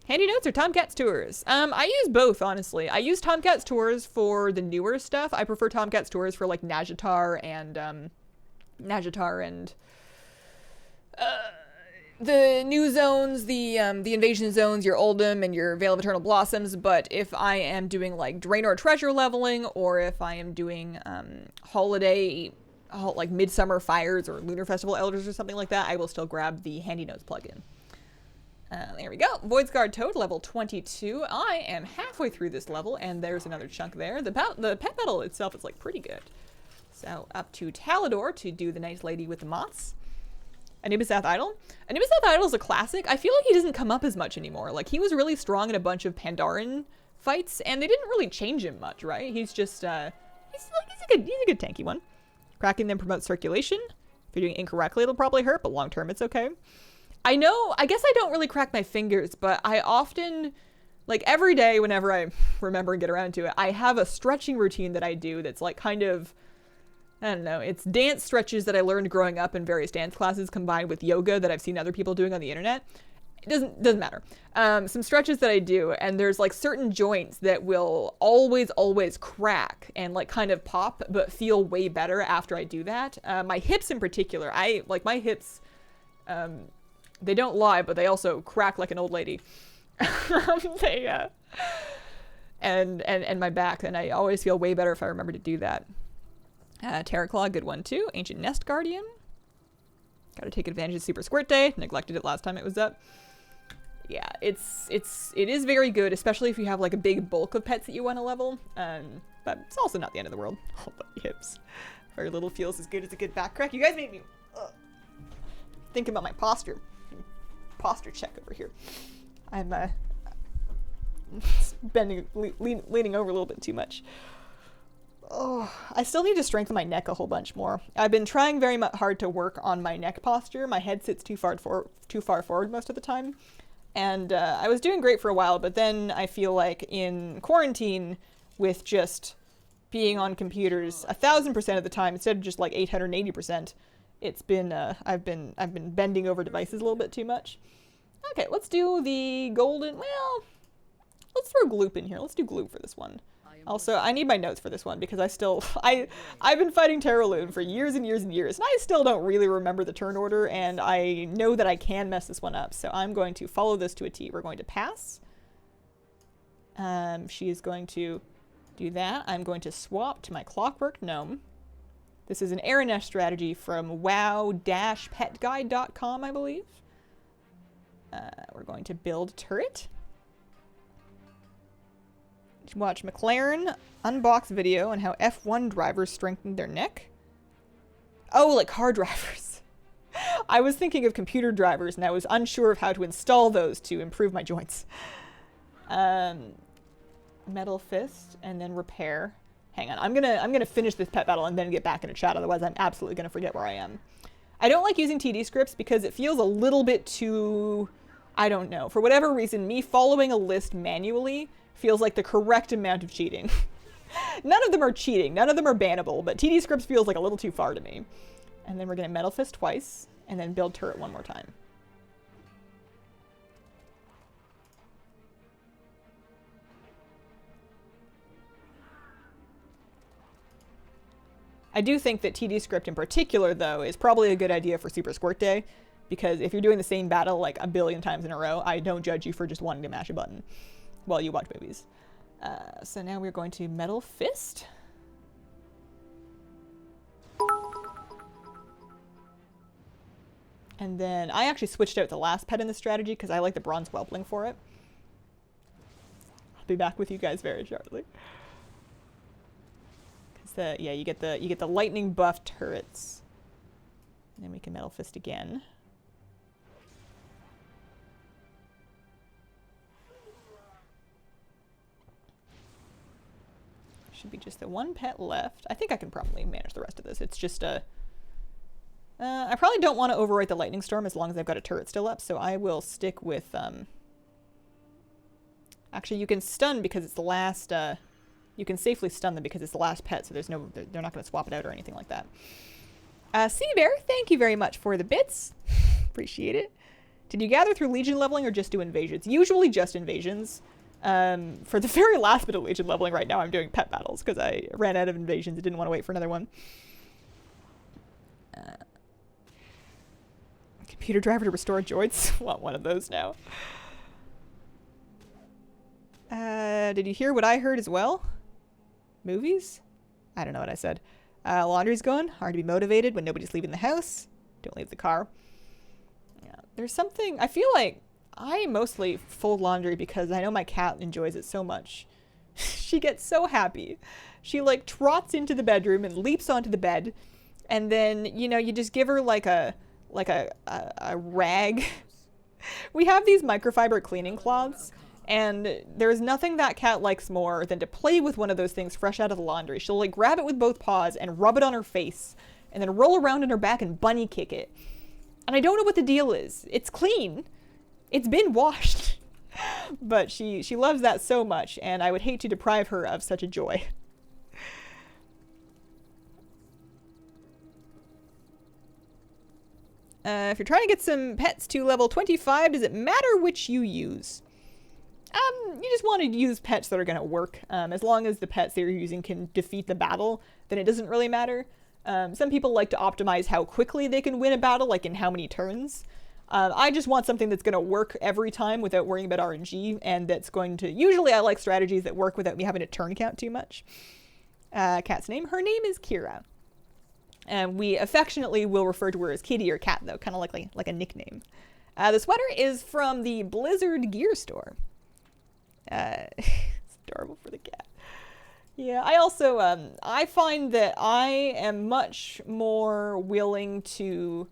Handy notes or Tomcat's tours? I use both, honestly. I use Tomcat's tours for the newer stuff. I prefer Tomcat's tours for like Najatar and the new zones, the invasion zones, your Oldham and your Veil of Eternal Blossoms. But if I am doing like Draenor treasure leveling, or if I am doing holiday, like Midsummer Fires or Lunar Festival Elders or something like that, I will still grab the Handy Notes plugin. There we go. Voidscarred Toad, level 22. I am halfway through this level, and there's another chunk there. The pet battle itself is like pretty good. So up to Talador to do the nice lady with the moths. Anibisath Idol. Anibisath Idol is a classic. I feel like he doesn't come up as much anymore. Like, he was really strong in a bunch of Pandaren fights, and they didn't really change him much, right? He's just, he's a good tanky one. Cracking them promotes circulation. If you're doing it incorrectly, it'll probably hurt, but long term, it's okay. I guess I don't really crack my fingers, but I often, like every day whenever I remember and get around to it, I have a stretching routine that I do that's like kind of, I don't know, it's dance stretches that I learned growing up in various dance classes combined with yoga that I've seen other people doing on the internet. It doesn't matter. Some stretches that I do, and there's like certain joints that will always crack and like kind of pop, but feel way better after I do that. My hips in particular, my hips, they don't lie, but they also crack like an old lady. And my back, and I always feel way better if I remember to do that. Terraclaw, good one too. Ancient Nest Guardian. Got to take advantage of Super Squirt Day. Neglected it last time it was up. Yeah, it is very good, especially if you have like a big bulk of pets that you want to level. But it's also not the end of the world. Oh, but hips. Very little feels as good as a good back crack. You guys made me think about my posture. Posture check over here. I'm leaning over a little bit too much. Oh, I still need to strengthen my neck a whole bunch more. I've been trying very hard to work on my neck posture. My head sits too far forward most of the time. And I was doing great for a while, but then I feel like in quarantine with just being on computers 1,000% of the time instead of just like 880%, it's been I've been bending over devices a little bit too much. Okay, let's do the golden. Well, let's throw Gloop in here. Let's do Gloop for this one. Also, I need my notes for this one because I've been fighting Heirlooms for years and years and years, and I still don't really remember the turn order, and I know that I can mess this one up, so I'm going to follow this to a T. We're going to pass. She is going to do that. I'm going to swap to my Clockwork Gnome. This is an Aranesh strategy from wow-petguide.com, I believe. We're going to build turret. Watch McLaren unbox video on how F1 drivers strengthened their neck. Oh, like car drivers. I was thinking of computer drivers, and I was unsure of how to install those to improve my joints. Metal Fist, and then repair. Hang on, I'm gonna finish this pet battle and then get back into chat. Otherwise, I'm absolutely gonna forget where I am. I don't like using TD scripts because it feels a little bit too, I don't know. For whatever reason, me following a list manually feels like the correct amount of cheating. None of them are cheating. None of them are bannable, but TD scripts feels like a little too far to me. And then we're going to Metal Fist twice, and then build turret one more time. I do think that TD script in particular, though, is probably a good idea for Super Squirt Day, because if you're doing the same battle like a billion times in a row, I don't judge you for just wanting to mash a button while you watch movies. So now we're going to Metal Fist. And then I actually switched out the last pet in the strategy because I like the Bronze Whelpling for it. I'll be back with you guys very shortly. Because yeah, you get the lightning buff turrets. And then we can Metal Fist again. Should be just the one pet left. I think I can probably manage the rest of this. It's just a... I probably don't want to overwrite the Lightning Storm as long as I've got a turret still up, so I will stick with... Actually, you can stun because it's the last... You can safely stun them because it's the last pet, so there's no... They're not going to swap it out or anything like that. Sea Bear, thank you very much for the bits. Appreciate it. Did you gather through Legion leveling or just do invasions? Usually just invasions. For the very last bit of Legion leveling right now, I'm doing pet battles because I ran out of invasions and didn't want to wait for another one. Computer driver to restore joints. Want one of those now. Did you hear what I heard as well? Movies? I don't know what I said. Laundry's going. Hard to be motivated when nobody's leaving the house. Don't leave the car. Yeah, there's something... I feel like I mostly fold laundry because I know my cat enjoys it so much. She gets so happy. She like trots into the bedroom and leaps onto the bed, and then, you know, you just give her like a rag. We have these microfiber cleaning cloths, and there's nothing that cat likes more than to play with one of those things fresh out of the laundry. She'll like grab it with both paws and rub it on her face, and then roll around on her back and bunny kick it. And I don't know what the deal is. It's clean. It's been washed. But she loves that so much, and I would hate to deprive her of such a joy. If you're trying to get some pets to level 25, does it matter which you use? You just want to use pets that are going to work. As long as the pets that you're using can defeat the battle, then it doesn't really matter. Some people like to optimize how quickly they can win a battle, like in how many turns. I just want something that's going to work every time without worrying about RNG, and that's going to... Usually I like strategies that work without me having to turn count too much. Cat's name? Her name is Kira. And we affectionately will refer to her as Kitty or Cat, though, kind of like a nickname. The sweater is from the Blizzard gear store. It's adorable for the cat. Yeah, I also, I find that I am much more willing to...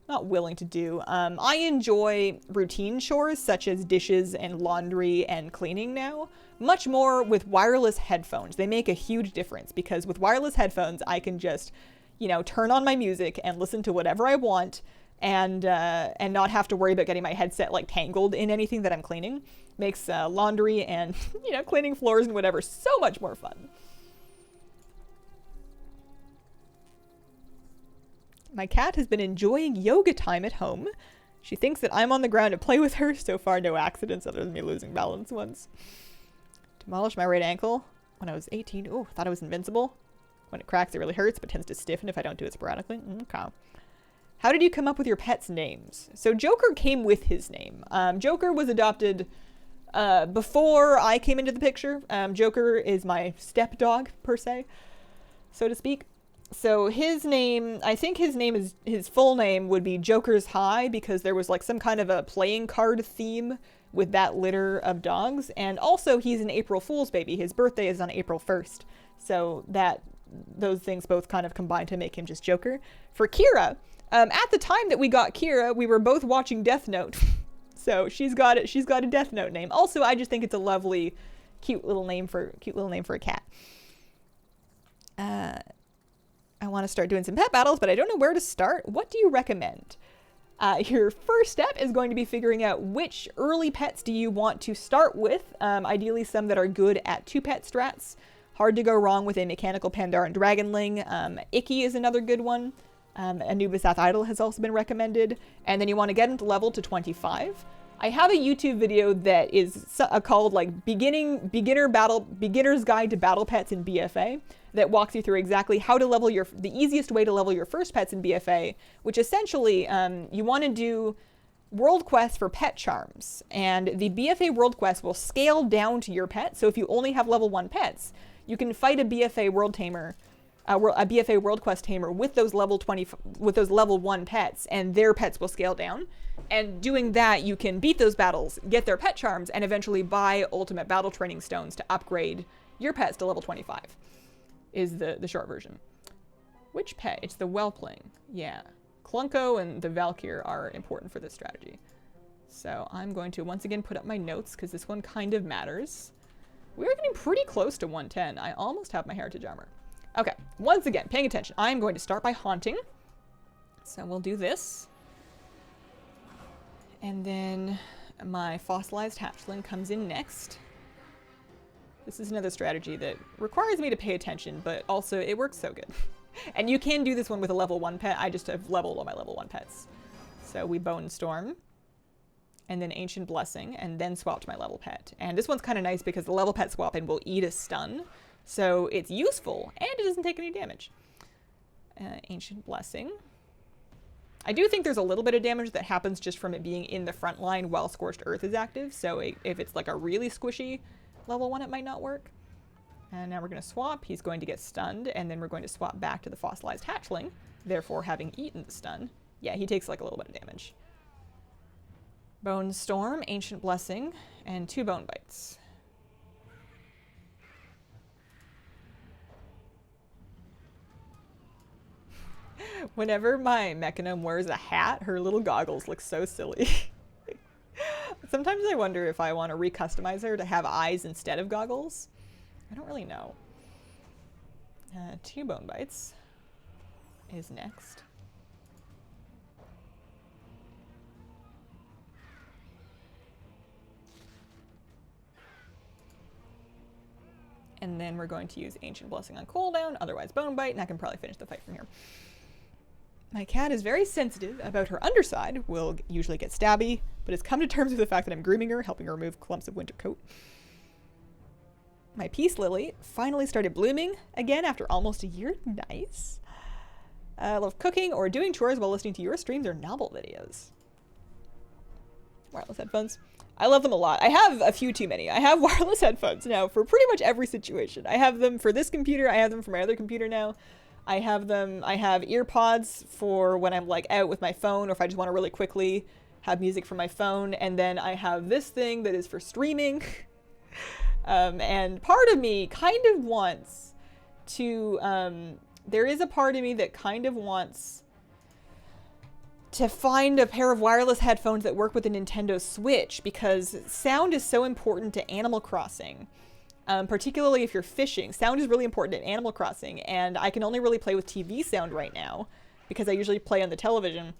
Not willing to do. I enjoy routine chores such as dishes and laundry and cleaning now, much more with wireless headphones. They make a huge difference because with wireless headphones, I can just, you know, turn on my music and listen to whatever I want and not have to worry about getting my headset like tangled in anything that I'm cleaning. Makes laundry and, you know, cleaning floors and whatever so much more fun. My cat has been enjoying yoga time at home. She thinks that I'm on the ground to play with her. So far, no accidents other than me losing balance once. Demolished my right ankle when I was 18. Oh, thought I was invincible. When it cracks, it really hurts, but tends to stiffen if I don't do it sporadically. Okay. How did you come up with your pet's names? So Joker came with his name. Joker was adopted before I came into the picture. Joker is my stepdog, per se, so to speak. So his name, I think his full name would be Joker's High, because there was like some kind of a playing card theme with that litter of dogs. And also he's an April Fool's baby. His birthday is on April 1st. So those things both kind of combine to make him just Joker. For Kira, at the time that we got Kira, we were both watching Death Note. So she's got a Death Note name. Also, I just think it's a lovely, cute little name for a cat. I want to start doing some pet battles, but I don't know where to start. What do you recommend? Your first step is going to be figuring out which early pets do you want to start with. Ideally, some that are good at 2-pet strats. Hard to go wrong with a Mechanical Pandaren Dragonling. Icky is another good one. Anubis Idol has also been recommended. And then you want to get them to level to 25. I have a YouTube video that is called like Beginner's Guide to Battle Pets in BFA that walks you through exactly how to level the easiest way to level your first pets in BFA, which essentially you want to do world quests for pet charms, and the BFA world quest will scale down to your pet. So if you only have level 1 pets, you can fight a BFA world tamer, a BFA world quest tamer with those level 1 pets, and their pets will scale down. And doing that, you can beat those battles, get their pet charms, and eventually buy ultimate battle training stones to upgrade your pets to level 25, is the short version. Which pet? It's the Whelpling. Yeah. Clunko and the Valkyr are important for this strategy. So I'm going to once again put up my notes because this one kind of matters. We're getting pretty close to 110. I almost have my heritage armor. Okay, once again, paying attention. I'm going to start by haunting. So we'll do this. And then my fossilized hatchling comes in next. This is another strategy that requires me to pay attention, but also it works so good. And you can do this one with a level 1 pet. I just have leveled all my level 1 pets. So we Bone Storm, and then Ancient Blessing, and then swapped my level pet. And this one's kind of nice because the level pet swap in will eat a stun. So it's useful, and it doesn't take any damage. Ancient Blessing. I do think there's a little bit of damage that happens just from it being in the front line while Scorched Earth is active. So if it's like a really squishy level 1, it might not work. And now we're going to swap. He's going to get stunned, and then we're going to swap back to the fossilized hatchling, therefore having eaten the stun. Yeah, he takes like a little bit of damage. Bone Storm, Ancient Blessing, and 2 Bone Bites. Whenever my Mechagnome wears a hat, her little goggles look so silly. Sometimes I wonder if I want to recustomize her to have eyes instead of goggles. I don't really know. 2 Bone Bites is next. And then we're going to use Ancient Blessing on cooldown, otherwise Bone Bite, and I can probably finish the fight from here. My cat is very sensitive about her underside, will usually get stabby, but has come to terms with the fact that I'm grooming her, helping her remove clumps of winter coat. My peace lily finally started blooming again after almost a year. Nice. I love cooking or doing chores while listening to your streams or novel videos. Wireless headphones. I love them a lot. I have a few too many. I have wireless headphones now for pretty much every situation. I have them for this computer. I have them for my other computer now. I have ear pods for when I'm like out with my phone or if I just want to really quickly have music from my phone. And then I have this thing that is for streaming. And part of me kind of wants to, there is a part of me that kind of wants to find a pair of wireless headphones that work with the Nintendo Switch because sound is so important to Animal Crossing. Particularly if you're fishing. Sound is really important in Animal Crossing, and I can only really play with TV sound right now because I usually play on the television.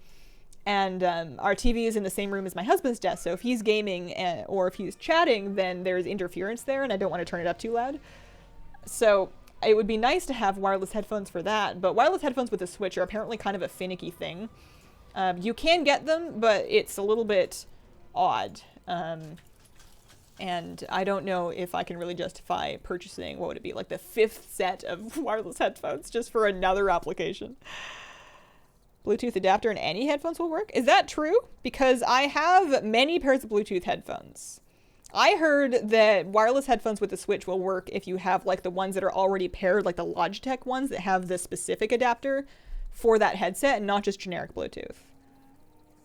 And our TV is in the same room as my husband's desk, so if he's gaming or if he's chatting, then there's interference there, and I don't want to turn it up too loud. So it would be nice to have wireless headphones for that, but wireless headphones with a Switch are apparently kind of a finicky thing. You can get them, but it's a little bit odd. And I don't know if I can really justify purchasing, what would it be, like the 5th set of wireless headphones just for another application. Bluetooth adapter and any headphones will work? Is that true? Because I have many pairs of Bluetooth headphones. I heard that wireless headphones with the Switch will work if you have like the ones that are already paired, like the Logitech ones that have the specific adapter for that headset and not just generic Bluetooth.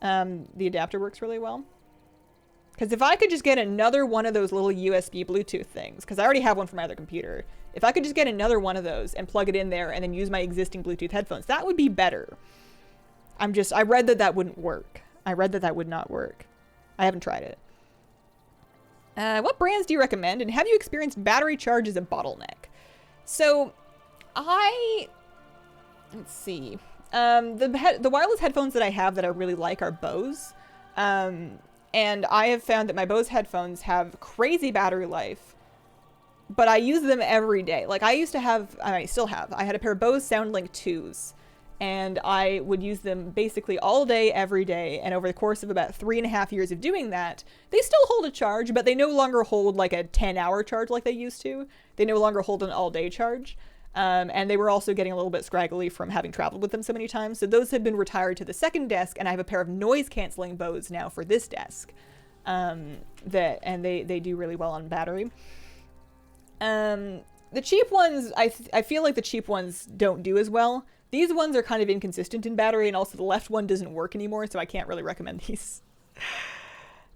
The adapter works really well. Because if I could just get another one of those little USB Bluetooth things, because I already have one for my other computer, if I could just get another one of those and plug it in there and then use my existing Bluetooth headphones, that would be better. I read that that wouldn't work. I read that that would not work. I haven't tried it. What brands do you recommend, and have you experienced battery charge as a bottleneck? So, let's see. The wireless headphones that I have that I really like are Bose. And I have found that my Bose headphones have crazy battery life, but I use them every day. Like I still have, I had a pair of Bose SoundLink 2s, and I would use them basically all day, every day. And over the course of about 3.5 years of doing that, they still hold a charge, but they no longer hold like a 10-hour charge like they used to. They no longer hold an all-day charge. And they were also getting a little bit scraggly from having traveled with them so many times. So those have been retired to the second desk, and I have a pair of noise-canceling Bose now for this desk. They do really well on battery. The cheap ones, I feel like the cheap ones don't do as well. These ones are kind of inconsistent in battery, and also the left one doesn't work anymore, so I can't really recommend these.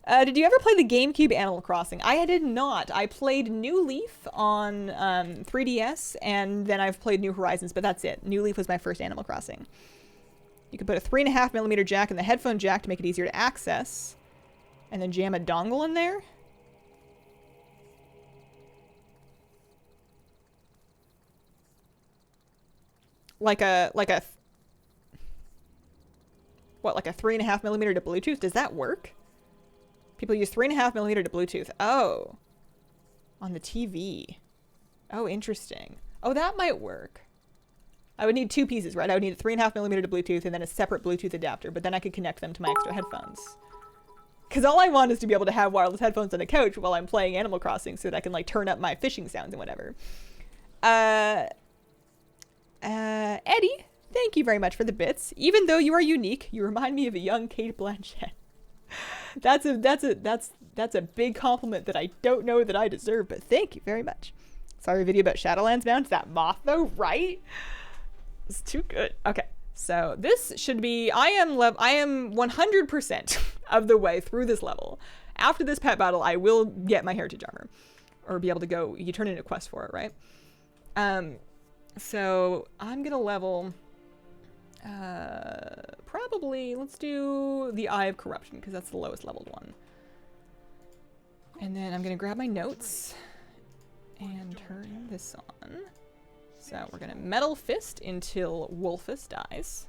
Did you ever play the GameCube Animal Crossing? I did not. I played New Leaf on 3DS, and then I've played New Horizons, but that's it. New Leaf was my first Animal Crossing. You could put a 3.5mm jack in the headphone jack to make it easier to access, and then jam a dongle in there. Like a 3.5mm to Bluetooth? Does that work? People use 3.5mm to Bluetooth. Oh. On the TV. Oh, interesting. Oh, that might work. I would need 2 pieces, right? I would need a 3.5mm to Bluetooth and then a separate Bluetooth adapter, but then I could connect them to my extra headphones. Because all I want is to be able to have wireless headphones on the couch while I'm playing Animal Crossing so that I can, like, turn up my fishing sounds and whatever. Eddie, thank you very much for the bits. Even though you are unique, you remind me of a young Kate Blanchett. That's a big compliment that I don't know that I deserve, but thank you very much. Sorry, video about Shadowlands Mount. That moth though, right? It's too good. Okay, so this should be. I am 100% of the way through this level. After this pet battle, I will get my heritage armor, or be able to go. You turn in a quest for it, right? So I'm gonna level. Probably let's do the Eye of Corruption because that's the lowest leveled one. And then I'm gonna grab my notes and turn this on. So we're gonna Metal Fist until Wolfus dies.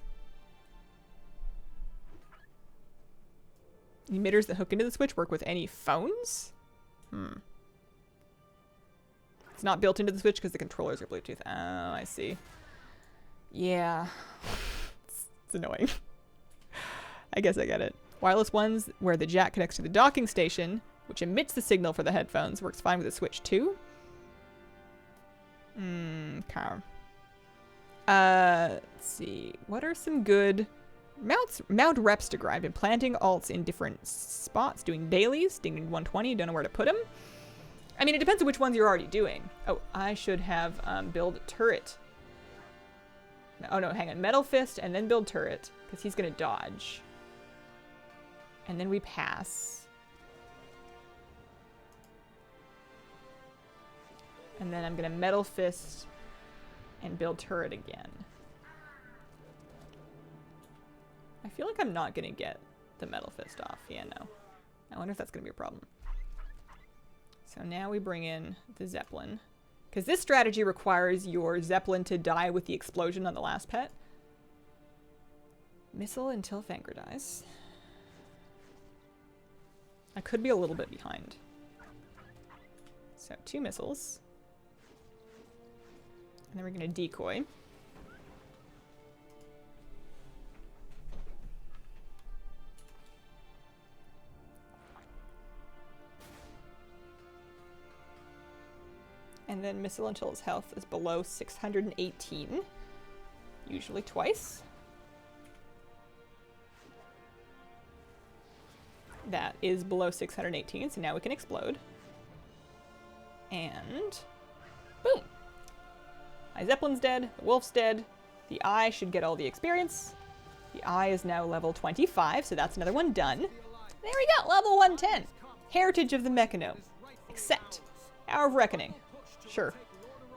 Emitters that hook into the Switch work with any phones? It's not built into the Switch because the controllers are Bluetooth. Oh, I see. Yeah. It's annoying. I guess I get it. Wireless ones where the jack connects to the docking station, which emits the signal for the headphones, works fine with the Switch too. Okay. Let's see. What are some good mount reps to grind? Been planting alts in different spots, doing dailies, dinging 120, don't know where to put them. I mean, it depends on which ones you're already doing. Oh, I should have build turret. Oh no, hang on. Metal Fist and then build turret, because he's going to dodge. And then we pass. And then I'm going to Metal Fist and build turret again. I feel like I'm not going to get the Metal Fist off. Yeah, no. I wonder if that's going to be a problem. So now we bring in the Zeppelin. Because this strategy requires your Zeppelin to die with the explosion on the last pet. Missile until Fanger dies. I could be a little bit behind. So 2 missiles. And then we're going to decoy. And then missile until his health is below 618. Usually twice. That is below 618, so now we can explode. And boom! My Zeppelin's dead, the Wolf's dead, the Eye should get all the experience. The Eye is now level 25, so that's another one done. There we go, level 110. Heritage of the Mechagnome. Accept. Hour of Reckoning. Sure.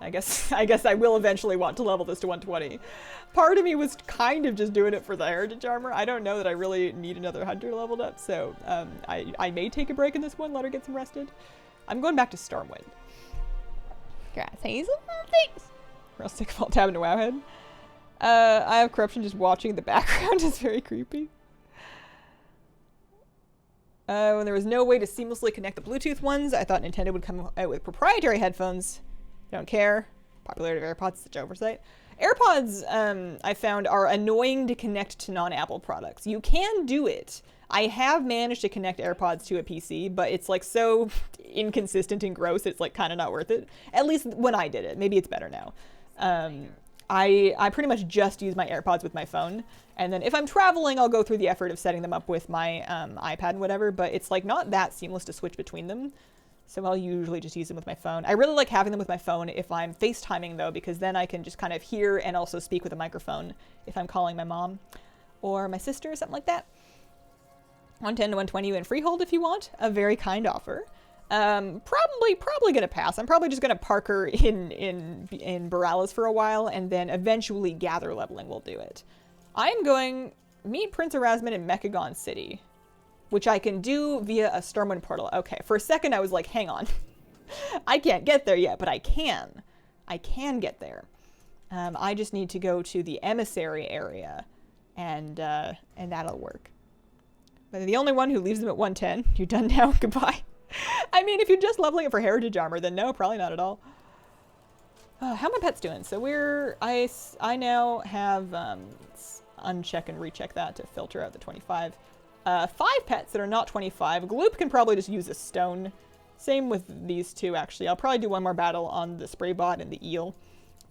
I guess I will eventually want to level this to 120. Part of me was kind of just doing it for the heritage armor. I don't know that I really need another hunter leveled up, so I may take a break in this one, let her get some rested. I'm going back to Stormwind. Grass Hazel, thanks. Real sick of alt tab into Wowhead. I have corruption just watching in the background is very creepy. When there was no way to seamlessly connect the Bluetooth ones, I thought Nintendo would come out with proprietary headphones. Don't care. Popularity of AirPods, such oversight. AirPods, I found, are annoying to connect to non-Apple products. You can do it. I have managed to connect AirPods to a PC, but it's like so inconsistent and gross, it's like kind of not worth it. At least when I did it. Maybe it's better now. I pretty much just use my AirPods with my phone. And then if I'm traveling, I'll go through the effort of setting them up with my iPad and whatever, but it's like not that seamless to switch between them. So I'll usually just use them with my phone. I really like having them with my phone if I'm FaceTiming though, because then I can just kind of hear and also speak with a microphone if I'm calling my mom or my sister or something like that. 110 to 120 in freehold if you want. A very kind offer. Probably gonna pass. I'm probably just gonna park her in Borealis for a while, and then eventually gather leveling will do it. I'm going meet Prince Erasmus in Mechagon City, which I can do via a Stormwind portal. Okay, for a second I was like, hang on. I can't get there yet, but I can. I can get there. I just need to go to the emissary area, and that'll work. But the only one who leaves them at 110, you're done now, goodbye. I mean, if you're just leveling it for heritage armor, then no, probably not at all. How are my pets doing? So I now have, uncheck and recheck that to filter out the 25. 5 pets that are not 25. Gloop can probably just use a stone. Same with these two, actually. I'll probably do one more battle on the spray bot and the eel,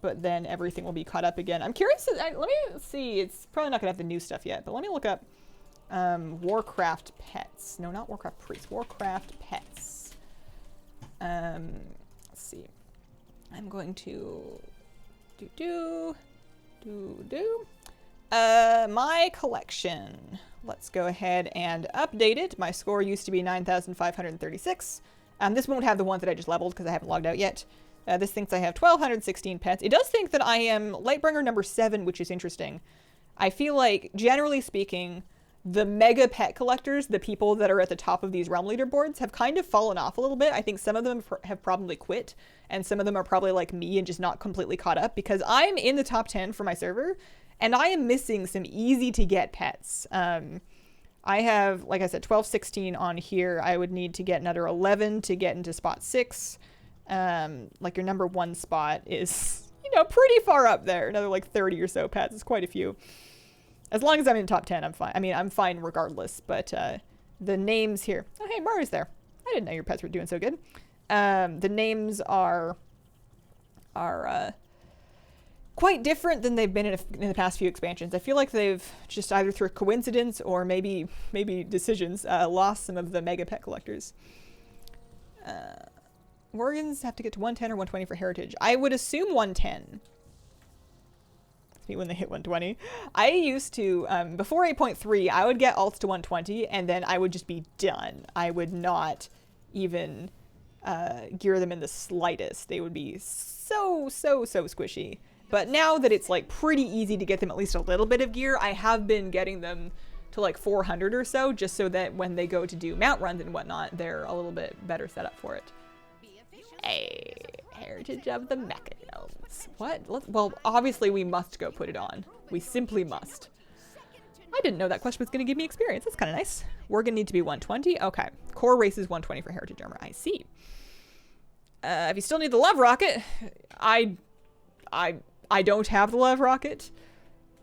but then everything will be caught up again. I'm curious, let me see, it's probably not gonna have the new stuff yet, but let me look up Warcraft pets. No, not Warcraft priests. Warcraft pets. Let's see. I'm going to my collection. Let's go ahead and update it. My score used to be 9,536. This won't have the ones that I just leveled because I haven't logged out yet. This thinks I have 1,216 pets. It does think that I am Lightbringer number 7, which is interesting. I feel like, generally speaking, the mega pet collectors, the people that are at the top of these realm leaderboards, have kind of fallen off a little bit. I think some of them have probably quit, and some of them are probably like me and just not completely caught up, because I'm in the top 10 for my server, and I am missing some easy to get pets. I have, like I said, 1216 on here. I would need to get another 11 to get into spot 6. Like your number 1 spot is, you know, pretty far up there. Another like 30 or so pets. It's quite a few. As long as I'm in top 10, I'm fine. I mean, I'm fine regardless, but the names here. Oh, hey, Mari's there. I didn't know your pets were doing so good. The names are quite different than they've been in the past few expansions. I feel like they've just either through coincidence or maybe decisions lost some of the mega pet collectors. Morgans have to get to 110 or 120 for heritage. I would assume 110. That's me when they hit 120. I used to, before 8.3, I would get alts to 120 and then I would just be done. I would not even gear them in the slightest. They would be so squishy. But now that it's like pretty easy to get them at least a little bit of gear, I have been getting them to like 400 or so, just so that when they go to do mount runs and whatnot, they're a little bit better set up for it. Hey, heritage of the Mechagnomes. What? Well, obviously we must go put it on. We simply must. I didn't know that question was going to give me experience. That's kind of nice. We're going to need to be 120. Okay. Core race is 120 for heritage armor. I see. If you still need the love rocket, I don't have the love rocket.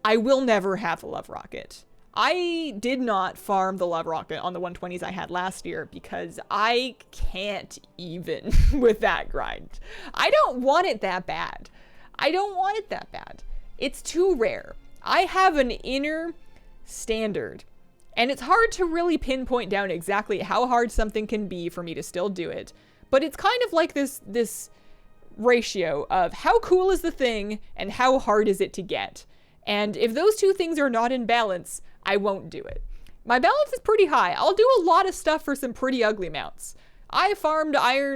I will never have the love rocket. I did not farm the love rocket on the 120s I had last year because I can't even with that grind. I don't want it that bad. I don't want it that bad. It's too rare. I have an inner standard, and it's hard to really pinpoint down exactly how hard something can be for me to still do it. But it's kind of like this ratio of how cool is the thing and how hard is it to get. And if those two things are not in balance, I won't do it. My balance is pretty high. I'll do a lot of stuff for some pretty ugly mounts. I farmed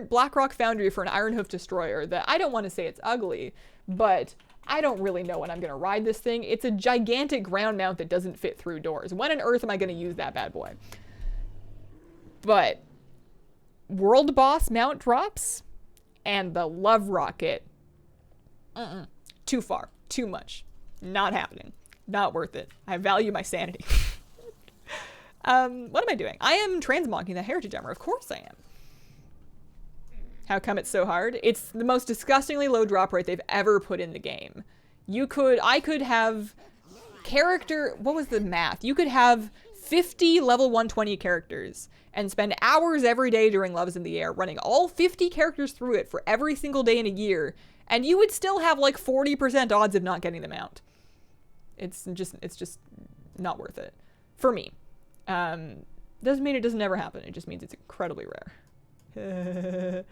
Blackrock Foundry for an Ironhoof Destroyer that I don't want to say it's ugly, but I don't really know when I'm going to ride this thing. It's a gigantic ground mount that doesn't fit through doors. When on earth am I going to use that bad boy? But World Boss mount drops and the Love Rocket, too far, too much. Not happening. Not worth it. I value my sanity. What am I doing? I am transmogging the heritage armor. Of course I am. How come it's so hard? It's the most disgustingly low drop rate they've ever put in the game. I could have character, what was the math? You could have 50 level 120 characters and spend hours every day during Loves in the Air running all 50 characters through it for every single day in a year, and you would still have like 40% odds of not getting them out. It's just not worth it for me. Doesn't mean it doesn't ever happen. It just means it's incredibly rare.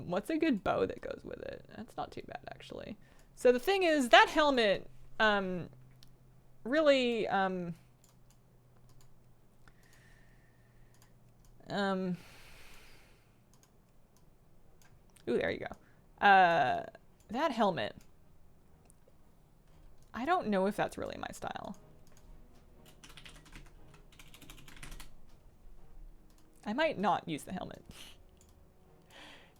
What's a good bow that goes with it? That's not too bad, actually. So the thing is, that helmet, really, ooh, there you go. That helmet, I don't know if that's really my style. I might not use the helmet.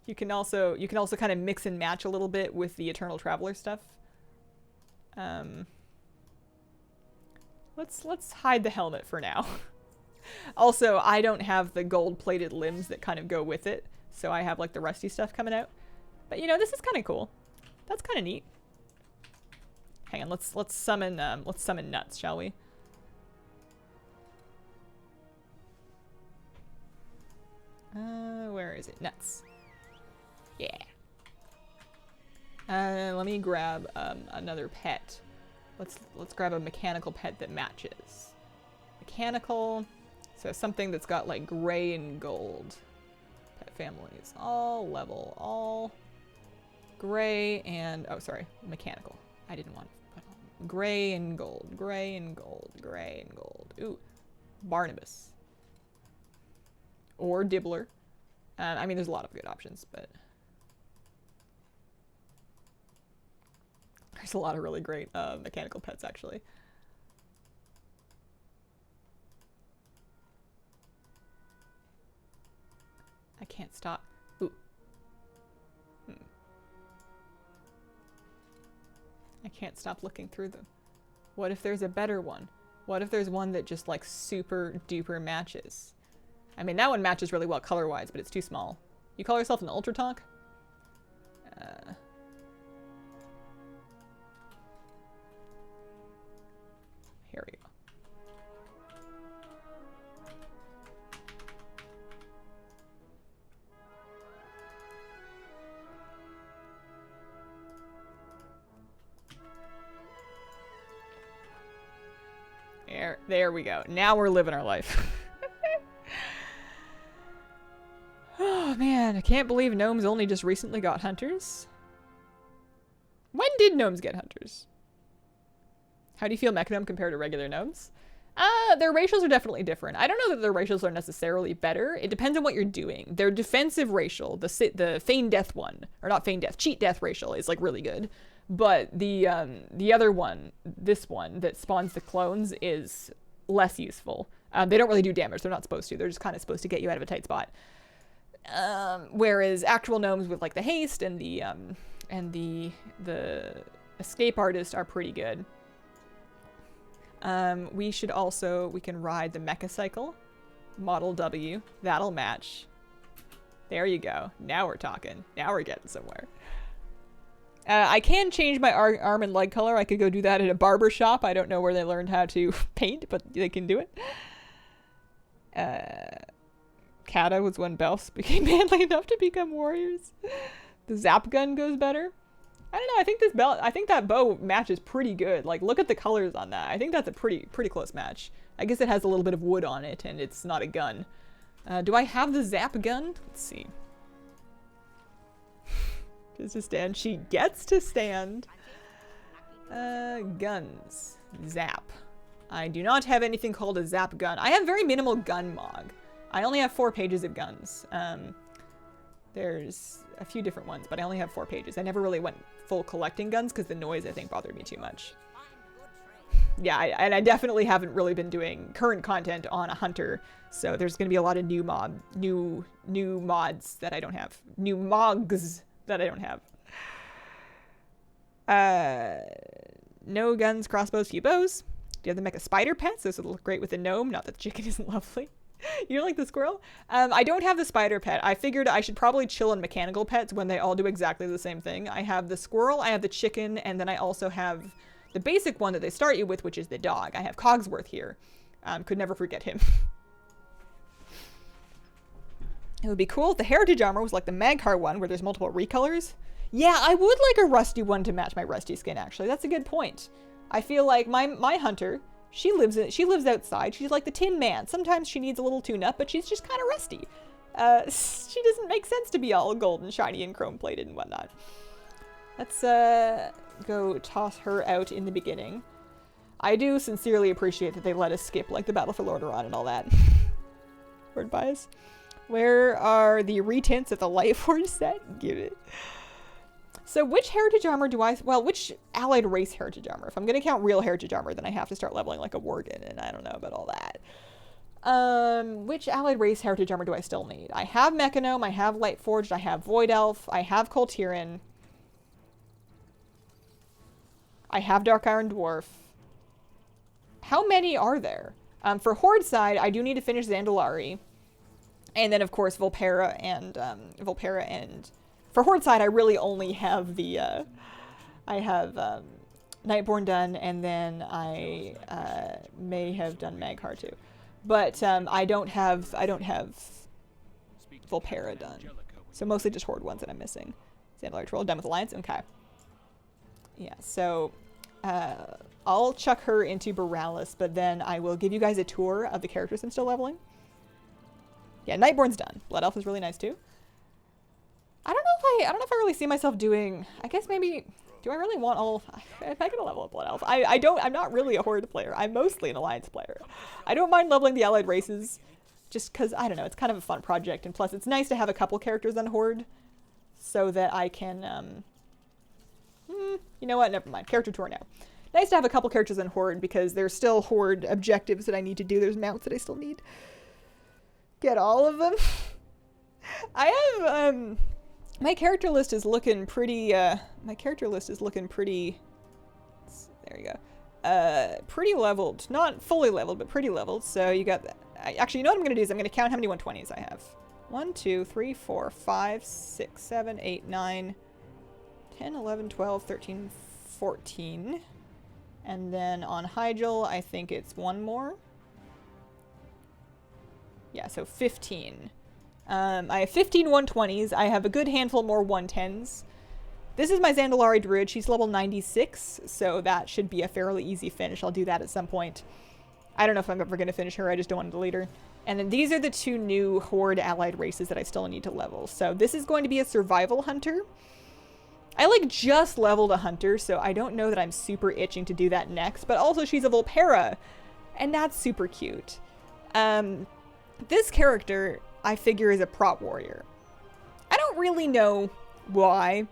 You can also kind of mix and match a little bit with the Eternal Traveler stuff. Let's hide the helmet for now. Also, I don't have the gold-plated limbs that kind of go with it, so I have like the rusty stuff coming out. But you know, this is kind of cool. That's kind of neat. Hang on, let's summon Nuts, shall we? Where is it? Nuts. Yeah. Let me grab another pet. Let's grab a mechanical pet that matches. Mechanical, so something that's got like gray and gold. Pet families, all level, all gray and mechanical. I didn't want to put on gray and gold, gray and gold, gray and gold. Ooh, Barnabas or Dibbler. I mean, there's a lot of good options, but there's a lot of really great mechanical pets, actually. I can't stop. Ooh. I can't stop looking through them. What if there's a better one? What if there's one that just like super duper matches? I mean, that one matches really well color-wise, but it's too small. You call yourself an Ultra Tonk? There we go. Now we're living our life. Oh man, I can't believe gnomes only just recently got hunters. When did gnomes get hunters? How do you feel Mechagnome compared to regular gnomes? Their racials are definitely different. I don't know that their racials are necessarily better. It depends on what you're doing. Their defensive racial, the feign death one, or not feign death, cheat death racial is like really good. But the other one, this one that spawns the clones, is less useful. They don't really do damage. They're not supposed to. They're just kind of supposed to get you out of a tight spot. Whereas actual gnomes with like the haste and the escape artist are pretty good. We can ride the mecha cycle, model W. That'll match. There you go. Now we're talking. Now we're getting somewhere. I can change my arm and leg color. I could go do that at a barber shop. I don't know where they learned how to paint, but they can do it. Kata was when Belfs became manly enough to become warriors. The zap gun goes better. I don't know. I think that bow matches pretty good. Like, look at the colors on that. I think that's a pretty close match. I guess it has a little bit of wood on it, and it's not a gun. Do I have the zap gun? Let's see. Just to stand. She gets to stand. Guns. Zap. I do not have anything called a zap gun. I have very minimal gun mog. I only have 4 pages of guns. There's a few different ones, but I only have 4 pages. I never really went full collecting guns because the noise, I think, bothered me too much. Yeah, and I definitely haven't really been doing current content on a hunter, so there's going to be a lot of new mods that I don't have. New mogs that I don't have. No guns, crossbows, few bows. Do you have the mecha spider pets? Those would look great with a gnome. Not that the chicken isn't lovely. You don't like the squirrel? I don't have the spider pet. I figured I should probably chill on mechanical pets when they all do exactly the same thing. I have the squirrel, I have the chicken, and then I also have the basic one that they start you with, which is the dog. I have Cogsworth here. Could never forget him. It would be cool if the heritage armor was like the Magcar one, where there's multiple recolors. Yeah, I would like a rusty one to match my rusty skin, actually. That's a good point. I feel like my hunter... She lives outside. She's like the Tin Man. Sometimes she needs a little tune-up, but she's just kind of rusty. She doesn't make sense to be all gold and shiny and chrome-plated and whatnot. Let's go toss her out in the beginning. I do sincerely appreciate that they let us skip like the Battle for Lordaeron and all that. Word bias. Where are the retints of the Light Forge set? Give it. So which heritage armor do I... Well, which allied race heritage armor? If I'm going to count real heritage armor, then I have to start leveling like a Worgen, and I don't know about all that. Which allied race heritage armor do I still need? I have Mechagnome, I have Lightforged, I have Void Elf, I have Coltiran. I have Dark Iron Dwarf. How many are there? For Horde side, I do need to finish Zandalari. And then, of course, Volpera and... For Horde side, I really only have the, I have Nightborn done, and then I may have done Magcar too. But I don't have Volpera done. So mostly just Horde ones that I'm missing. Zandalari Troll, done with Alliance? Okay. Yeah, so I'll chuck her into Borealis, but then I will give you guys a tour of the characters I'm still leveling. Yeah, Nightborn's done. Blood Elf is really nice too. I don't know if I really see myself doing, I guess maybe, do I really want all, if I can level up Blood Elf. I'm not really a Horde player. I'm mostly an Alliance player. I don't mind leveling the allied races just because, I don't know, it's kind of a fun project. And plus it's nice to have a couple characters on Horde so that I can, you know what, never mind. Character tour now. Nice to have a couple characters on Horde because there's still Horde objectives that I need to do. There's mounts that I still need. Get all of them. I have, my character list is looking pretty, there you go. Pretty leveled. Not fully leveled, but pretty leveled. So you got, actually, you know what I'm going to do is I'm going to count how many 120s I have. 1, 2, 3, 4, 5, 6, 7, 8, 9, 10, 11, 12, 13, 14. And then on Hyjal, I think it's one more. Yeah, so 15. I have 15 120s. I have a good handful more 110s. This is my Zandalari Druid. She's level 96, so that should be a fairly easy finish. I'll do that at some point. I don't know if I'm ever going to finish her. I just don't want to delete her. And then these are the 2 new Horde allied races that I still need to level. So this is going to be a survival hunter. I like just leveled a hunter, so I don't know that I'm super itching to do that next. But also she's a Volpera, and that's super cute. This character, I figure, is a prop warrior. I don't really know why,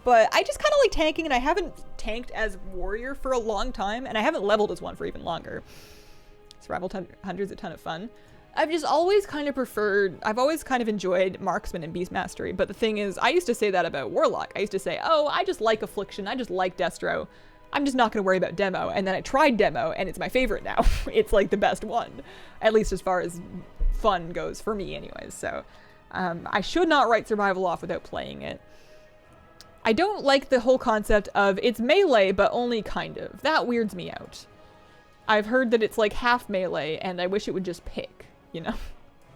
but I just kind of like tanking, and I haven't tanked as warrior for a long time, and I haven't leveled as one for even longer. Survival hunter is a ton of fun. I've just always kind of preferred, I've always kind of enjoyed marksman and beast mastery, but the thing is, I used to say that about warlock. I used to say, oh, I just like affliction, I just like destro. I'm just not going to worry about demo. And then I tried demo, and it's my favorite now. It's like the best one, at least as far as fun goes for me anyways. So I should not write survival off without playing it. I don't like the whole concept of it's melee, but only kind of. That weirds me out. I've heard that it's like half melee, and I wish it would just pick, you know?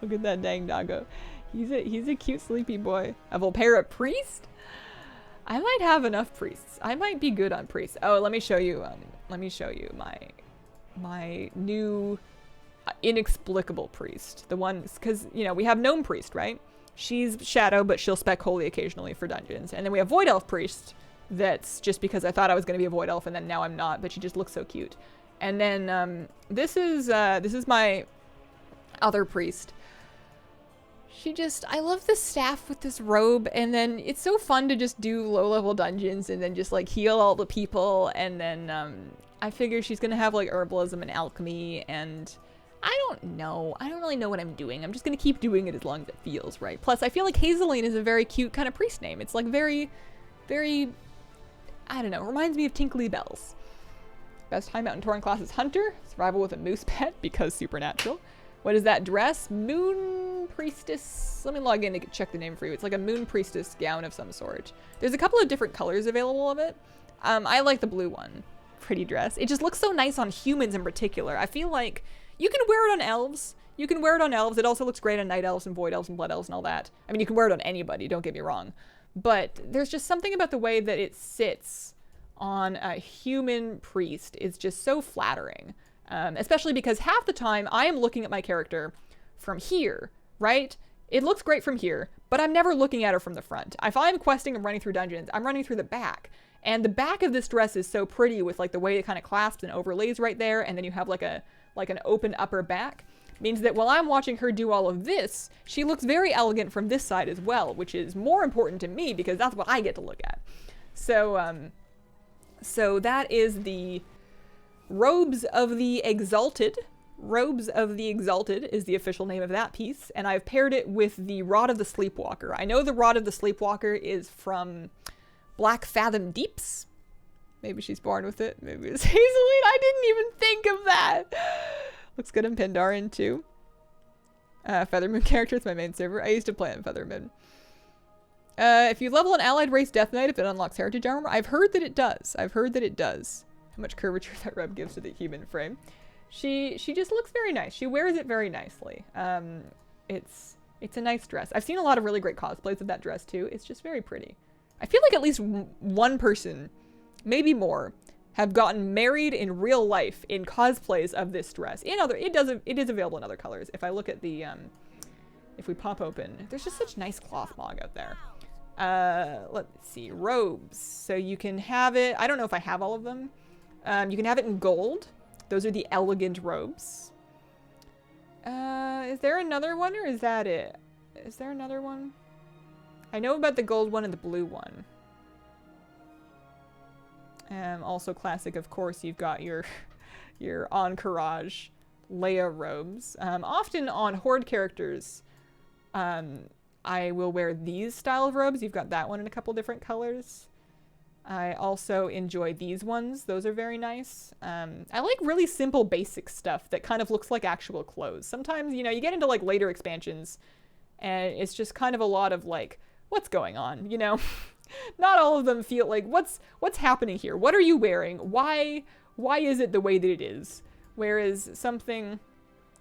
Look at that dang doggo. He's a cute sleepy boy. A Volpera priest? I might have enough priests. I might be good on priests. Oh, let me show you my new inexplicable priest. The one, because, you know, we have gnome priest, right? She's shadow, but she'll spec holy occasionally for dungeons. And then we have void elf priest. That's just because I thought I was going to be a void elf, and then now I'm not, but she just looks so cute. And then this is my other priest. I love the staff with this robe, and then it's so fun to just do low-level dungeons and then just like heal all the people, and then I figure she's gonna have like herbalism and alchemy, and I don't know. I don't really know what I'm doing. I'm just gonna keep doing it as long as it feels right. Plus, I feel like Hazelene is a very cute kind of priest name. It's like very, very, I don't know, reminds me of Tinkly Bells. Best time out in Tauren class is Hunter. Survival with a moose pet because supernatural. What is that dress? Moon Priestess. Let me log in to check the name for you. It's like a Moon Priestess gown of some sort. There's a couple of different colors available of it. I like the blue one. Pretty dress. It just looks so nice on humans in particular. I feel like you can wear it on elves. You can wear it on elves. It also looks great on night elves and void elves and blood elves and all that. I mean, you can wear it on anybody, don't get me wrong. But there's just something about the way that it sits on a human priest is just so flattering. Especially because half the time I am looking at my character from here, right? It looks great from here, but I'm never looking at her from the front. If I'm questing and running through dungeons, I'm running through the back. And the back of this dress is so pretty with like the way it kind of clasps and overlays right there, and then you have like an open upper back. Means that while I'm watching her do all of this, she looks very elegant from this side as well, which is more important to me because that's what I get to look at. So that is the Robes of the Exalted. Robes of the Exalted is the official name of that piece, and I've paired it with the Rod of the Sleepwalker. I know the Rod of the Sleepwalker is from Black Fathom Deeps. Maybe she's born with it. Maybe it's Hazelene. I didn't even think of that. Looks good in Pandaren too. Feathermoon character is my main server. I used to play on Feathermoon. If you level an allied race Death Knight, if it unlocks heritage armor, I've heard that it does. How much curvature that robe gives to the human frame. She just looks very nice. She wears it very nicely. It's a nice dress. I've seen a lot of really great cosplays of that dress too. It's just very pretty. I feel like at least one person, maybe more, have gotten married in real life in cosplays of this dress. It is available in other colors. If I look at the if we pop open, there's just such nice cloth mog out there. Let's see, robes. So you can have it. I don't know if I have all of them. You can have it in gold. Those are the elegant robes. Is there another one, or is that it? Is there another one? I know about the gold one and the blue one. Also classic, of course, you've got your Encourage Leia robes. Often on Horde characters, I will wear these style of robes. You've got that one in a couple different colors. I also enjoy these ones. Those are very nice. I like really simple basic stuff that kind of looks like actual clothes. Sometimes, you know, you get into like later expansions and it's just kind of a lot of like, what's going on, you know? Not all of them feel like, what's happening here? What are you wearing? Why is it the way that it is? Whereas something,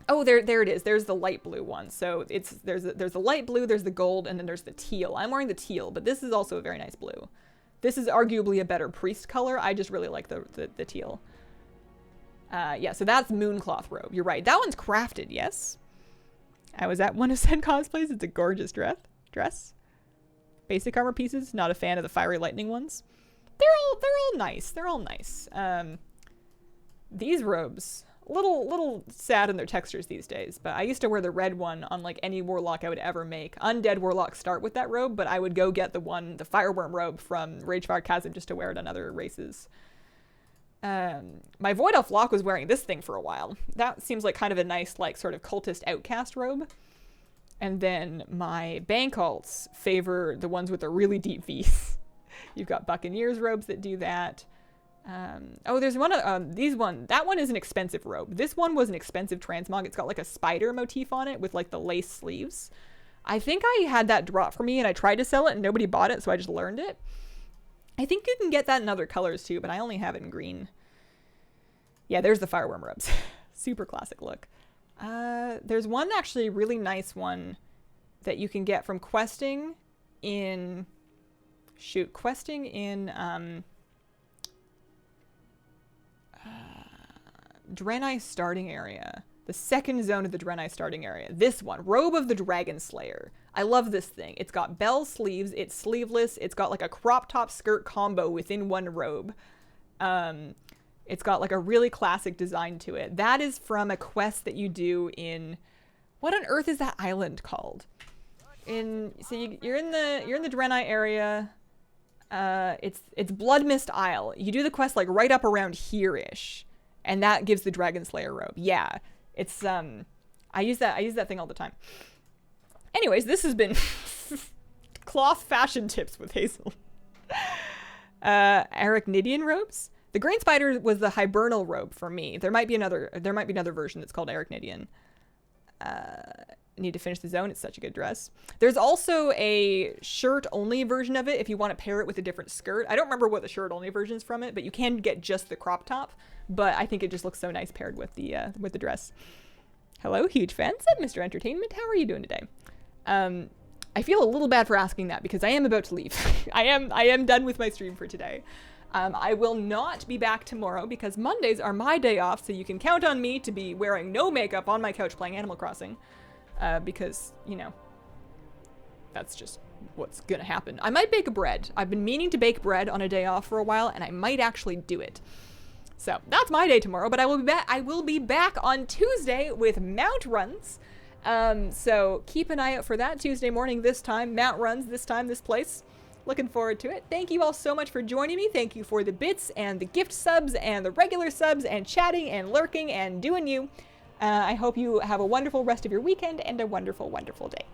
oh, there it is. There's the light blue one. So there's the light blue, there's the gold, and then there's the teal. I'm wearing the teal, but this is also a very nice blue. This is arguably a better priest color. I just really like the teal. Yeah, so that's Mooncloth robe. You're right. That one's crafted, yes? I was at one of said cosplays. It's a gorgeous dress. Basic armor pieces. Not a fan of the fiery lightning ones. They're all nice. They're all nice. These robes, little sad in their textures these days, but I used to wear the red one on like any warlock I would ever make. Undead warlocks start with that robe, but I would go get the fireworm robe from Ragefire Chasm just to wear it on other races. My Void Elf Lock was wearing this thing for a while. That seems like kind of a nice, like, sort of cultist outcast robe. And then my Bank Alts favor the ones with the really deep V's. You've got Buccaneers robes that do that. Oh, there's one of that one is an expensive robe. This one was an expensive transmog. It's got like a spider motif on it with like the lace sleeves. I think I had that drop for me and I tried to sell it and nobody bought it, so I just learned it. I think you can get that in other colors too, but I only have it in green. Yeah, there's the fireworm robes. Super classic look. There's one actually really nice one that you can get from questing in Draenei starting area. The second zone of the Draenei starting area. This one, Robe of the Dragon Slayer. I love this thing. It's got bell sleeves, it's sleeveless, it's got like a crop top skirt combo within one robe. It's got like a really classic design to it. That is from a quest that you do in, what on earth is that island called? You're in the Draenei area. It's Blood Mist Isle. You do the quest like right up around here-ish, and that gives the Dragon Slayer robe. Yeah, it's I use that thing all the time. Anyways, this has been cloth fashion tips with Hazel. Arachnidian robes. The Grain Spider was the hibernal robe for me. There might be another version that's called Arachnidian. Need to finish the zone. It's such a good dress. There's also a shirt only version of it if you want to pair it with a different skirt. I don't remember what the shirt only version is from it, but you can get just the crop top. But I think it just looks so nice paired with the dress. Hello, huge fans at Mr. Entertainment. How are you doing today? I feel a little bad for asking that because I am about to leave. I am done with my stream for today. I will not be back tomorrow because Mondays are my day off, so you can count on me to be wearing no makeup on my couch playing Animal Crossing. Because, you know, that's just what's gonna happen. I might bake bread. I've been meaning to bake bread on a day off for a while, and I might actually do it. So that's my day tomorrow, but I will be back on Tuesday with mount runs. So keep an eye out for that Tuesday morning this time. Mount runs this time, this place. Looking forward to it. Thank you all so much for joining me. Thank you for the bits and the gift subs and the regular subs and chatting and lurking and doing you. I hope you have a wonderful rest of your weekend and a wonderful, wonderful day.